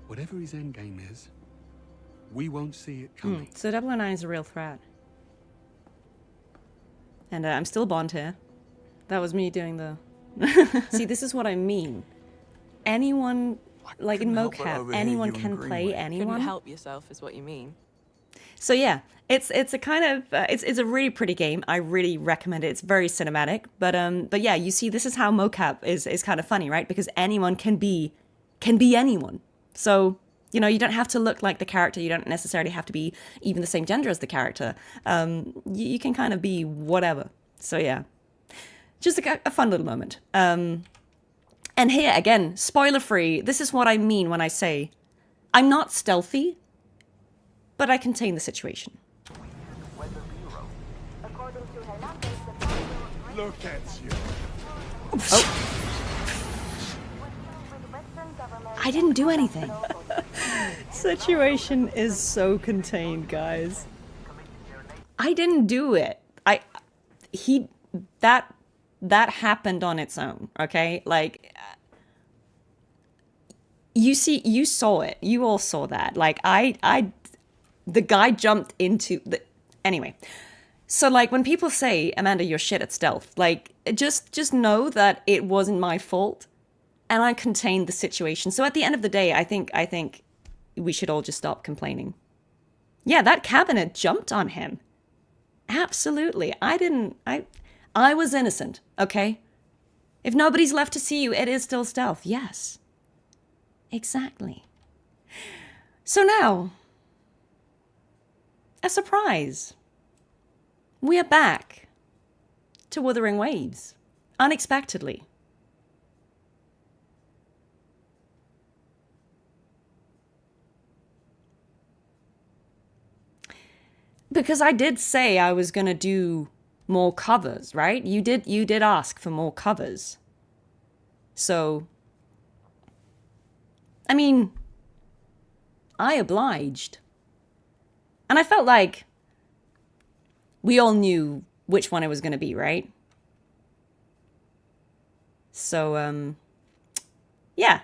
Whatever his endgame is, we won't see it coming. So 009 is a real threat. And I'm still Bond here. That was me doing the... See, this is what I mean. Anyone, like in mocap, anyone can play anyone. Couldn't help yourself is what you mean. So yeah, it's a kind of it's a really pretty game. I really recommend it. It's very cinematic, but yeah, you see, this is how mocap is kind of funny, right? Because anyone can be anyone. So you know, you don't have to look like the character. You don't necessarily have to be even the same gender as the character. You can kind of be whatever. So yeah, just a fun little moment. And here again, spoiler free. This is what I mean when I say I'm not stealthy, but I contain the situation. Look at you. Oh. I didn't do anything. Situation is so contained, guys. I didn't do it. That happened on its own, okay? Like, you saw it. You all saw that. Like, the guy jumped into the... Anyway. So, like, when people say, Amanda, you're shit at stealth, like, just know that it wasn't my fault, and I contained the situation. So at the end of the day, I think we should all just stop complaining. Yeah, that cabinet jumped on him. Absolutely. I was innocent, okay? If nobody's left to see you, it is still stealth. Yes. Exactly. So now, a surprise. We are back to Wuthering Waves, unexpectedly. Because I did say I was going to do more covers, right? You did ask for more covers. So, I mean, I obliged. And I felt like we all knew which one it was going to be, right? So, yeah.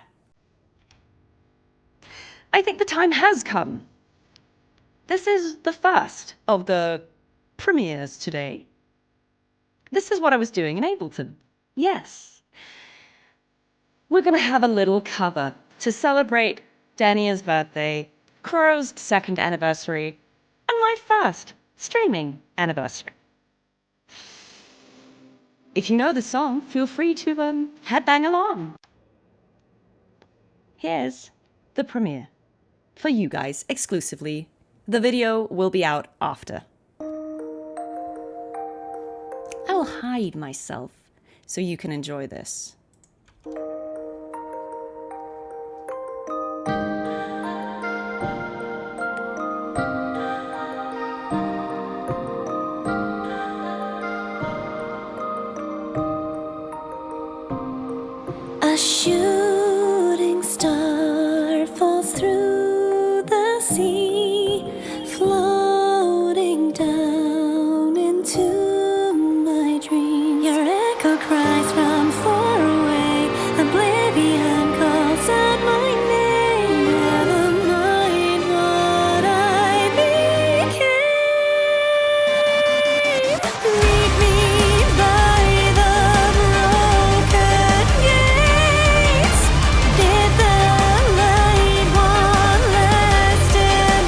I think the time has come. This is the first of the premieres today. This is what I was doing in Ableton. Yes. We're going to have a little cover to celebrate Dania's birthday, Kuro's second anniversary, and my first streaming anniversary. If you know the song, feel free to headbang along. Here's the premiere for you guys exclusively. The video will be out after. I will hide myself so you can enjoy this. A shooting star falls through the sea, floating down into my dream. Your echo cries from far away, oblivion calls out my name. Never mind what I became. Meet me by the broken gates. Did the light want last stand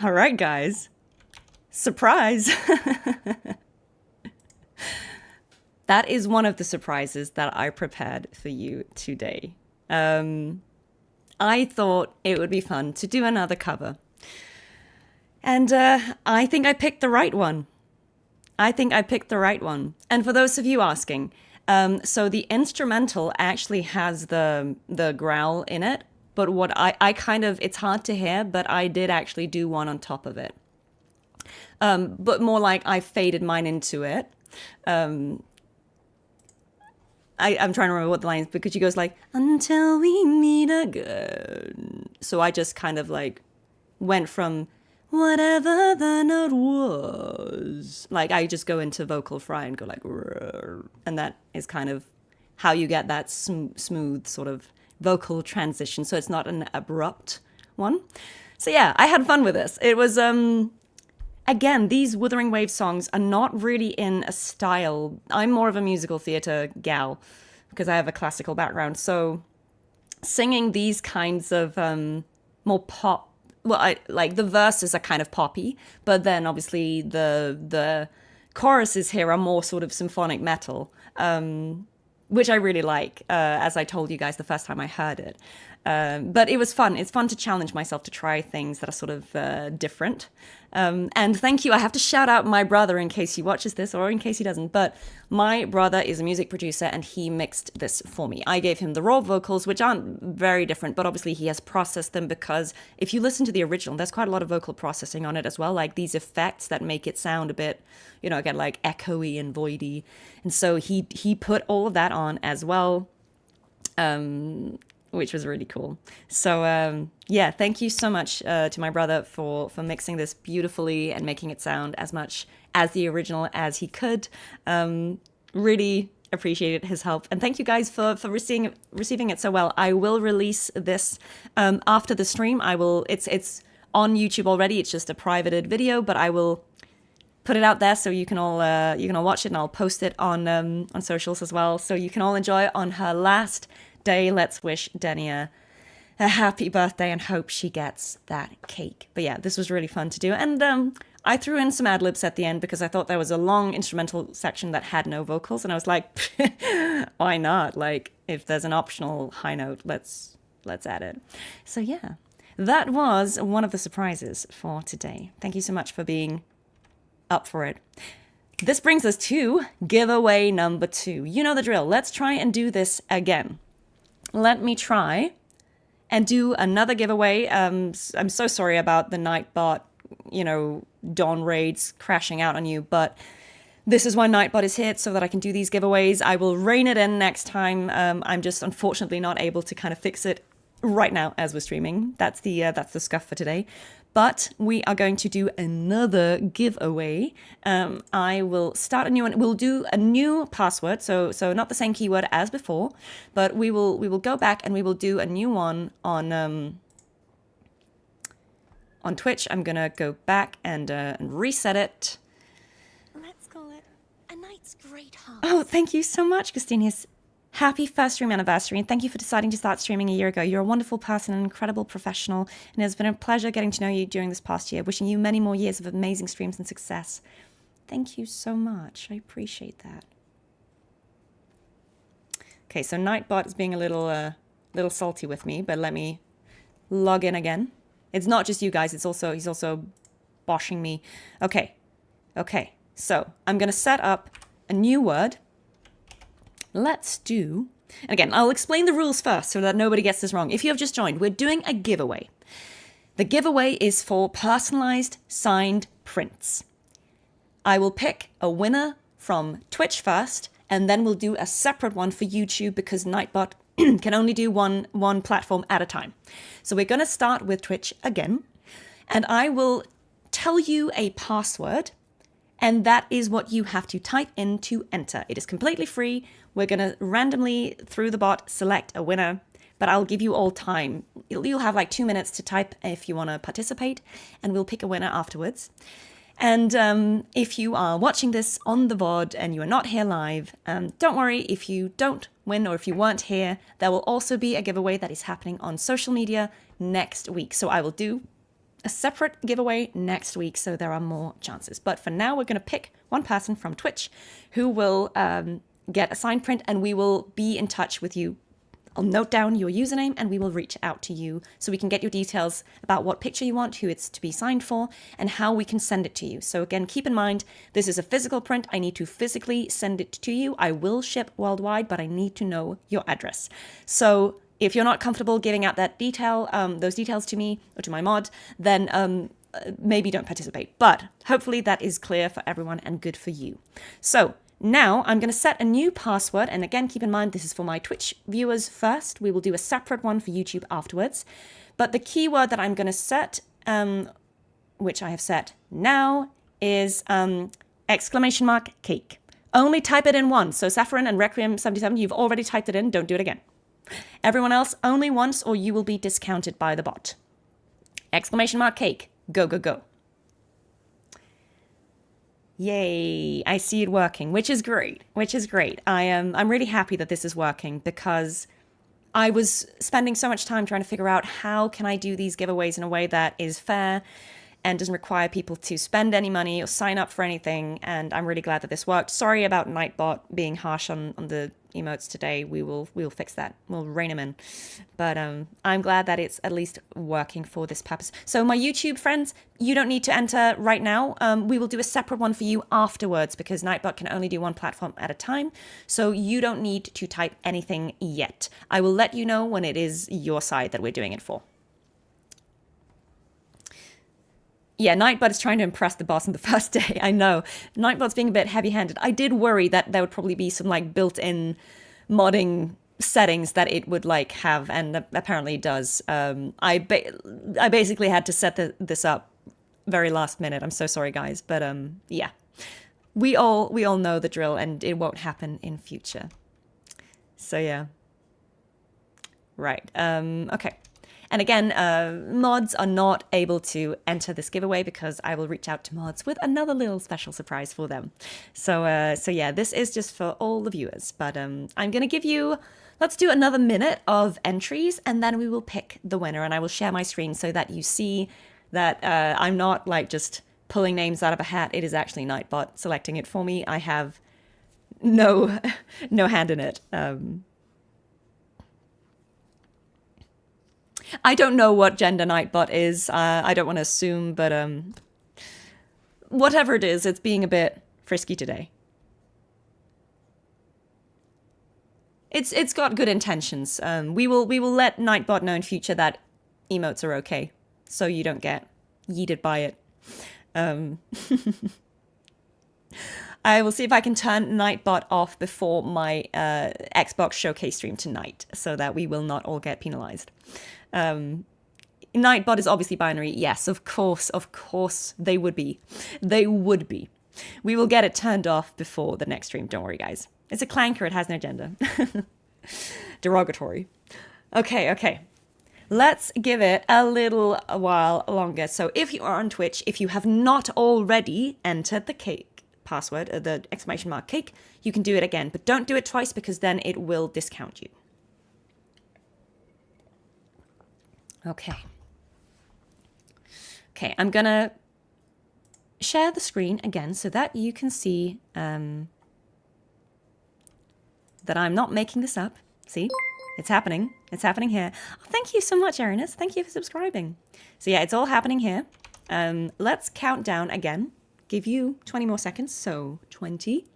All right, guys. Surprise. That is one of the surprises that I prepared for you today. I thought it would be fun to do another cover. And I think I picked the right one. And for those of you asking, so the instrumental actually has the growl in it, but what I kind of, it's hard to hear, but I did actually do one on top of it. But more like I faded mine into it. I'm trying to remember what the line is, because she goes like, until we meet again. So I just kind of like went from whatever the note was. Like I just go into vocal fry and go like, and that is kind of how you get that smooth sort of vocal transition. So it's not an abrupt one. So yeah, I had fun with this. It was, again, these Wuthering Waves songs are not really in a style. I'm more of a musical theater gal because I have a classical background. So singing these kinds of more pop, well, like the verses are kind of poppy, but then obviously the choruses here are more sort of symphonic metal, which I really like, as I told you guys the first time I heard it. But it was fun. It's fun to challenge myself to try things that are sort of different. And thank you. I have to shout out my brother in case he watches this or in case he doesn't. But my brother is a music producer and he mixed this for me. I gave him the raw vocals, which aren't very different, but obviously he has processed them because if you listen to the original, there's quite a lot of vocal processing on it as well, like these effects that make it sound a bit, you know, again, like echoey and voidy. And so he put all of that on as well. Which was really cool. So yeah, thank you so much to my brother for mixing this beautifully and making it sound as much as the original as he could. Really appreciated his help. And thank you guys for receiving it so well. I will release this after the stream. It's on YouTube already. It's just a privated video, but I will put it out there so you can all watch it, and I'll post it on socials as well. So you can all enjoy it on her last day. Let's wish Denia a happy birthday and hope she gets that cake. But yeah, this was really fun to do. And I threw in some ad-libs at the end because I thought there was a long instrumental section that had no vocals. And I was like, why not? Like, if there's an optional high note, let's add it. So yeah, that was one of the surprises for today. Thank you so much for being up for it. This brings us to giveaway number 2. You know the drill. Let's try and do this again. Let me try and do another giveaway. I'm so sorry about the Nightbot, dawn raids crashing out on you, but this is why Nightbot is here, so that I can do these giveaways. I will rein it in next time. I'm just unfortunately not able to kind of fix it right now as we're streaming. That's the scuff for today. But we are going to do another giveaway. I will start a new one. We'll do a new password, so not the same keyword as before, but we will go back and we will do a new one on Twitch. I'm gonna go back and reset it. Let's call it a night's great heart. Oh, thank you so much, Christinius. Happy first stream anniversary, and thank you for deciding to start streaming a year ago. You're a wonderful person, an incredible professional, and it has been a pleasure getting to know you during this past year. Wishing you many more years of amazing streams and success. Thank you so much. I appreciate that. Okay, so Nightbot is being a little salty with me, but let me log in again. It's not just you guys, he's also boshing me. Okay, so I'm gonna set up a new word. Let's do, and again, I'll explain the rules first so that nobody gets this wrong. If you have just joined, we're doing a giveaway. The giveaway is for personalized signed prints. I will pick a winner from Twitch first, and then we'll do a separate one for YouTube because Nightbot can only do one platform at a time. So we're going to start with Twitch again, and I will tell you a password, and that is what you have to type in to enter. It is completely free. We're going to randomly, through the bot, select a winner, but I'll give you all time. You'll have like 2 minutes to type if you want to participate, and we'll pick a winner afterwards. And if you are watching this on the VOD and you are not here live, don't worry if you don't win or if you weren't here. There will also be a giveaway that is happening on social media next week. So I will do a separate giveaway next week, so there are more chances. But for now, we're going to pick one person from Twitch who will get a signed print, and we will be in touch with you. I'll note down your username and we will reach out to you so we can get your details about what picture you want, who it's to be signed for, and how we can send it to you. So again, keep in mind, this is a physical print. I need to physically send it to you. I will ship worldwide, but I need to know your address. So if you're not comfortable giving out that detail, those details to me or to my mod, then maybe don't participate. But hopefully that is clear for everyone and good for you. So now I'm going to set a new password. And again, keep in mind, this is for my Twitch viewers first. We will do a separate one for YouTube afterwards. But the keyword that I'm going to set, which I have set now, is !cake. Only type it in once. So Saffron and Requiem77, you've already typed it in. Don't do it again. Everyone else, only once or you will be discounted by the bot. !cake. Go, go, go. Yay, I see it working, which is great, I'm really happy that this is working because I was spending so much time trying to figure out how can I do these giveaways in a way that is fair and doesn't require people to spend any money or sign up for anything, and I'm really glad that this worked. Sorry about Nightbot being harsh on the emotes today. We will fix that. We'll rein him in. But I'm glad that it's at least working for this purpose. So my YouTube friends, you don't need to enter right now. We will do a separate one for you afterwards because Nightbot can only do one platform at a time. So you don't need to type anything yet. I will let you know when it is your side that we're doing it for. Yeah, Nightbot is trying to impress the boss on the first day. I know. Nightbot's being a bit heavy-handed. I did worry that there would probably be some like built-in modding settings that it would like have, and apparently it does. I basically had to set this up very last minute. I'm so sorry, guys, but yeah, we all know the drill, and it won't happen in future. So yeah, right. Okay. And again, mods are not able to enter this giveaway because I will reach out to mods with another little special surprise for them. So yeah, this is just for all the viewers. But I'm going to give you, let's do another minute of entries and then we will pick the winner. And I will share my screen so that you see that I'm not like just pulling names out of a hat. It is actually Nightbot selecting it for me. I have no hand in it. I don't know what gender Nightbot is. I don't want to assume, but whatever it is, it's being a bit frisky today. It's got good intentions. We will let Nightbot know in future that emotes are okay, so you don't get yeeted by it. I will see if I can turn Nightbot off before my Xbox showcase stream tonight, so that we will not all get penalized. Nightbot is obviously binary. Yes, of course they would be. They would be. We will get it turned off before the next stream. Don't worry, guys. It's a clanker. It has no gender. Derogatory. Okay. Let's give it a little while longer. So if you are on Twitch, if you have not already entered the cake password, the !cake, you can do it again. But don't do it twice because then it will discount you. Okay, I'm gonna share the screen again so that you can see that I'm not making this up. See, it's happening. It's happening here. Oh, thank you so much, Erinus. Thank you for subscribing. So yeah, it's all happening here. Let's count down again. Give you 20 more seconds. So 20,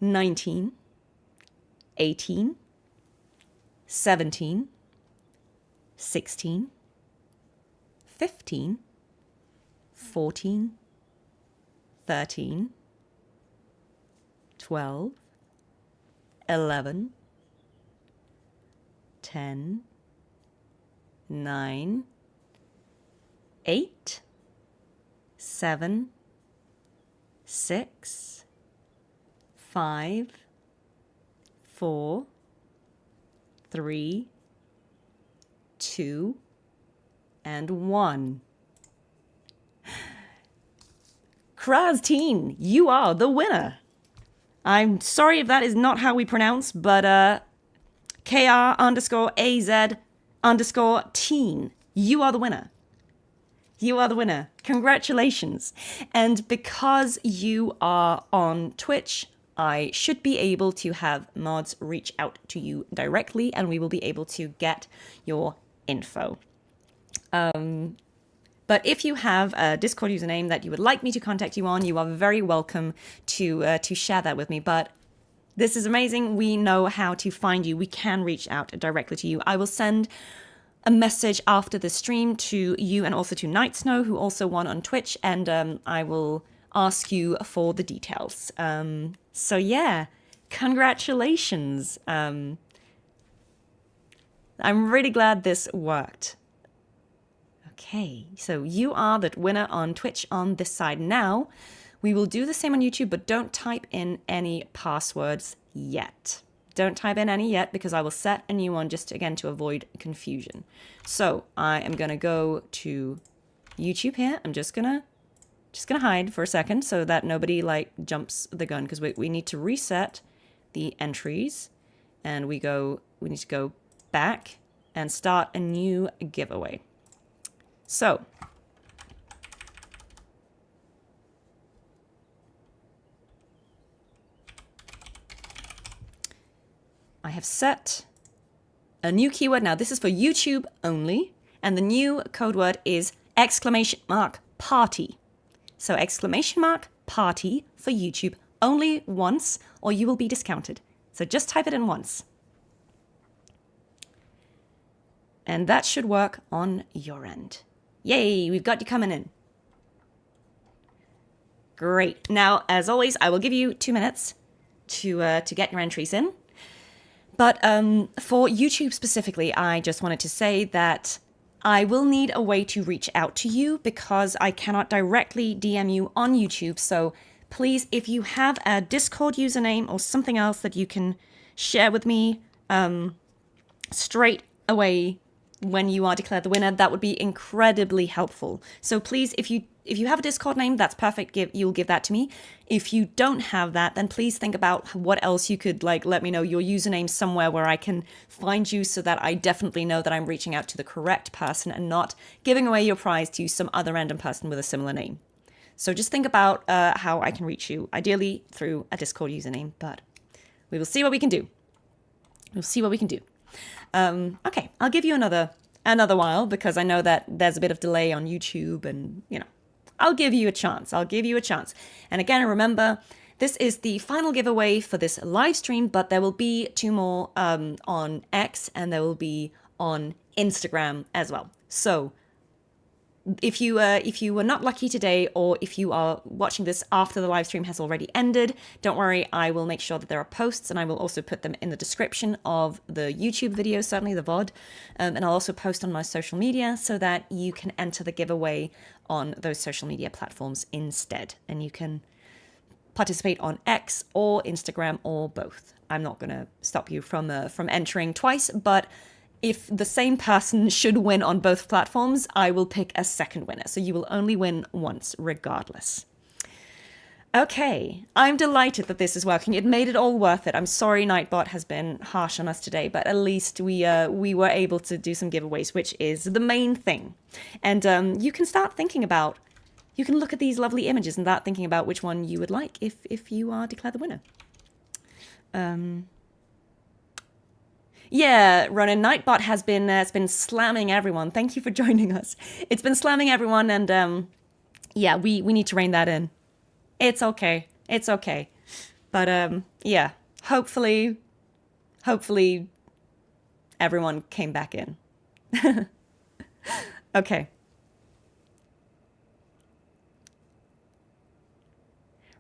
19, 18, 17, 16, 15, 14, 13, 12, 11, 10, 9, 8, 7, 6, 5, 4, 3, 2, and 1. Krazteen, you are the winner. I'm sorry if that is not how we pronounce, but KR_AZ_teen. You are the winner. You are the winner. Congratulations. And because you are on Twitch, I should be able to have mods reach out to you directly, and we will be able to get your info. But if you have a Discord username that you would like me to contact you on, you are very welcome to share that with me. But this is amazing. We know how to find you. We can reach out directly to you. I will send a message after the stream to you and also to Night Snow, who also won on Twitch, and I will ask you for the details. So yeah, congratulations. I'm really glad this worked. Okay, so you are the winner on Twitch on this side now. We will do the same on YouTube, but don't type in any passwords yet. Don't type in any yet, because I will set a new one just, again, to avoid confusion. So I am going to go to YouTube here. I'm just gonna hide for a second so that nobody, like, jumps the gun, because we need to reset the entries. And we need to go back and start a new giveaway. So I have set a new keyword. Now this is for YouTube only, and the new code word is !party. So !party for YouTube only once, or you will be discounted. So just type it in once. And that should work on your end. Yay, we've got you coming in. Great. Now, as always, I will give you 2 minutes to get your entries in. But for YouTube specifically, I just wanted to say that I will need a way to reach out to you, because I cannot directly DM you on YouTube. So please, if you have a Discord username or something else that you can share with me straight away when you are declared the winner, that would be incredibly helpful. So please, if you have a Discord name, that's perfect. You'll give that to me. If you don't have that, then please think about what else you could, like, let me know your username somewhere where I can find you, so that I definitely know that I'm reaching out to the correct person and not giving away your prize to some other random person with a similar name. So just think about how I can reach you, ideally through a Discord username, but we will see what we can do. We'll see what we can do. Okay, I'll give you another while, because I know that there's a bit of delay on YouTube, and, you know, I'll give you a chance. And again, remember, this is the final giveaway for this live stream, but there will be 2 more on X, and there will be on Instagram as well. So if you were not lucky today, or if you are watching this after the live stream has already ended, don't worry, I will make sure that there are posts, and I will also put them in the description of the YouTube video, certainly the VOD, and I'll also post on my social media, so that you can enter the giveaway on those social media platforms instead, and you can participate on X or Instagram or both. I'm not going to stop you from entering twice, but if the same person should win on both platforms, I will pick a second winner. So you will only win once, regardless. Okay, I'm delighted that this is working. It made it all worth it. I'm sorry Nightbot has been harsh on us today, but at least we were able to do some giveaways, which is the main thing. And you can start thinking about, you can look at these lovely images and start thinking about which one you would like if you are declared the winner. Yeah, Ronan, Nightbot has been slamming everyone. Thank you for joining us. It's been slamming everyone, and yeah, we need to rein that in. It's okay. But yeah, hopefully everyone came back in. Okay.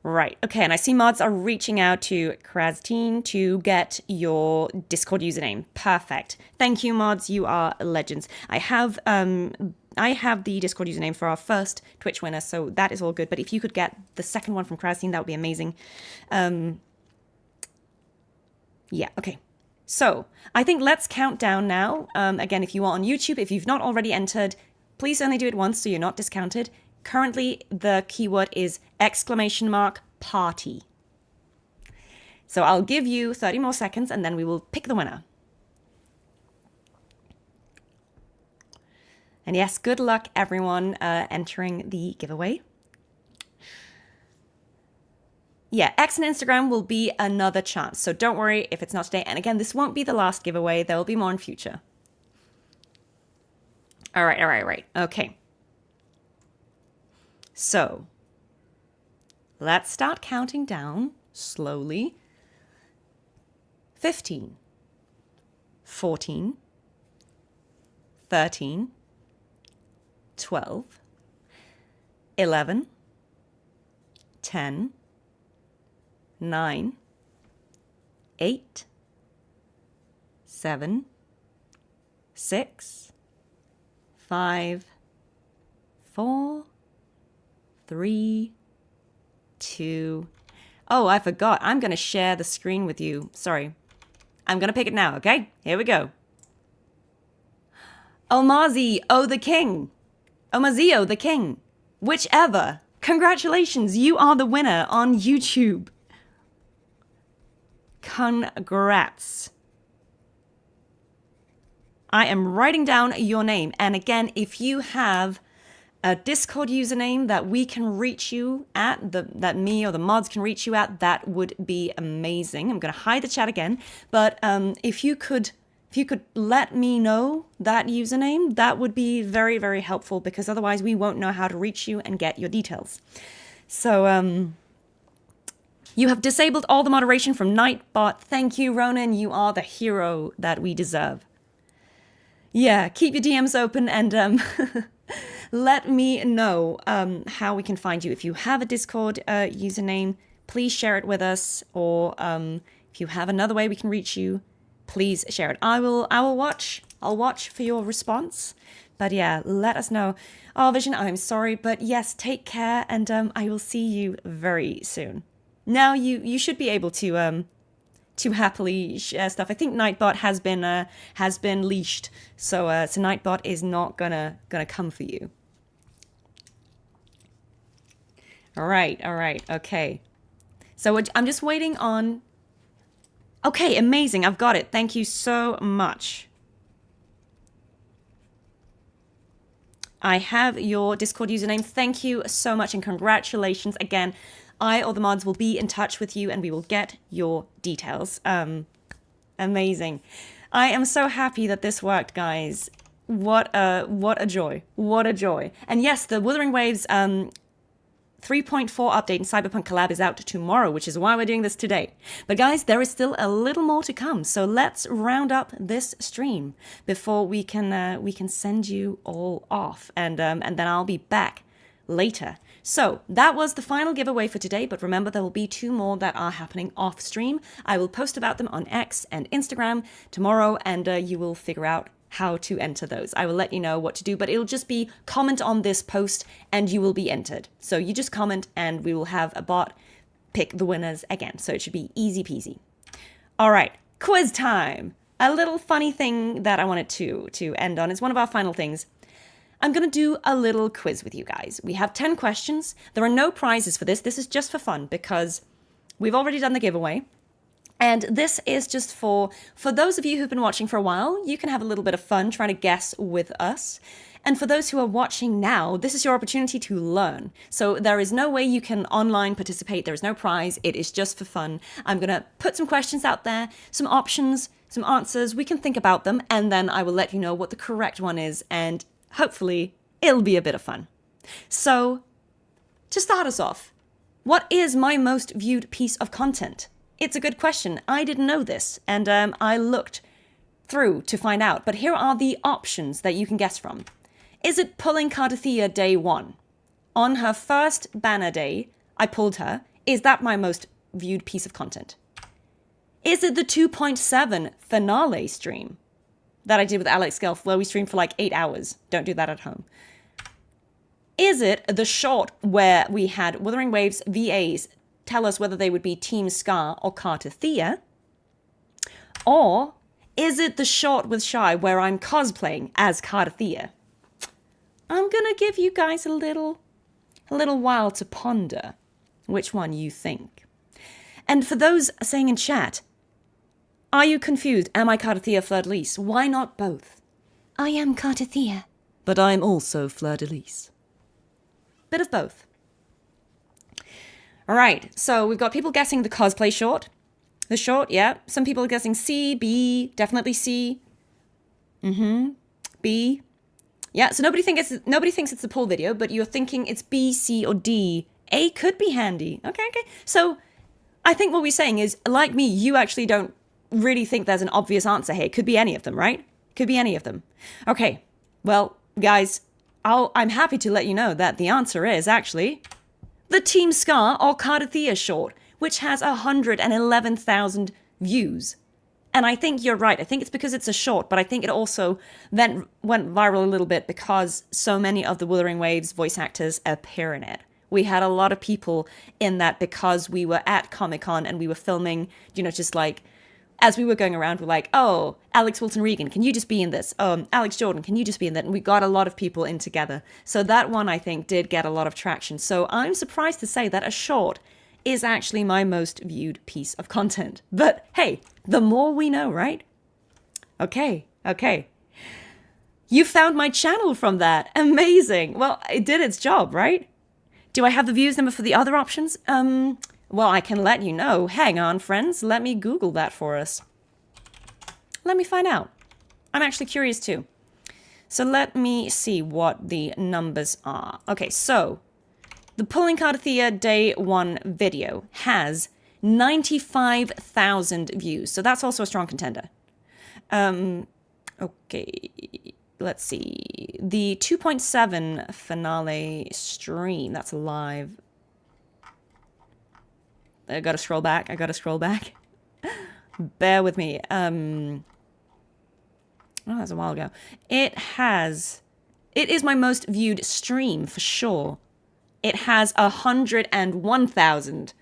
Right, okay, and I see mods are reaching out to Krazteen to get your Discord username. Perfect. Thank you, mods, you are legends. I have the Discord username for our first Twitch winner, so that is all good, but if you could get the second one from Krazteen, that would be amazing. Yeah, okay. So, I think let's count down now. Again, if you are on YouTube, if you've not already entered, please only do it once so you're not discounted. Currently, the keyword is !party. So I'll give you 30 more seconds and then we will pick the winner. And yes, good luck everyone entering the giveaway. Yeah, X and Instagram will be another chance. So don't worry if it's not today. And again, this won't be the last giveaway. There will be more in future. All right. Okay. So let's start counting down slowly. 15, 14, 13, 12, 11, 10, 9, 8, 7, 6, 5, 4, 3, 2. Oh, I forgot. I'm going to share the screen with you. Sorry. I'm going to pick it now, okay? Here we go. Omazi, the king. Omazio, the king. Whichever. Congratulations, you are the winner on YouTube. Congrats. I am writing down your name. And again, if you have a Discord username that we can reach you at, that me or the mods can reach you at, that would be amazing. I'm going to hide the chat again, but if you could let me know that username, that would be very, very helpful, because otherwise we won't know how to reach you and get your details. So you have disabled all the moderation from Nightbot. Thank you, Ronan. You are the hero that we deserve. Yeah, keep your DMs open and let me know how we can find you. If you have a Discord username, please share it with us. Or if you have another way we can reach you, please share it. I will watch. I'll watch for your response. But yeah, let us know. Oh, Vision, I'm sorry, but yes, take care, and I will see you very soon. Now you should be able to happily share stuff. I think Nightbot has been leashed, so Nightbot is not gonna come for you. All right, okay. So I'm just waiting on. Okay, amazing. I've got it. Thank you so much. I have your Discord username. Thank you so much and congratulations again. I or the mods will be in touch with you and we will get your details. Amazing. I am so happy that this worked, guys. What a joy. What a joy. And yes, the Wuthering Waves 3.4 update and Cyberpunk collab is out tomorrow, which is why we're doing this today. But guys, there is still a little more to come. So let's round up this stream before we can send you all off. And then I'll be back later. So that was the final giveaway for today, but remember there will be 2 more that are happening off stream. I will post about them on X and Instagram tomorrow, and you will figure out how to enter those. I will let you know what to do, but it'll just be comment on this post and you will be entered. So you just comment and we will have a bot pick the winners again. So it should be easy peasy. All right, quiz time. A little funny thing that I wanted to end on. It's one of our final things. I'm going to do a little quiz with you guys. We have 10 questions. There are no prizes for this. This is just for fun because we've already done the giveaway. And this is just for those of you who've been watching for a while, you can have a little bit of fun trying to guess with us. And for those who are watching now, this is your opportunity to learn. So there is no way you can online participate. There is no prize. It is just for fun. I'm going to put some questions out there, some options, some answers. We can think about them, and then I will let you know what the correct one is. And hopefully it'll be a bit of fun. So to start us off, what is my most viewed piece of content? It's a good question. I didn't know this, and I looked through to find out. But here are the options that you can guess from. Is it pulling Cardathea day 1? On her first banner day, I pulled her. Is that my most viewed piece of content? Is it the 2.7 finale stream that I did with Alex Gelf, where we streamed for like 8 hours? Don't do that at home. Is it the short where we had Wuthering Waves VAs tell us whether they would be Team Scar or Cardathea? Or is it the short with Shy where I'm cosplaying as Cardathea? I'm gonna give you guys a little a little while to ponder which one you think. And for those saying in chat, are you confused? Am I Cardathea Fleur-de-Lis? Why not both? I am Cardathea. But I'm also Fleur-de-Lis. Bit of both. All right, so we've got people guessing the cosplay short. The short, yeah. Some people are guessing C, B, definitely C. B. Yeah, so nobody thinks it's the pull video, but you're thinking it's B, C, or D. A could be handy. Okay. So I think what we're saying is, like me, you actually don't really think there's an obvious answer here. It could be any of them, right? Could be any of them. Okay, well, guys, I'm happy to let you know that the answer is actually the Team Scar or Cardathea short, which has 111,000 views. And I think you're right. I think it's because it's a short, but I think it also then went viral a little bit because so many of the Wuthering Waves voice actors appear in it. We had a lot of people in that because we were at Comic-Con and we were filming, just like, as we were going around, we're like, oh, Alex Wilson Regan, can you just be in this? Alex Jordan, can you just be in that? And we got a lot of people in together. So that one, I think, did get a lot of traction. So I'm surprised to say that a short is actually my most viewed piece of content. But hey, the more we know, right? Okay. You found my channel from that. Amazing. Well, it did its job, right? Do I have the views number for the other options? Well, I can let you know. Hang on, friends. Let me Google that for us. Let me find out. I'm actually curious too. So let me see what the numbers are. Okay, so the Pulling Cardathea Day 1 video has 95,000 views. So that's also a strong contender. Okay, let's see. The 2.7 finale stream, that's live. I gotta scroll back. Bear with me. Oh, that's a while ago. It is my most viewed stream for sure. It has 101,000.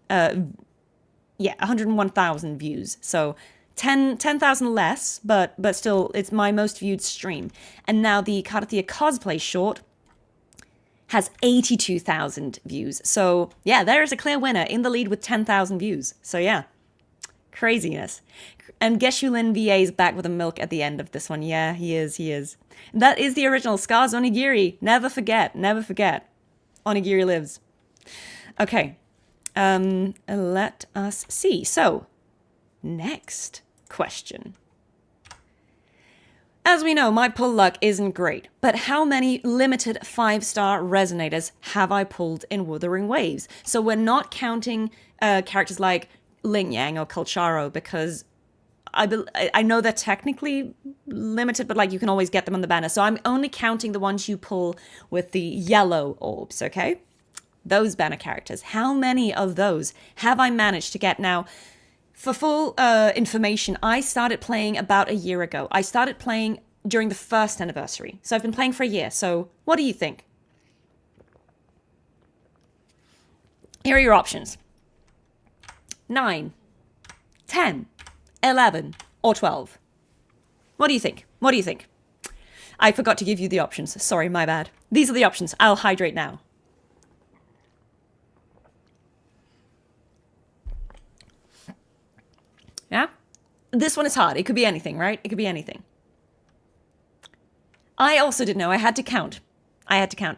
101,000 views. So 10,000 less, but still, it's my most viewed stream. And now the Cardathea cosplay short has 82,000 views. So yeah, there is a clear winner in the lead with 10,000 views. So yeah, craziness. And Geshulin VA is back with a milk at the end of this one. Yeah, he is. That is the original Scars Onigiri. Never forget. Onigiri lives. Okay, let us see. So, next question. As we know, my pull luck isn't great, but how many limited 5-star resonators have I pulled in Wuthering Waves? So we're not counting characters like Ling Yang or Kalcharo because I know they're technically limited, but like you can always get them on the banner. So I'm only counting the ones you pull with the yellow orbs, okay? Those banner characters. How many of those have I managed to get? Now, for full information, I started playing about a year ago. I started playing during the first anniversary. So I've been playing for a year. So what do you think? Here are your options. 9, 10, 11, or 12. What do you think? I forgot to give you the options. Sorry, my bad. These are the options. I'll hydrate now. Yeah? This one is hard. It could be anything, right? It could be anything. I also didn't know. I had to count.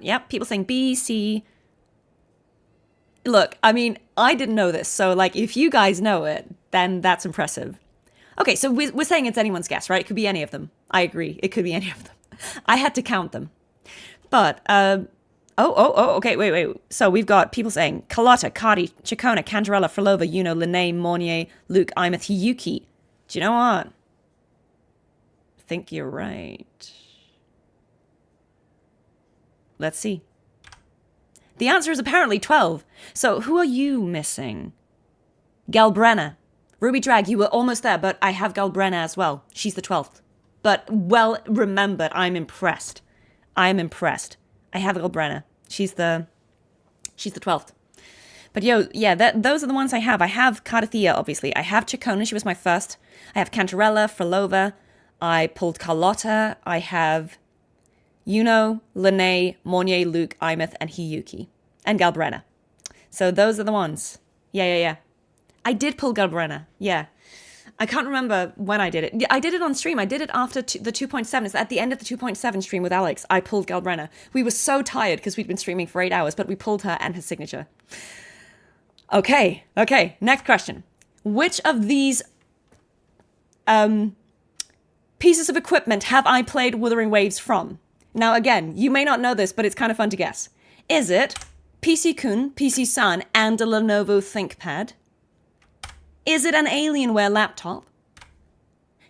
Yep, people saying B, C. Look, I mean, I didn't know this. So, like, if you guys know it, then that's impressive. Okay, so we're saying it's anyone's guess, right? It could be any of them. I agree. It could be any of them. I had to count them. But, okay, wait. So we've got people saying Carlotta, Cardi, Chacona, Cantarella, Frolova, Yuno, Linnae, Mornier, Luke, Imeth, Hiyuki. Do you know what? I think you're right. Let's see. The answer is apparently 12. So who are you missing? Galbrenna. Ruby Drag, you were almost there, but I have Galbrenna as well. She's the 12th. But well remembered, I'm impressed. I have Galbrenna. She's the 12th. But those are the ones I have. I have Cardathea, obviously. I have Chacona, she was my first. I have Cantarella, Frolova. I pulled Carlotta. I have Yuno, Lene, Mornier, Luke, Imeth, and Hiyuki. And Galbrenna. So those are the ones. Yeah. I did pull Galbrenna. Yeah. I can't remember when I did it. I did it on stream. I did it after the 2.7. It's at the end of the 2.7 stream with Alex. I pulled Galbrenna. We were so tired because we'd been streaming for 8 hours, but we pulled her and her signature. Okay. Next question. Which of these pieces of equipment have I played Wuthering Waves from? Now, again, you may not know this, but it's kind of fun to guess. Is it PC-kun, PC-san, and a Lenovo ThinkPad? Is it an Alienware laptop?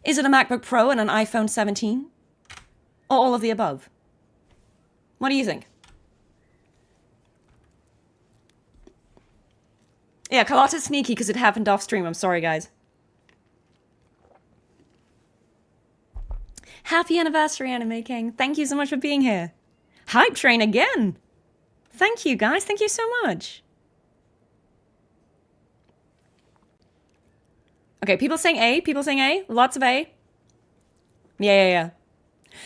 Is it a MacBook Pro and an iPhone 17? Or all of the above? What do you think? Yeah, Carlotta's sneaky because it happened off stream. I'm sorry, guys. Happy anniversary, Anime King. Thank you so much for being here. Hype train again. Thank you, guys. Thank you so much. Okay, people saying A. Lots of A. Yeah.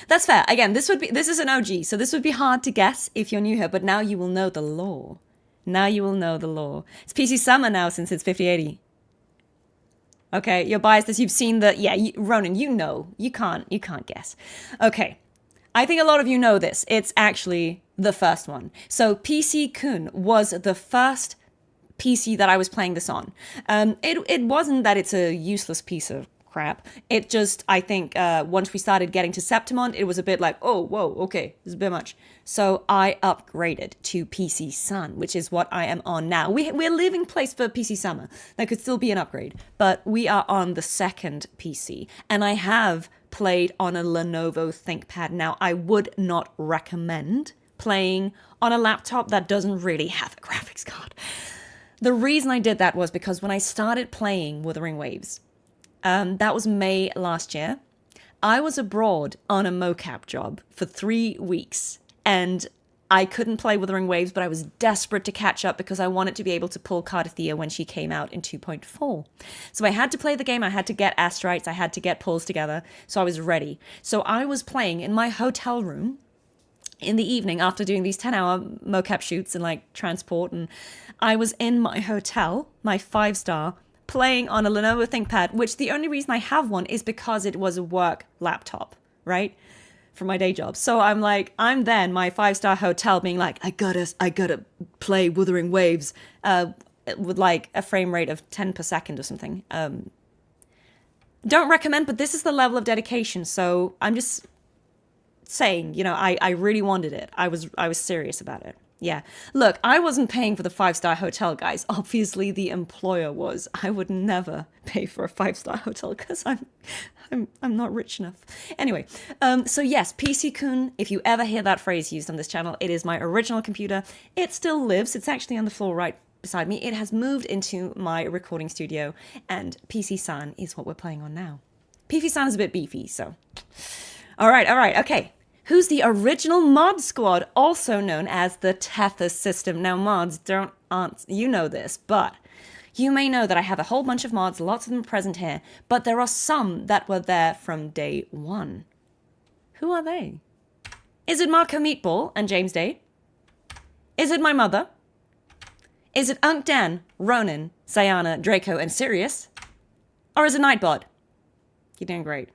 That's fair. Again, this is an OG, so this would be hard to guess if you're new here, but now you will know the lore. It's PC Summer now since it's 5080. Okay, you're biased as you've seen the... Yeah, Ronan, you know. You can't guess. Okay, I think a lot of you know this. It's actually the first one. So PC-kun was the first PC that I was playing this on. It wasn't that it's a useless piece of crap. It just, I think, once we started getting to Septimon, it was a bit like, oh, whoa, okay, this is a bit much. So I upgraded to PC Sun, which is what I am on now. We're leaving place for PC Summer. That could still be an upgrade, but we are on the second PC, and I have played on a Lenovo ThinkPad. Now, I would not recommend playing on a laptop that doesn't really have a graphics card. The reason I did that was because when I started playing Wuthering Waves, that was May last year, I was abroad on a mocap job for 3 weeks, and I couldn't play Wuthering Waves, but I was desperate to catch up because I wanted to be able to pull Cardathea when she came out in 2.4. So I had to play the game, I had to get Astrites, I had to get pulls together, so I was ready. So I was playing in my hotel room in the evening after doing these 10-hour mocap shoots and like transport, and I was in my hotel, my 5-star, playing on a Lenovo ThinkPad, which the only reason I have one is because it was a work laptop, right? For my day job. So I'm then my 5-star hotel being like, I gotta play Wuthering Waves with like a frame rate of 10 per second or something. Don't recommend, but this is the level of dedication. So I'm just saying, I really wanted it. I was serious about it. Yeah. Look, I wasn't paying for the 5-star hotel, guys. Obviously, the employer was. I would never pay for a 5-star hotel because I'm not rich enough. Anyway, so yes, PC-kun, if you ever hear that phrase used on this channel, it is my original computer. It still lives. It's actually on the floor right beside me. It has moved into my recording studio, and PC-san is what we're playing on now. PC-san is a bit beefy, so... All right, okay. Who's the original mod squad, also known as the Tether system? Now, mods aren't, you know this, but you may know that I have a whole bunch of mods, lots of them present here, but there are some that were there from day one. Who are they? Is it Marco Meatball and James Day? Is it my mother? Is it Unc Dan, Ronan, Sayana, Draco, and Sirius? Or is it Nightbot? You're doing great.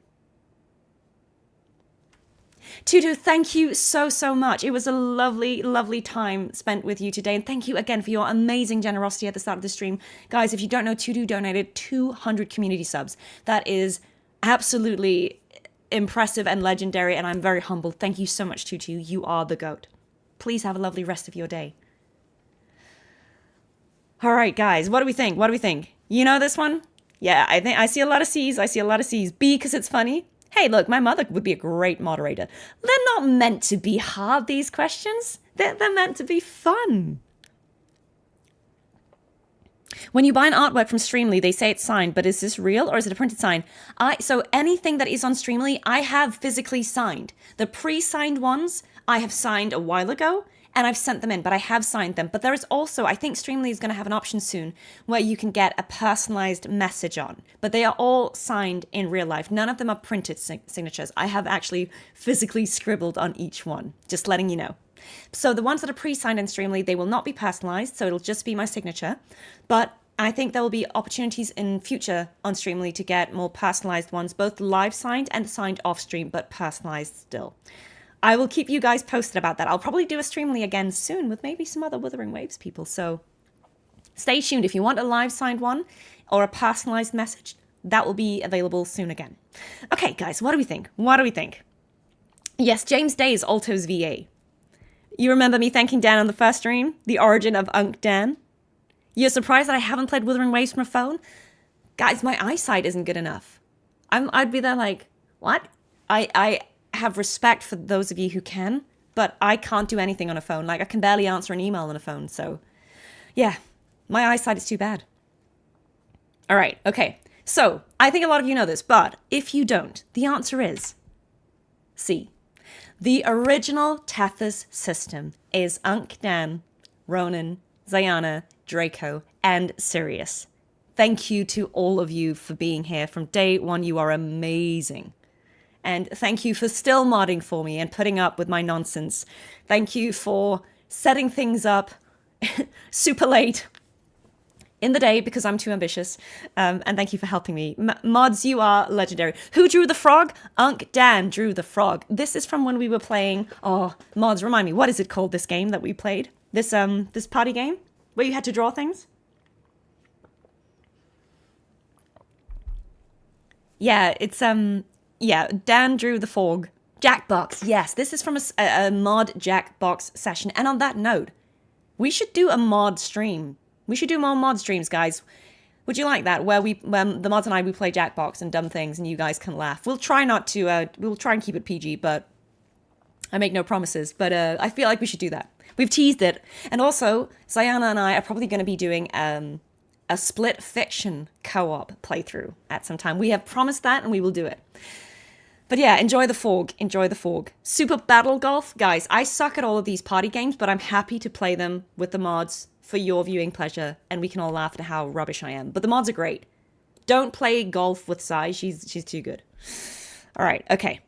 Tutu, thank you so much. It was a lovely, lovely time spent with you today. And thank you again for your amazing generosity at the start of the stream. Guys, if you don't know, Tutu donated 200 community subs. That is absolutely impressive and legendary, and I'm very humbled. Thank you so much, Tutu. You are the GOAT. Please have a lovely rest of your day. All right, guys, what do we think? You know this one? Yeah, I see a lot of C's. B, because it's funny. Hey, look, my mother would be a great moderator. They're not meant to be hard, these questions. They're meant to be fun. When you buy an artwork from Streamly, they say it's signed, but is this real or is it a printed sign? So anything that is on Streamly, I have physically signed. The pre-signed ones, I have signed a while ago, and I've sent them in, but I have signed them. But there is also, I think Streamly is going to have an option soon where you can get a personalized message on, but they are all signed in real life. None of them are printed signatures. I have actually physically scribbled on each one, just letting you know. So the ones that are pre-signed in Streamly, they will not be personalized, so it'll just be my signature. But I think there will be opportunities in future on Streamly to get more personalized ones, both live signed and signed off stream, but personalized still. I will keep you guys posted about that. I'll probably do a Streamly again soon with maybe some other Wuthering Waves people. So stay tuned. If you want a live signed one or a personalized message, that will be available soon again. Okay, guys, what do we think? What do we think? Yes, James Day's Alto's VA. You remember me thanking Dan on the first stream? The origin of Unk Dan? You're surprised that I haven't played Wuthering Waves from a phone? Guys, my eyesight isn't good enough. I'd be there like, what? I have respect for those of you who can, but I can't do anything on a phone. Like, I can barely answer an email on a phone, so yeah, my eyesight is too bad. All right, okay. So, I think a lot of you know this, but if you don't, the answer is C. The original Tethys system is Unk Dan, Ronan, Zayana, Draco, and Sirius. Thank you to all of you for being here from day one. You are amazing. And thank you for still modding for me and putting up with my nonsense. Thank you for setting things up super late in the day because I'm too ambitious. And thank you for helping me. Mods, you are legendary. Who drew the frog? Unk Dan drew the frog. This is from when we were playing... Oh, mods, remind me, what is it called, this game that we played? This party game where you had to draw things? Yeah, it's... Yeah, Dan drew the frog. Jackbox, yes. This is from a mod Jackbox session. And on that note, we should do a mod stream. We should do more mod streams, guys. Would you like that? Where the mods and we play Jackbox and dumb things and you guys can laugh. We'll try not to, we'll try and keep it PG, but I make no promises. But I feel like we should do that. We've teased it. And also, Zayana and I are probably going to be doing a split fiction co-op playthrough at some time. We have promised that and we will do it. But yeah, enjoy the Forg. Enjoy the Forg. Super Battle Golf. Guys, I suck at all of these party games, but I'm happy to play them with the mods for your viewing pleasure, and we can all laugh at how rubbish I am. But the mods are great. Don't play golf with Sai. She's too good. All right, okay.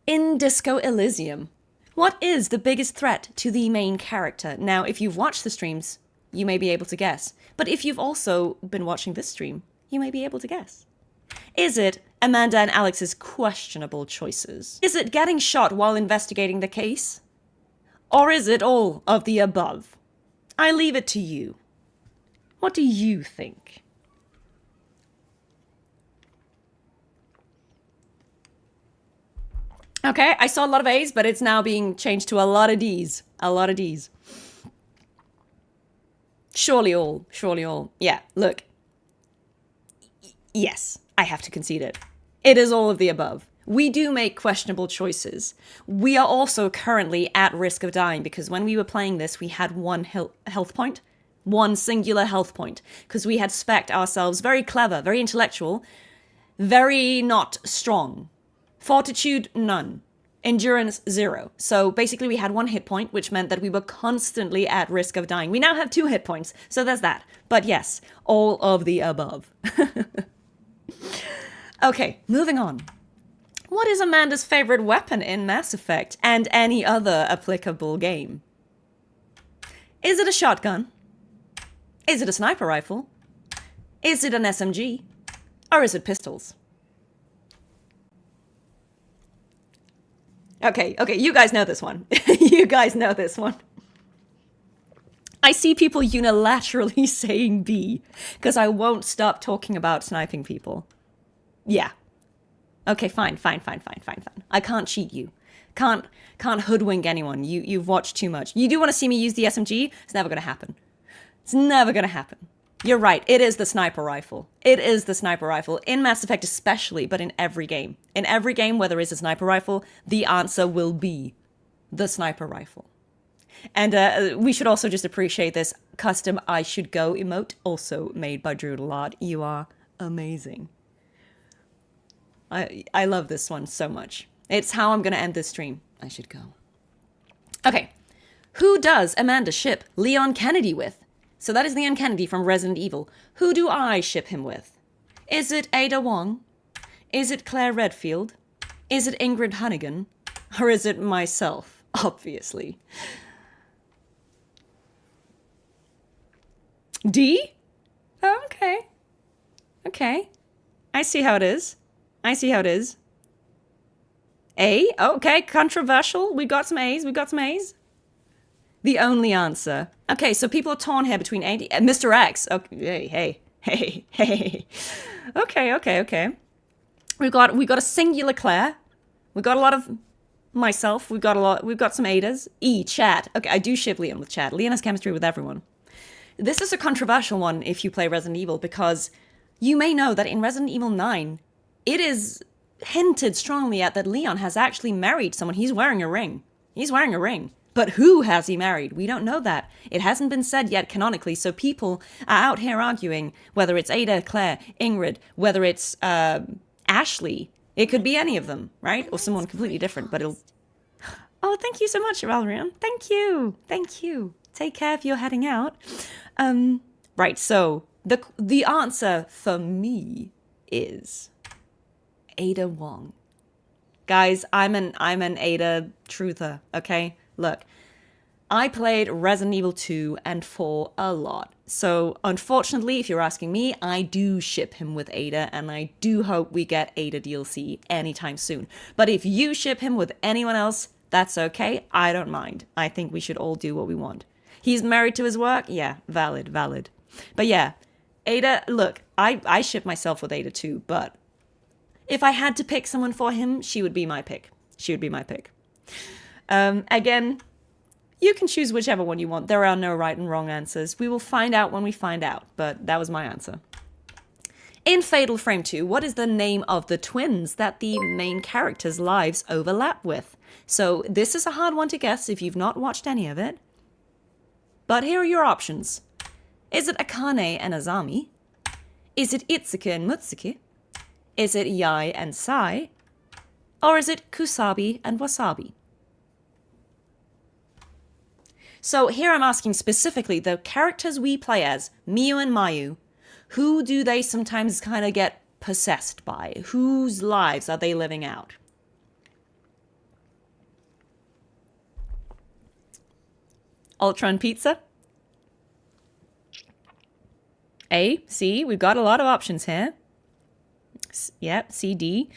In Disco Elysium, what is the biggest threat to the main character? Now, if you've watched the streams, you may be able to guess. But if you've also been watching this stream, you may be able to guess. Is it Amanda and Alex's questionable choices? Is it getting shot while investigating the case? Or is it all of the above? I leave it to you. What do you think? Okay, I saw a lot of A's, but it's now being changed to a lot of D's. A lot of D's. Surely all. Surely all. Yeah, look. Yes, I have to concede it. It is all of the above. We do make questionable choices. We are also currently at risk of dying because when we were playing this, we had one health point. One singular health point. Because we had spec'd ourselves very clever, very intellectual, very not strong. Fortitude, none. Endurance, 0. So basically we had 1 hit point, which meant that we were constantly at risk of dying. We now have 2 hit points, so there's that. But yes, all of the above. Okay, moving on. What is Amanda's favorite weapon in Mass Effect and any other applicable game? Is it a shotgun? Is it a sniper rifle? Is it an SMG? Or is it pistols? Okay, you guys know this one. You guys know this one. I see people unilaterally saying B, because I won't stop talking about sniping people. Yeah. Okay, fine. I can't cheat you. Can't hoodwink anyone. You've watched too much. You do want to see me use the SMG? It's never going to happen. It's never going to happen. You're right. It is the sniper rifle. It is the sniper rifle. In Mass Effect especially, but in every game. In every game where there is a sniper rifle, the answer will be the sniper rifle. And we should also just appreciate this custom I should go emote, also made by Droodlard. You are amazing. I love this one so much. It's how I'm going to end this stream. I should go. Okay. Who does Amanda ship Leon Kennedy with? So that is Leon Kennedy from Resident Evil. Who do I ship him with? Is it Ada Wong? Is it Claire Redfield? Is it Ingrid Hunnigan? Or is it myself? Obviously. D? Oh, okay. Okay. I see how it is. I see how it is. A? Okay, controversial. We got some A's. We got some A's. The only answer. Okay, so people are torn here between A and Mr. X. Okay, hey. Okay. We've got a singular Claire. We got a lot of myself. We've got some Adas. E, Chad. Okay, I do ship Leon with Chad. Leon has chemistry with everyone. This is a controversial one if you play Resident Evil, because you may know that in Resident Evil 9, it is hinted strongly at that Leon has actually married someone. He's wearing a ring. But who has he married? We don't know that. It hasn't been said yet canonically, so people are out here arguing whether it's Ada, Claire, Ingrid, whether it's Ashley. It could be any of them, right? Or someone completely different, but it'll... Oh, thank you so much, Valerian. Thank you. Take care if you're heading out. Right, so the answer for me is Ada Wong. Guys, I'm an Ada truther, okay? Look, I played Resident Evil 2 and 4 a lot. So, unfortunately, if you're asking me, I do ship him with Ada, and I do hope we get Ada DLC anytime soon. But if you ship him with anyone else, that's okay. I don't mind. I think we should all do what we want. He's married to his work? Yeah, valid. But yeah, Ada, look, I ship myself with Ada too, but if I had to pick someone for him, she would be my pick. Again, you can choose whichever one you want. There are no right and wrong answers. We will find out when we find out, but that was my answer. In Fatal Frame 2, what is the name of the twins that the main characters' lives overlap with? So this is a hard one to guess if you've not watched any of it. But here are your options. Is it Akane and Azami? Is it Itsuki and Mutsuki? Is it Yai and Sai? Or is it Kusabi and Wasabi? So here I'm asking specifically the characters we play as, Miyu and Mayu, who do they sometimes kind of get possessed by? Whose lives are they living out? Ultron Pizza? A, C, we've got a lot of options here. Yep, C, D.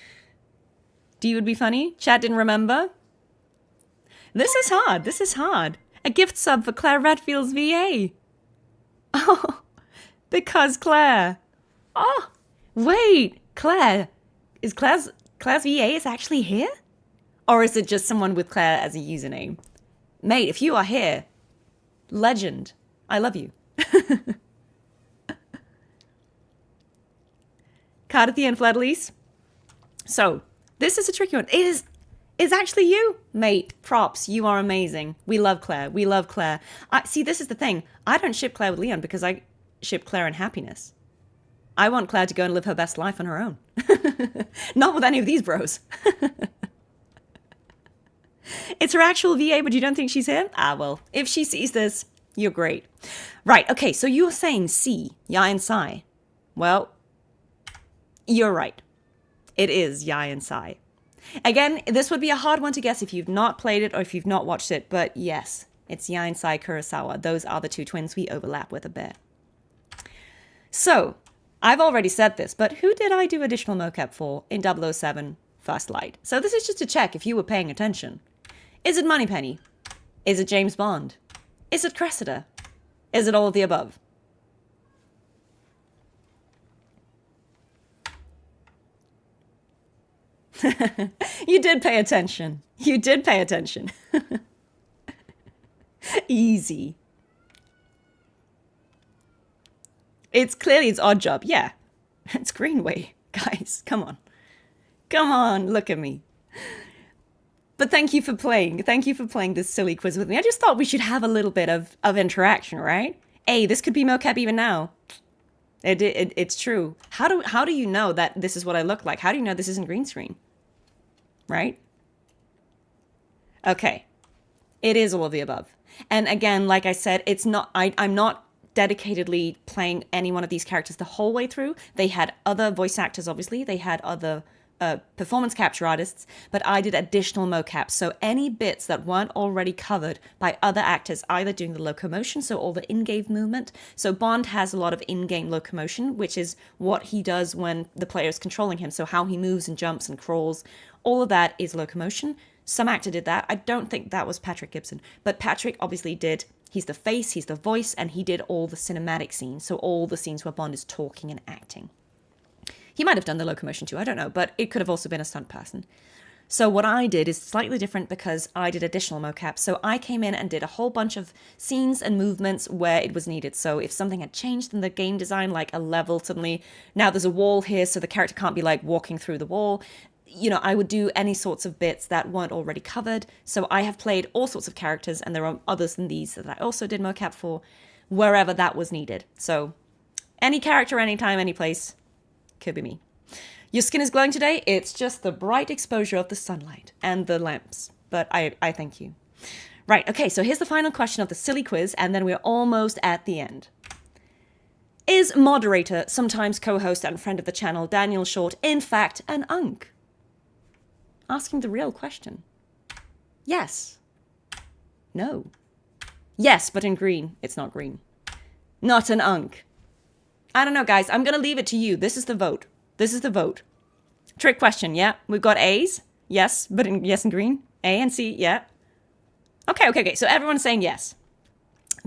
D would be funny. Chat didn't remember. This is hard. A gift sub for Claire Redfield's VA. Oh, because Claire. Oh, wait, Claire. Is Claire's VA is actually here? Or is it just someone with Claire as a username? Mate, if you are here, legend. I love you. Carthy and Fledleys. So, this is a tricky one. It's actually you, mate. Props. You are amazing. We love Claire. See, this is the thing. I don't ship Claire with Leon because I ship Claire in happiness. I want Claire to go and live her best life on her own. Not with any of these bros. It's her actual VA, but you don't think she's here? Ah, well, if she sees this, you're great. Right, okay, so you're saying C, Yai and Sai. Well, you're right. It is Yai and Sai. Again, this would be a hard one to guess if you've not played it or if you've not watched it, but yes, it's Yai and Sai Kurosawa. Those are the two twins we overlap with a bit. So, I've already said this, but who did I do additional mocap for in 007 First Light? So this is just to check if you were paying attention. Is it Moneypenny? Is it James Bond? Is it Cressida? Is it all of the above? You did pay attention. Easy. It's Odd Job. Yeah. It's Greenway. Guys, come on, look at me. But thank you for playing. Thank you for playing this silly quiz with me. I just thought we should have a little bit of interaction, right? Hey, this could be mocap even now. It's true. How do you know that this is what I look like? How do you know this isn't green screen? Right? Okay. It is all of the above. And again, like I said, it's not. I'm not dedicatedly playing any one of these characters the whole way through. They had other voice actors, obviously. They had other performance capture artists, but I did additional mocap. So any bits that weren't already covered by other actors, either doing the locomotion, so all the in-game movement. So Bond has a lot of in-game locomotion, which is what he does when the player is controlling him. So how he moves and jumps and crawls, all of that is locomotion. Some actor did that. I don't think that was Patrick Gibson, but Patrick obviously did. He's the face, he's the voice, and he did all the cinematic scenes. So all the scenes where Bond is talking and acting. He might have done the locomotion too, I don't know, but it could have also been a stunt person. So what I did is slightly different because I did additional mocap. So I came in and did a whole bunch of scenes and movements where it was needed. So if something had changed in the game design, like a level suddenly, now there's a wall here, so the character can't be like walking through the wall. You know, I would do any sorts of bits that weren't already covered. So I have played all sorts of characters, and there are others than these that I also did mocap for, wherever that was needed. So any character, anytime, any place. Could be me. Your skin is glowing today. It's just the bright exposure of the sunlight and the lamps. But I thank you. Right, okay, so here's the final question of the silly quiz, and then we're almost at the end. Is moderator, sometimes co-host and friend of the channel, Daniel Short, in fact an unk? Asking the real question. Yes. No. Yes, but in green. It's not green. Not an unk. I don't know, guys. I'm going to leave it to you. This is the vote. This is the vote. Trick question, yeah? We've got A's. Yes, but in yes and green. A and C, yeah. Okay. So everyone's saying yes.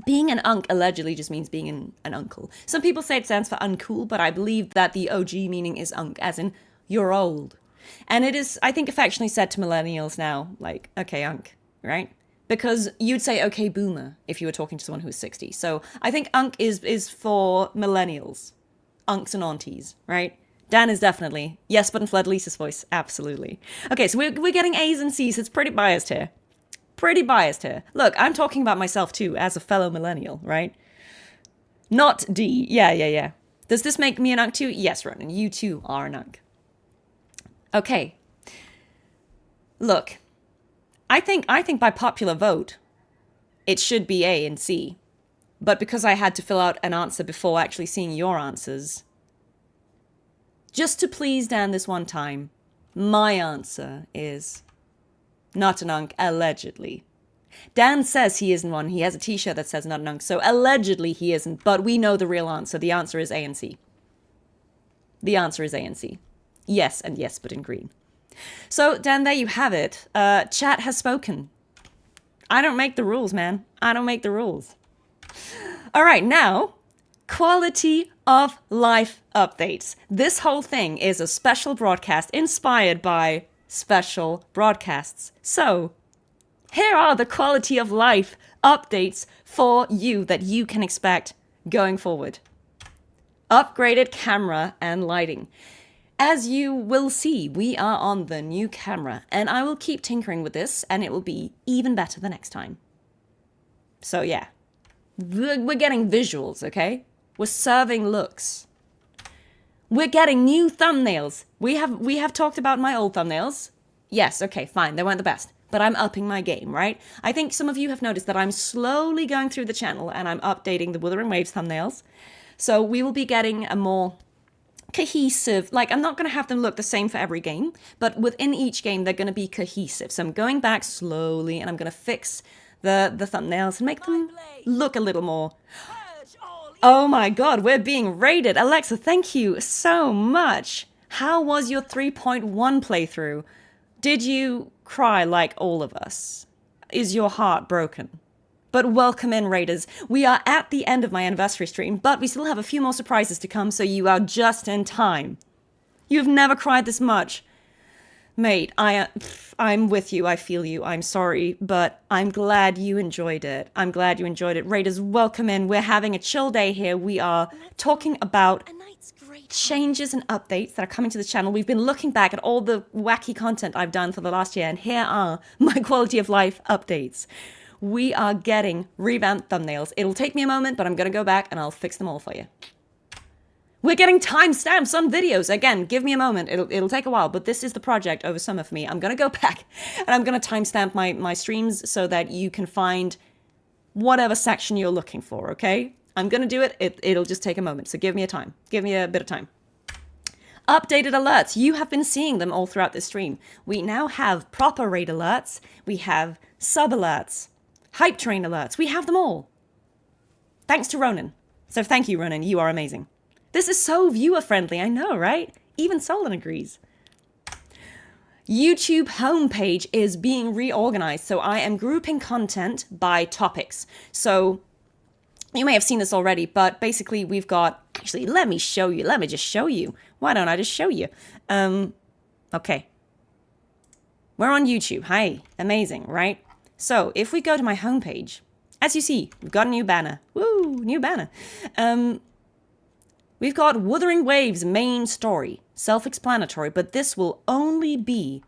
Being an unk allegedly just means being an uncle. Some people say it stands for uncool, but I believe that the OG meaning is unk, as in you're old. And it is, I think, affectionately said to millennials now, like, okay, unk, right? Because you'd say, okay, boomer, if you were talking to someone who's 60. So I think unk is for millennials. Unks and aunties, right? Dan is definitely. Yes, but in Fled Lisa's voice, absolutely. Okay, so we're getting A's and C's. It's pretty biased here. Pretty biased here. Look, I'm talking about myself too, as a fellow millennial, right? Not D. Yeah. Does this make me an unk too? Yes, Ronan, you too are an unk. Okay. Look. I think by popular vote, it should be A and C. But because I had to fill out an answer before actually seeing your answers, just to please Dan this one time, my answer is not an unk, allegedly. Dan says he isn't one. He has a t-shirt that says not an unk, so allegedly he isn't, but we know the real answer. The answer is A and C. The answer is A and C. Yes, and yes, but in green. So, Dan, there you have it. Chat has spoken. I don't make the rules, man. I don't make the rules. All right, now, quality of life updates. This whole thing is a special broadcast inspired by special broadcasts. So, here are the quality of life updates for you that you can expect going forward. Upgraded camera and lighting. As you will see, we are on the new camera, and I will keep tinkering with this, and it will be even better the next time. So yeah, we're getting visuals, okay? We're serving looks. We're getting new thumbnails. We have talked about my old thumbnails. Yes, okay, fine, they weren't the best, but I'm upping my game, right? I think some of you have noticed that I'm slowly going through the channel, and I'm updating the Wuthering Waves thumbnails. So we will be getting a more cohesive, like I'm not going to have them look the same for every game, but within each game they're going to be cohesive. So I'm going back slowly and I'm going to fix the thumbnails and make them look a little more. Oh my god, we're being raided. Alexa, thank you so much. How was your 3.1 playthrough? Did you cry like all of us? Is your heart broken? But welcome in, Raiders. We are at the end of my anniversary stream, but we still have a few more surprises to come, so you are just in time. You've never cried this much. Mate, I'm with you, I feel you, I'm sorry, but I'm glad you enjoyed it. I'm glad you enjoyed it. Raiders, welcome in. We're having a chill day here. We are talking about changes and updates that are coming to the channel. We've been looking back at all the wacky content I've done for the last year, and here are my quality of life updates. We are getting revamped thumbnails. It'll take me a moment, but I'm going to go back and I'll fix them all for you. We're getting timestamps on videos. Again, give me a moment. It'll take a while, but this is the project over summer for me. I'm going to go back and I'm going to timestamp my streams so that you can find whatever section you're looking for, okay? I'm going to do it. It'll just take a moment, so give me a time. Give me a bit of time. Updated alerts. You have been seeing them all throughout this stream. We now have proper raid alerts. We have sub alerts, hype train alerts. We have them all. Thanks to Ronan. So thank you, Ronan. You are amazing. This is so viewer friendly. I know, right? Even Solon agrees. YouTube homepage is being reorganized. So I am grouping content by topics. So you may have seen this already, but basically we've got, actually, let me show you. Let me just show you. Why don't I just show you? Okay. We're on YouTube. Hi. Amazing, right? So if we go to my homepage, as you see, we've got a new banner. Woo, new banner. We've got Wuthering Waves main story. Self-explanatory, but this will only be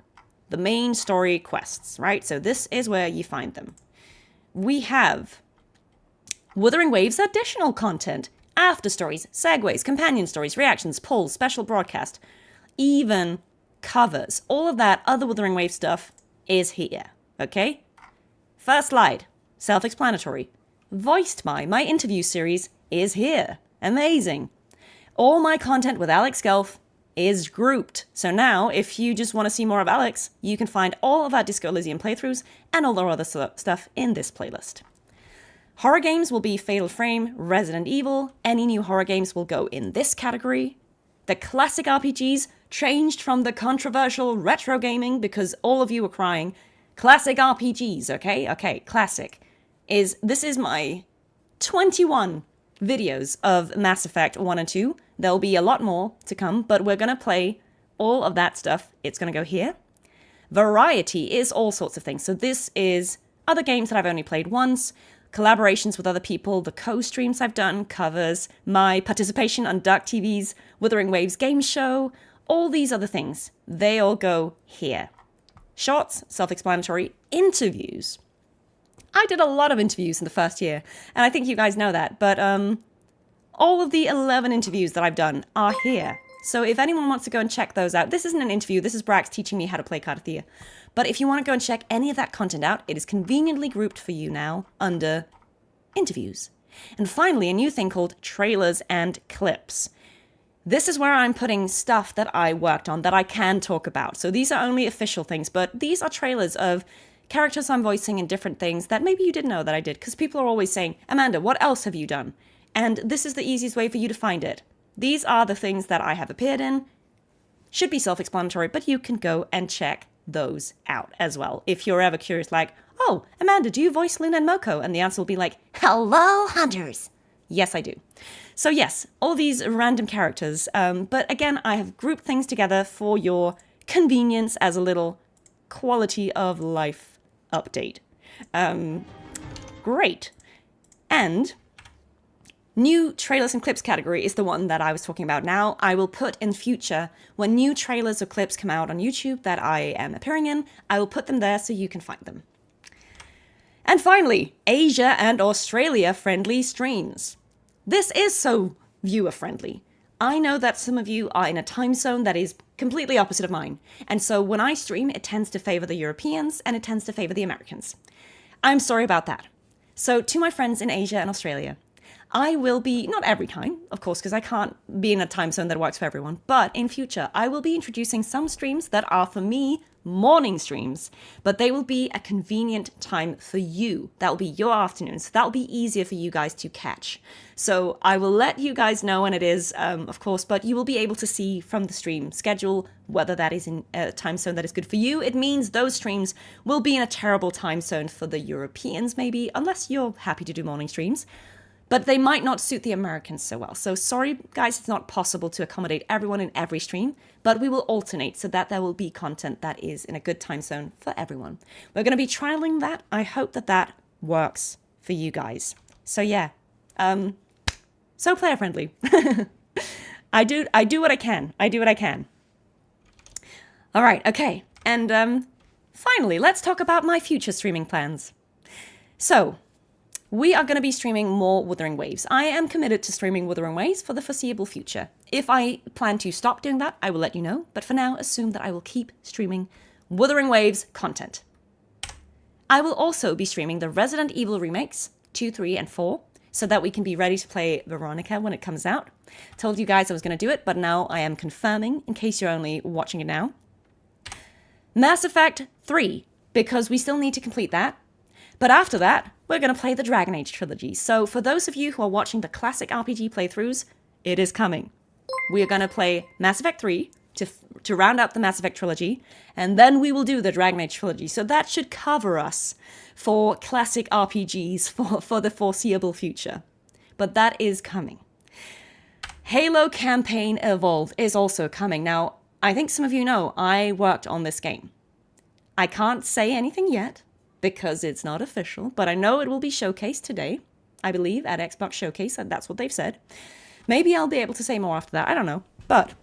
the main story quests, right? So this is where you find them. We have Wuthering Waves additional content, after stories, segues, companion stories, reactions, polls, special broadcast, even covers. All of that other Wuthering Wave stuff is here, okay? First slide, self-explanatory. Voiced by my interview series is here. Amazing. All my content with Alex Gelf is grouped. So now, if you just want to see more of Alex, you can find all of our Disco Elysium playthroughs and all our other stuff in this playlist. Horror games will be Fatal Frame, Resident Evil. Any new horror games will go in this category. The classic RPGs changed from the controversial retro gaming because all of you were crying. Classic RPGs, okay? Okay, classic. This is my 21 videos of Mass Effect 1 and 2. There'll be a lot more to come, but we're going to play all of that stuff. It's going to go here. Variety is all sorts of things. So this is other games that I've only played once, collaborations with other people, the co-streams I've done, covers, my participation on Dark TV's Wuthering Waves game show, all these other things. They all go here. Shorts, self-explanatory, interviews. I did a lot of interviews in the first year, and I think you guys know that, but all of the 11 interviews that I've done are here. So if anyone wants to go and check those out, this isn't an interview, this is Brax teaching me how to play Cardathea. But if you want to go and check any of that content out, it is conveniently grouped for you now under interviews. And finally, a new thing called trailers and clips. This is where I'm putting stuff that I worked on that I can talk about. So these are only official things, but these are trailers of characters I'm voicing in different things that maybe you didn't know that I did, because people are always saying, Amanda, what else have you done? And this is the easiest way for you to find it. These are the things that I have appeared in. Should be self-explanatory, but you can go and check those out as well. If you're ever curious, like, oh, Amanda, do you voice Luna and Moko? And the answer will be like, hello, hunters. Yes, I do. So yes, all these random characters. But again, I have grouped things together for your convenience as a little quality of life update. Great. And new trailers and clips category is the one that I was talking about now. I will put in future, when new trailers or clips come out on YouTube that I am appearing in, I will put them there so you can find them. And finally, Asia and Australia friendly streams. This is so viewer friendly. I know that some of you are in a time zone that is completely opposite of mine. And so when I stream, it tends to favor the Europeans and it tends to favor the Americans. I'm sorry about that. So to my friends in Asia and Australia, I will be, not every time, of course, because I can't be in a time zone that works for everyone, but in future, I will be introducing some streams that are, for me, morning streams, but they will be a convenient time for you. That will be your afternoon, so that will be easier for you guys to catch. So I will let you guys know when it is, of course, but you will be able to see from the stream schedule whether that is in a time zone that is good for you. It means those streams will be in a terrible time zone for the Europeans, maybe, unless you're happy to do morning streams. But they might not suit the Americans so well. So sorry, guys, it's not possible to accommodate everyone in every stream, but we will alternate so that there will be content that is in a good time zone for everyone. We're going to be trialing that. I hope that that works for you guys. So yeah, so player friendly. I do what I can. I do what I can. All right, okay. And finally, let's talk about my future streaming plans. So, we are going to be streaming more Wuthering Waves. I am committed to streaming Wuthering Waves for the foreseeable future. If I plan to stop doing that, I will let you know. But for now, assume that I will keep streaming Wuthering Waves content. I will also be streaming the Resident Evil remakes, 2, 3, and 4, so that we can be ready to play Veronica when it comes out. Told you guys I was going to do it, but now I am confirming, in case you're only watching it now. Mass Effect 3, because we still need to complete that. But after that, we're going to play the Dragon Age trilogy. So for those of you who are watching the classic RPG playthroughs, it is coming. We are going to play Mass Effect 3 to round out the Mass Effect trilogy, and then we will do the Dragon Age trilogy. So that should cover us for classic RPGs for the foreseeable future. But that is coming. Halo Campaign Evolved is also coming. Now, I think some of you know I worked on this game. I can't say anything yet, because it's not official, but I know it will be showcased today, I believe, at Xbox Showcase, and that's what they've said. Maybe I'll be able to say more after that, I don't know. But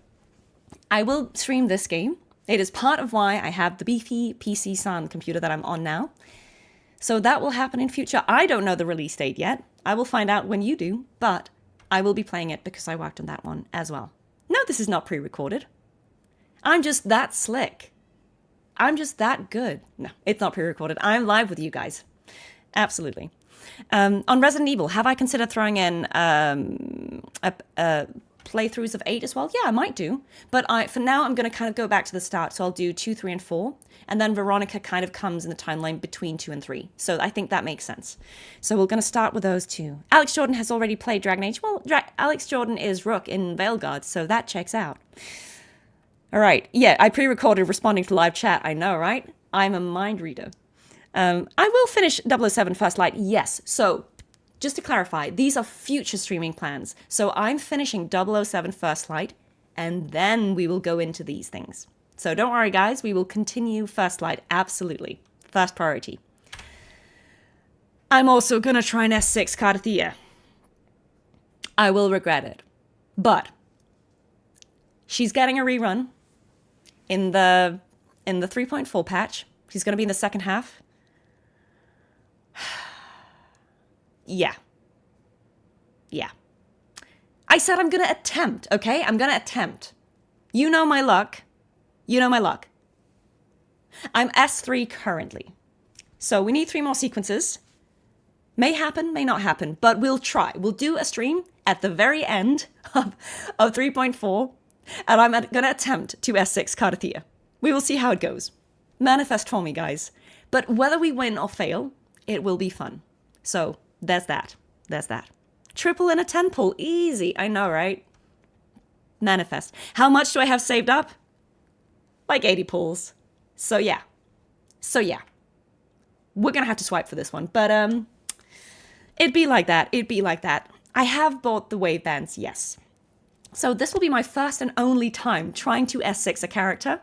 I will stream this game. It is part of why I have the beefy PC Sun computer that I'm on now. So that will happen in future. I don't know the release date yet. I will find out when you do, but I will be playing it because I worked on that one as well. No, this is not pre-recorded. I'm just that slick. I'm just that good. No, it's not pre-recorded. I'm live with you guys. Absolutely. On Resident Evil, have I considered throwing in playthroughs of 8 as well? Yeah, I might do. But for now, I'm going to kind of go back to the start. So I'll do 2, 3, and 4. And then Veronica kind of comes in the timeline between 2 and 3. So I think that makes sense. So we're going to start with those two. Alex Jordan has already played Dragon Age. Well, Alex Jordan is Rook in Veilguard, so that checks out. All right. Yeah, I pre-recorded responding to live chat. I know, right? I'm a mind reader. I will finish 007 First Light. Yes. So just to clarify, these are future streaming plans. So I'm finishing 007 First Light, and then we will go into these things. So don't worry, guys. We will continue First Light. Absolutely. First priority. I'm also going to try an S6 card of the year. I will regret it. But she's getting a rerun. In the 3.4 patch. She's going to be in the second half. Yeah. I said I'm going to attempt, okay? I'm going to attempt. You know my luck. I'm S3 currently. So we need 3 more sequences. May happen, may not happen, but we'll try. We'll do a stream at the very end of 3.4. And I'm going to attempt to S6 Cardathia. We will see how it goes. Manifest for me, guys. But whether we win or fail, it will be fun. So, there's that. Triple in a 10 pull. Easy. I know, right? Manifest. How much do I have saved up? Like 80 pulls. So, yeah. We're going to have to swipe for this one. But, it'd be like that. I have bought the wave bands, yes. So this will be my first and only time trying to S6 a character.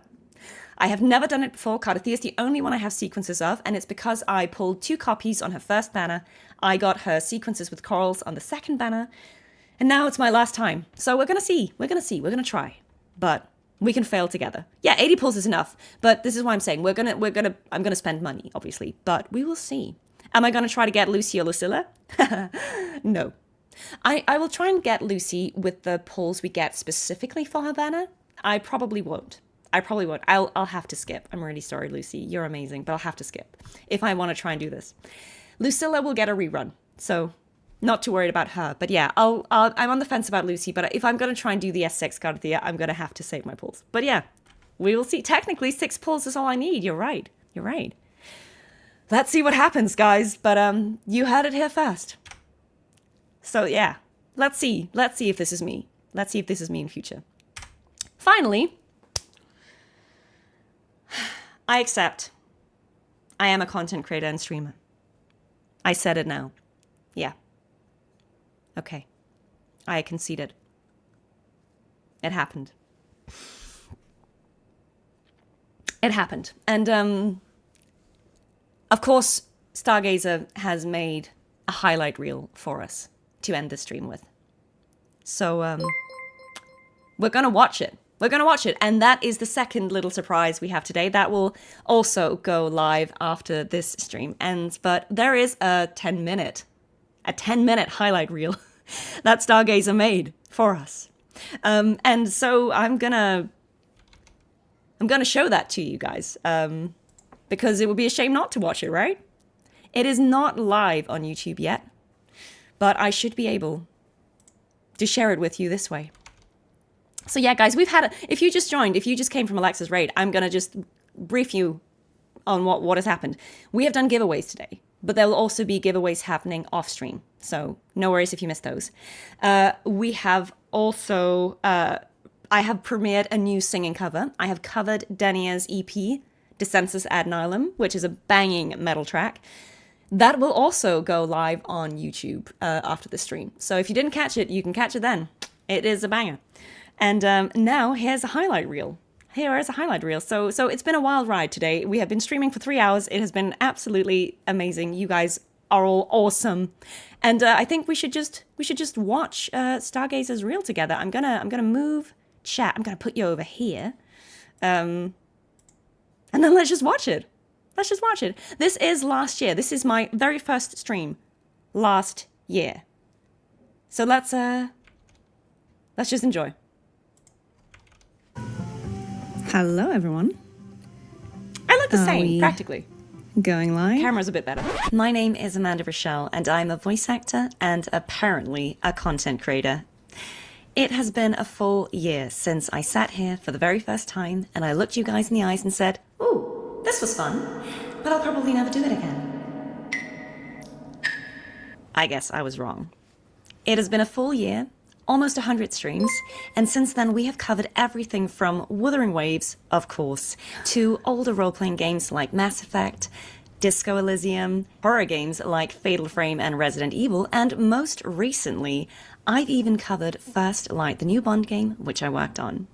I have never done it before. Cardathia is the only one I have sequences of, and it's because I pulled 2 copies on her first banner. I got her sequences with corals on the second banner, and now it's my last time. So we're gonna see. We're gonna try. But we can fail together. Yeah, 80 pulls is enough, but this is why I'm saying I'm gonna spend money, obviously, but we will see. Am I gonna try to get Lucy or Lucilla? No. I will try and get Lucy with the pulls we get specifically for her banner. I probably won't. I'll have to skip. I'm really sorry, Lucy. You're amazing, but I'll have to skip if I want to try and do this. Lucilla will get a rerun, so not too worried about her. But yeah, I'm on the fence about Lucy, but if I'm going to try and do the S6 card of the year, I'm going to have to save my pulls. But yeah, we will see. Technically, 6 pulls is all I need. You're right. Let's see what happens, guys. But you heard it here first. So yeah, let's see if this is me. Let's see if this is me in future. Finally, I accept. I am a content creator and streamer. I said it now. Yeah. Okay. I conceded. It happened. And of course, Stargazer has made a highlight reel for us to end the stream with. So, we're gonna watch it. And that is the second little surprise we have today. That will also go live after this stream ends. But there is a 10-minute a 10-minute highlight reel that Stargazer made for us. And so I'm gonna show that to you guys, because it would be a shame not to watch it, right? It is not live on YouTube yet, but I should be able to share it with you this way. So yeah, guys, if you just joined, if you just came from Alexa's raid, I'm gonna just brief you on what has happened. We have done giveaways today, but there will also be giveaways happening off stream. So no worries if you missed those. We have also, I have premiered a new singing cover. I have covered Denia's EP, Descensus Ad Nihilum, which is a banging metal track. That will also go live on YouTube after the stream. So if you didn't catch it, you can catch it then. It is a banger. And now here's a highlight reel. Here is a highlight reel. So it's been a wild ride today. We have been streaming for 3 hours. It has been absolutely amazing. You guys are all awesome. And I think we should just watch Stargazer's reel together. I'm gonna move chat. I'm gonna put you over here. And then let's just watch it. Let's just watch it. This is last year. This is my very first stream last year. So let's just enjoy. Hello, everyone. I look the same, practically. Going live? Camera's a bit better. My name is Amanda Rochelle, and I'm a voice actor and apparently a content creator. It has been a full year since I sat here for the very first time and I looked you guys in the eyes and said, "Ooh, this was fun, but I'll probably never do it again." I guess I was wrong. It has been a full year, almost 100 streams, and since then we have covered everything from Wuthering Waves, of course, to older role-playing games like Mass Effect, Disco Elysium, horror games like Fatal Frame and Resident Evil, and most recently, I've even covered First Light, the new Bond game, which I worked on.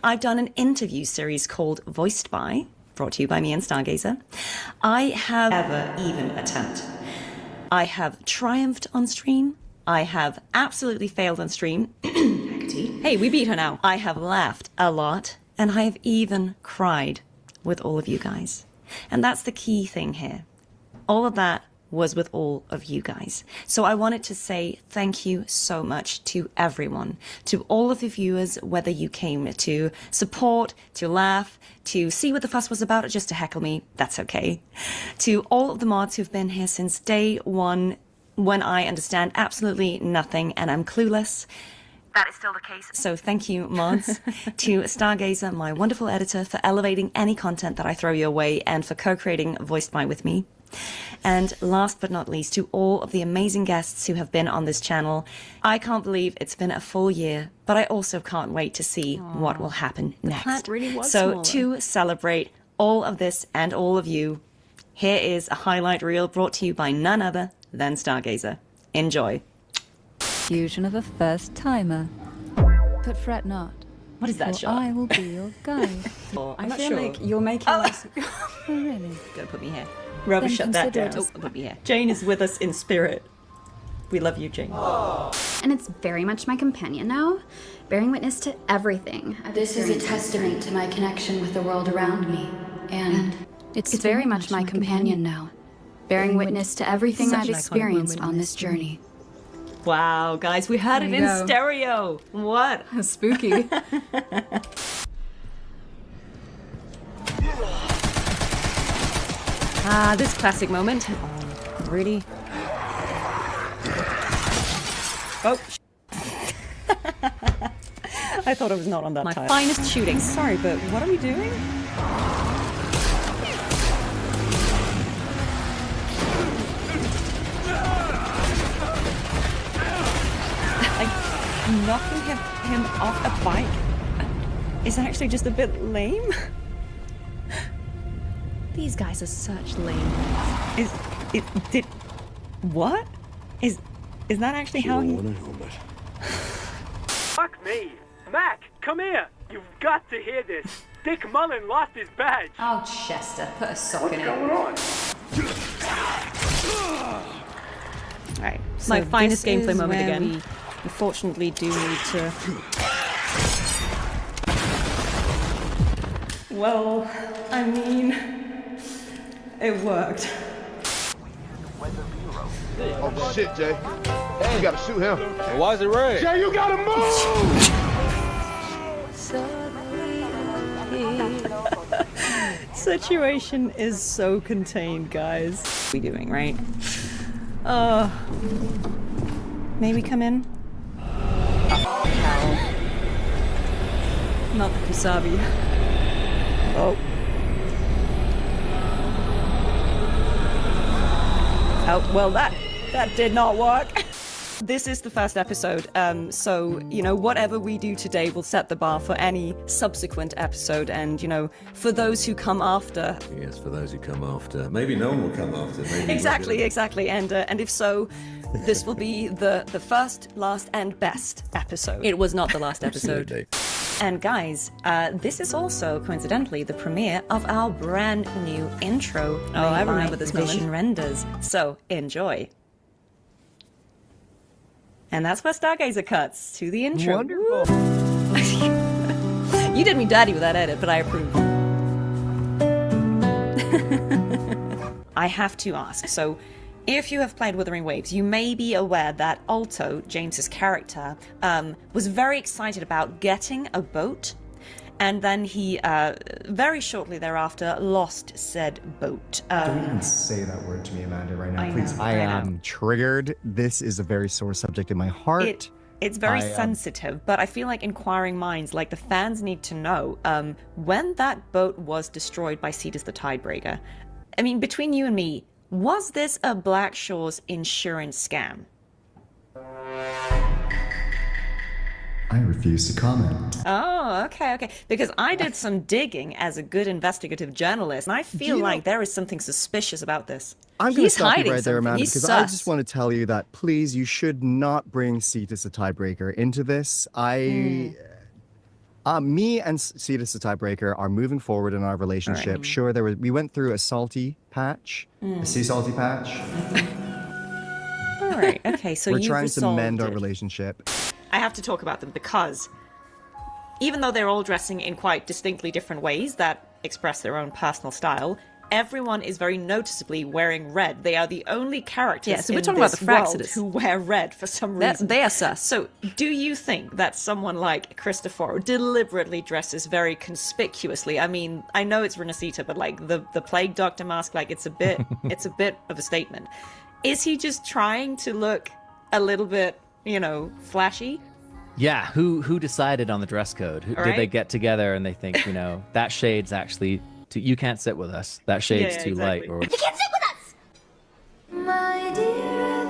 I've done an interview series called Voiced By, brought to you by me and Stargazer. I have ever even attempt. I have triumphed on stream. I have absolutely failed on stream. Hey, we beat her now. I have laughed a lot, and I have even cried with all of you guys. And that's the key thing here. All of that was with all of you guys. So I wanted to say thank you so much to everyone, to all of the viewers, whether you came to support, to laugh, to see what the fuss was about, or just to heckle me, that's okay. To all of the mods who've been here since day one, when I understand absolutely nothing and I'm clueless. That is still the case. So thank you, mods. To Stargazer, my wonderful editor, for elevating any content that I throw your way and for co-creating Voiced By with me. And last but not least, to all of the amazing guests who have been on this channel. I can't believe it's been a full year, but I also can't wait to see what will happen next. plant really was so smaller. to celebrate all of this and all of you, here is a highlight reel brought to you by none other than Stargazer. Enjoy. Fusion of a first timer. But fret not. What is that for shot? I will be your guide. I'm not feel sure. like you're making us... Oh, really? Gotta put me here. Rubber, Then shut that consider down. it Oh, put me here. Jane is with us in spirit. We love you, Jane. And it's very much my companion now, bearing witness to everything. This is a testament to my connection with the world around me. And it's very much my companion now, bearing witness to everything Such I've an iconic experienced moment. on this journey. Wow, guys, we heard it There in you go. stereo. What? Spooky. Ah, this classic moment. Really? Oh. I thought I was not on that My tile. finest shooting. Sorry, but what are we doing? Like, knocking him off a bike is actually just a bit lame. These guys are such lame. What? Is that actually how he... Fuck me! Mac, come here! You've got to hear this! Dick Mullen lost his badge! Oh, Chester, put a sock in it. What's going on? Alright, So my finest this gameplay is moment where again. we unfortunately do need to... Well, I mean... It worked. Oh shit, Jay. You gotta shoot him. Why is it red? Jay, you gotta move! Situation is so contained, guys. What are we doing, right? May we come in? Not the Kusabi. Oh. Oh, well, that did not work. This is the first episode, so, you know, whatever we do today will set the bar for any subsequent episode, and, you know, for those who come after. Yes, for those who come after. Maybe no one will come after. Maybe Exactly. And if so, this will be the first, last, and best episode. It was not the last episode. Absolutely. And guys, this is also, coincidentally, the premiere of our brand new intro. Oh, I remember this moment. Vision Renders. So, enjoy. And that's where Stargazer cuts to the intro. Wonderful. You did me dirty with that edit, but I approve. I have to ask, so if you have played Wuthering Waves, you may be aware that Alto, James's character, was very excited about getting a boat, and then he, very shortly thereafter, lost said boat. Don't even say that word to me, Amanda, right now, I please. know, I I am triggered. This is a very sore subject in my heart. It's very sensitive, but I feel like inquiring minds, like the fans, need to know, when that boat was destroyed by Cetus the Tidebreaker, I mean, between you and me, was this a Black Shore's insurance scam? I refuse to comment. Oh, okay. Because I did some digging as a good investigative journalist, and I feel like there is something suspicious about this. I'm going to stop you right there, something. Amanda, He's because I sus. just want to tell you that, please, you should not bring Cetus the Tidebreaker into this. Me and Cetus the Tidebreaker are moving forward in our relationship. Right. Sure, we went through a salty patch, a sea salty patch. All right, okay, so we're you've trying to mend our resolved it. relationship. I have to talk about them because even though they're all dressing in quite distinctly different ways that express their own personal style, everyone is very noticeably wearing red. They are the only characters Yeah, so we're in talking about this the world Fraxidus. who wear red for some reason. They are sus. So, do you think that someone like Cristoforo deliberately dresses very conspicuously? I mean, I know it's Renacita, but like the Plague Doctor mask, like it's a bit of a statement. Is he just trying to look a little bit, you know, flashy? Yeah, who decided on the dress code? Did they get together and they think, you know, that shade's actually you can't sit with us. That shade's too light. Or You can't sit with us! My dear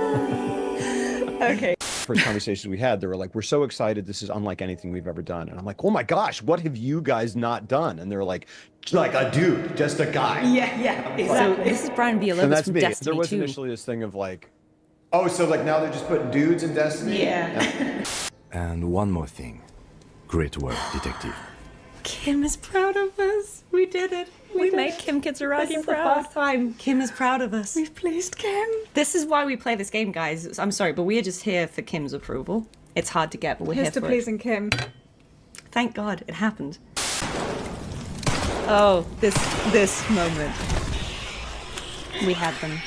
Okay. First conversations we had, they were like, we're so excited, this is unlike anything we've ever done. And I'm like, oh my gosh, what have you guys not done? And they're like a dude, just a guy. Yeah, exactly. So this is Brian Villalobos And that's from me. Destiny There was 2. initially this thing of like, oh, so like now they're just putting dudes in Destiny? Yeah. And one more thing. Great work, detective. Kim is proud of us. We did it. We made Kim Kitsuragi This is proud. the first time Kim is proud of us. We've pleased Kim. This is why we play this game, guys. I'm sorry, but we are just here for Kim's approval. It's hard to get, but we're Here's here to for pleasing Kim. it. Thank God it happened. Oh, this moment. We had them.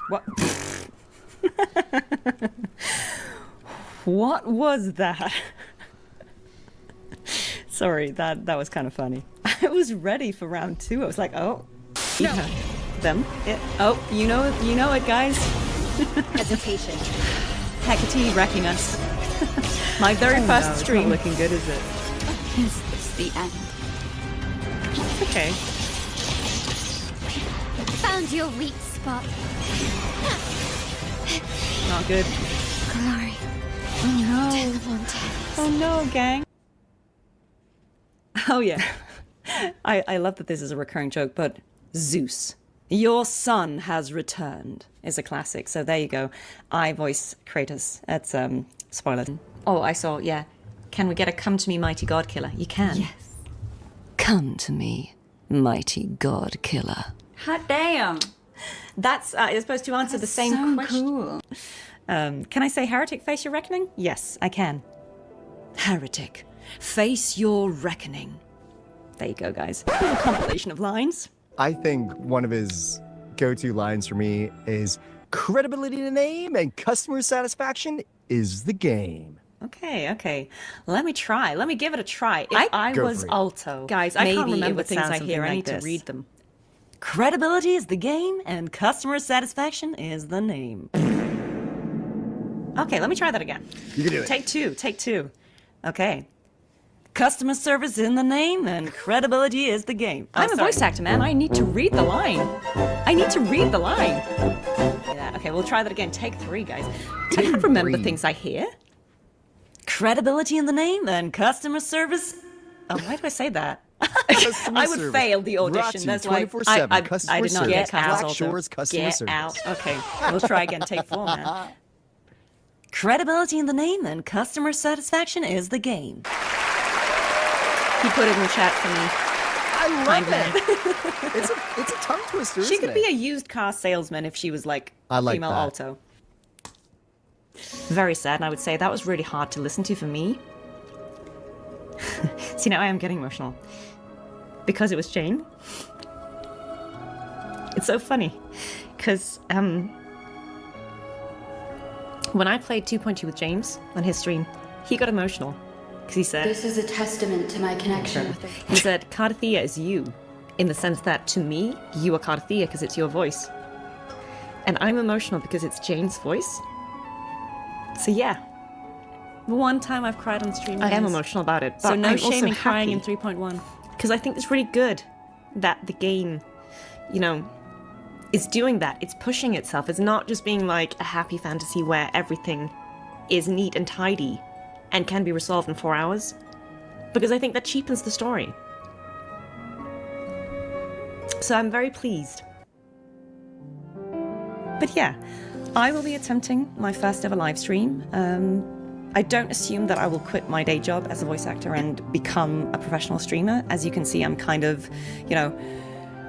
What? What was that? Sorry, that was kind of funny. I was ready for round 2. I was like, oh, no. Them. Oh, you know it, guys. Hesitation. Hecate wrecking us. My very first It's stream. not looking good, is it? Is this the end? Okay. Found your weak spot. Not good. Glory. Oh no. Oh no, gang. Oh yeah. I love that this is a recurring joke, but Zeus, your son has returned is a classic. So there you go. I voice Kratos. That's spoiler. Oh, I saw, yeah. Can we get a come to me, mighty god killer? You can. Yes. Come to me, mighty god killer. Hot damn. That's it's supposed to answer the same so question. Cool. Can I say heretic, face your reckoning? Yes, I can. Heretic, face your reckoning. There you go, guys. A compilation of lines. I think one of his go-to lines for me is credibility in the name and customer satisfaction is the game. Okay. Let me try. Let me give it a try. If I Go was for it. Alto, Guys, I maybe can't remember it would things sound I something hear. I like need to this. read them. Credibility is the game, and customer satisfaction is the name. Okay, let me try that again. You can do it. Take two. Okay. Customer service in the name, and credibility is the game. I'm a voice actor, man. I need to read the line. Yeah, okay, we'll try that again. Take 3, guys. I can't remember things I hear. Credibility in the name, and customer service. Oh, why do I say that? I would fail the audition. That's like 24/7 I customer did not service. get out. Black Shore's customer Get service. out. Okay, we'll try again. Take 4, man. Credibility in the name and customer satisfaction is the game. He put it in the chat for me. I love it. It's a tongue twister. She isn't could it? be a used car salesman if she was like I like female that. alto. Very sad, and I would say that was really hard to listen to for me. See, now I am getting emotional. Because it was Jane. It's so funny. Because when I played 2.2 with James on his stream, he got emotional. Because he said... This is a testament to my connection with the... He said, Cardathea is you. In the sense that, to me, you are Cardathea because it's your voice. And I'm emotional because it's Jane's voice. So yeah. One time I've cried on stream. I am emotional about it. So no shame in crying in 3.1. Because I think it's really good that the game, you know, is doing that. It's pushing itself. It's not just being like a happy fantasy where everything is neat and tidy and can be resolved in 4 hours. Because I think that cheapens the story. So I'm very pleased. But yeah, I will be attempting my first ever live stream. I don't assume that I will quit my day job as a voice actor and become a professional streamer. As you can see, I'm kind of, you know,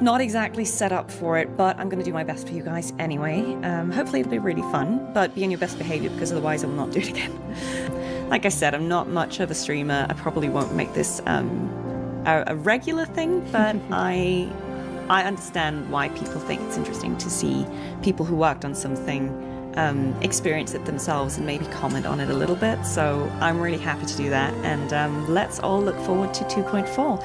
not exactly set up for it, but I'm going to do my best for you guys anyway. Hopefully it'll be really fun, but be on your best behavior because otherwise I will not do it again. Like I said, I'm not much of a streamer. I probably won't make this a regular thing, but I understand why people think it's interesting to see people who worked on something experience it themselves and maybe comment on it a little bit. So I'm really happy to do that, and let's all look forward to 2.4.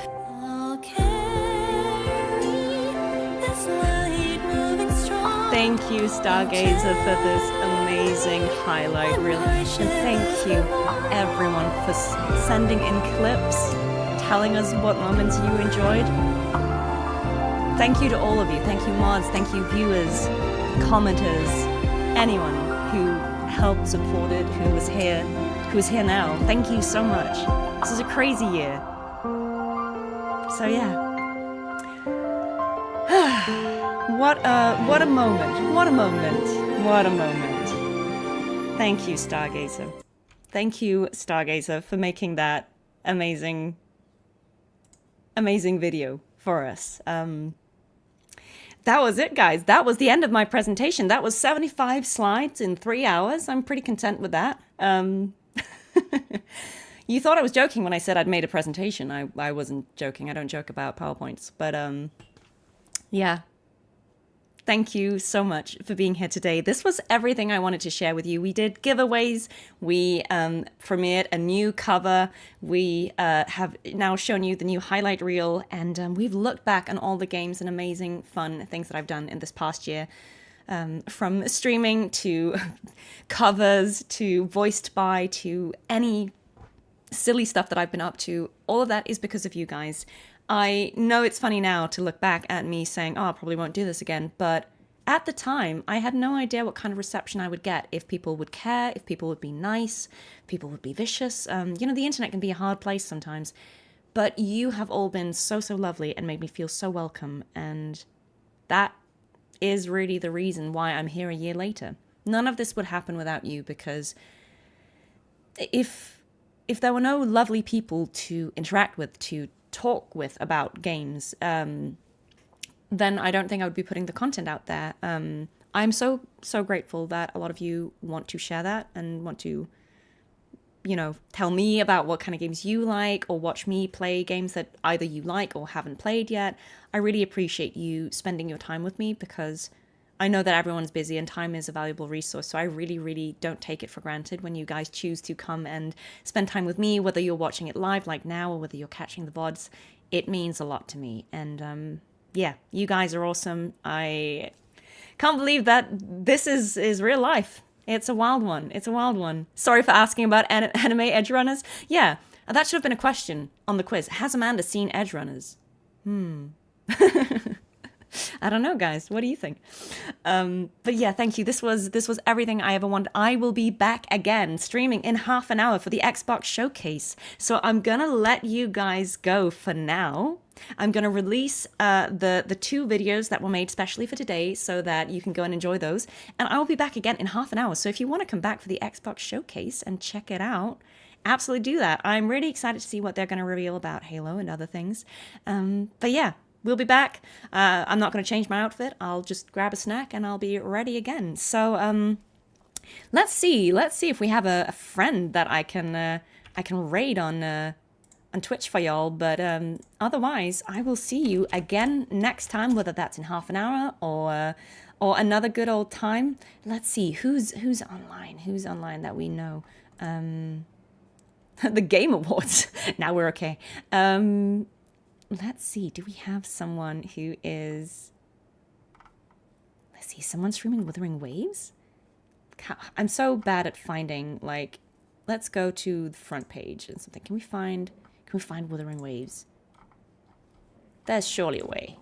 Thank you, Stargazer, for this amazing highlight reel. And thank you, everyone, for sending in clips, telling us what moments you enjoyed. Thank you to all of you. Thank you, mods. Thank you, viewers, commenters, anyone who helped, supported, who is here now. Thank you so much. This is a crazy year. So yeah. What a moment. What a moment. What a moment. Thank you, Stargazer. Thank you, Stargazer, for making that amazing video for us. That was it, guys. That was the end of my presentation. That was 75 slides in 3 hours. I'm pretty content with that. You thought I was joking when I said I'd made a presentation. I wasn't joking. I don't joke about PowerPoints. But yeah. Thank you so much for being here today. This was everything I wanted to share with you. We did giveaways. We premiered a new cover. We have now shown you the new highlight reel. And we've looked back on all the games and amazing, fun things that I've done in this past year. From streaming to covers to voiced by to any silly stuff that I've been up to. All of that is because of you guys. I know it's funny now to look back at me saying, oh, I probably won't do this again. But at the time, I had no idea what kind of reception I would get, if people would care, if people would be nice, if people would be vicious. You know, the internet can be a hard place sometimes. But you have all been so, so lovely and made me feel so welcome. And that is really the reason why I'm here a year later. None of this would happen without you, because if there were no lovely people to interact with, to talk with about games, then I don't think I would be putting the content out there. I'm so grateful that a lot of you want to share that and want to you know, tell me about what kind of games you like, or watch me play games that either you like or haven't played yet. I really appreciate you spending your time with me, because I know that everyone's busy and time is a valuable resource. So I really, really don't take it for granted when you guys choose to come and spend time with me, whether you're watching it live like now or whether you're catching the VODs. It means a lot to me. And yeah, you guys are awesome. I can't believe that this is real life. It's a wild one. It's a wild one. Sorry for asking about anime edgerunners. Yeah, that should have been a question on the quiz. Has Amanda seen edgerunners? I don't know, guys. What do you think? But yeah, thank you. This was everything I ever wanted. I will be back again streaming in half an hour for the Xbox Showcase. So I'm gonna let you guys go for now. I'm gonna release the 2 videos that were made specially for today so that you can go and enjoy those. And I will be back again in half an hour. So if you want to come back for the Xbox Showcase and check it out, absolutely do that. I'm really excited to see what they're gonna reveal about Halo and other things. But yeah. We'll be back. I'm not going to change my outfit. I'll just grab a snack and I'll be ready again. So let's see if we have a friend that I can raid on Twitch for y'all. But otherwise, I will see you again next time, whether that's in half an hour or another good old time. Let's see who's online. Who's online that we know. The Game Awards. Now we're okay. Let's see, do we have someone who is... Let's see, someone streaming Wuthering Waves? I'm so bad at finding, like... Let's go to the front page and something. Can we find Wuthering Waves? There's surely a way.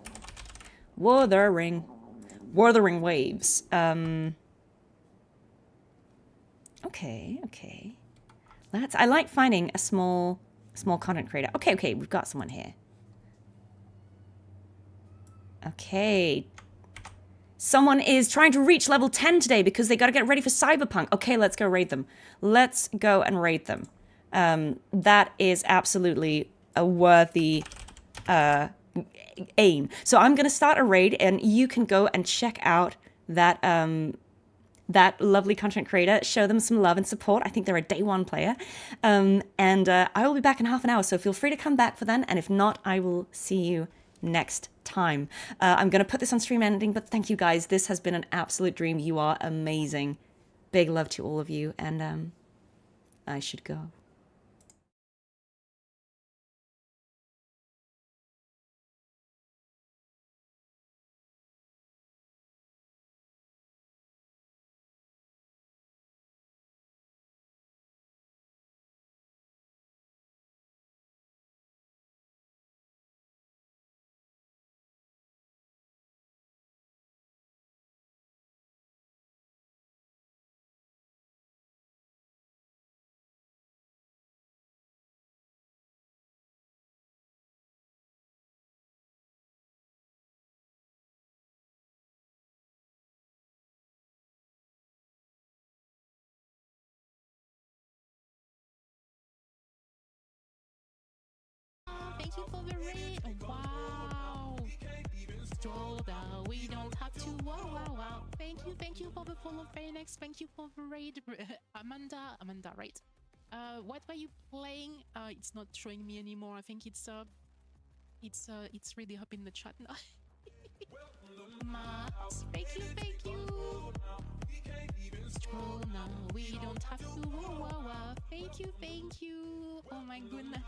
Wuthering Waves. Okay. I like finding a small content creator. Okay, we've got someone here. Okay. Someone is trying to reach level 10 today because they got to get ready for Cyberpunk. Okay, let's go raid them. Let's go and raid them. That is absolutely a worthy aim. So I'm going to start a raid, and you can go and check out that that lovely content creator. Show them some love and support. I think they're a day 1 player. And I will be back in half an hour, so feel free to come back for then. And if not, I will see you next time. I'm going to put this on stream ending, but thank you guys. This has been an absolute dream. You are amazing. Big love to all of you, and I should go. Thank you for the raid. Oh, wow. Stroll down. We don't have to. Wow. Thank you for the follow, Phoenix. Thank you for the raid. Amanda, right? What were you playing? It's not showing me anymore. I think it's really up in the chat now. Max, thank you. Stroll now. We don't have to. Wow. Thank you. Oh my goodness.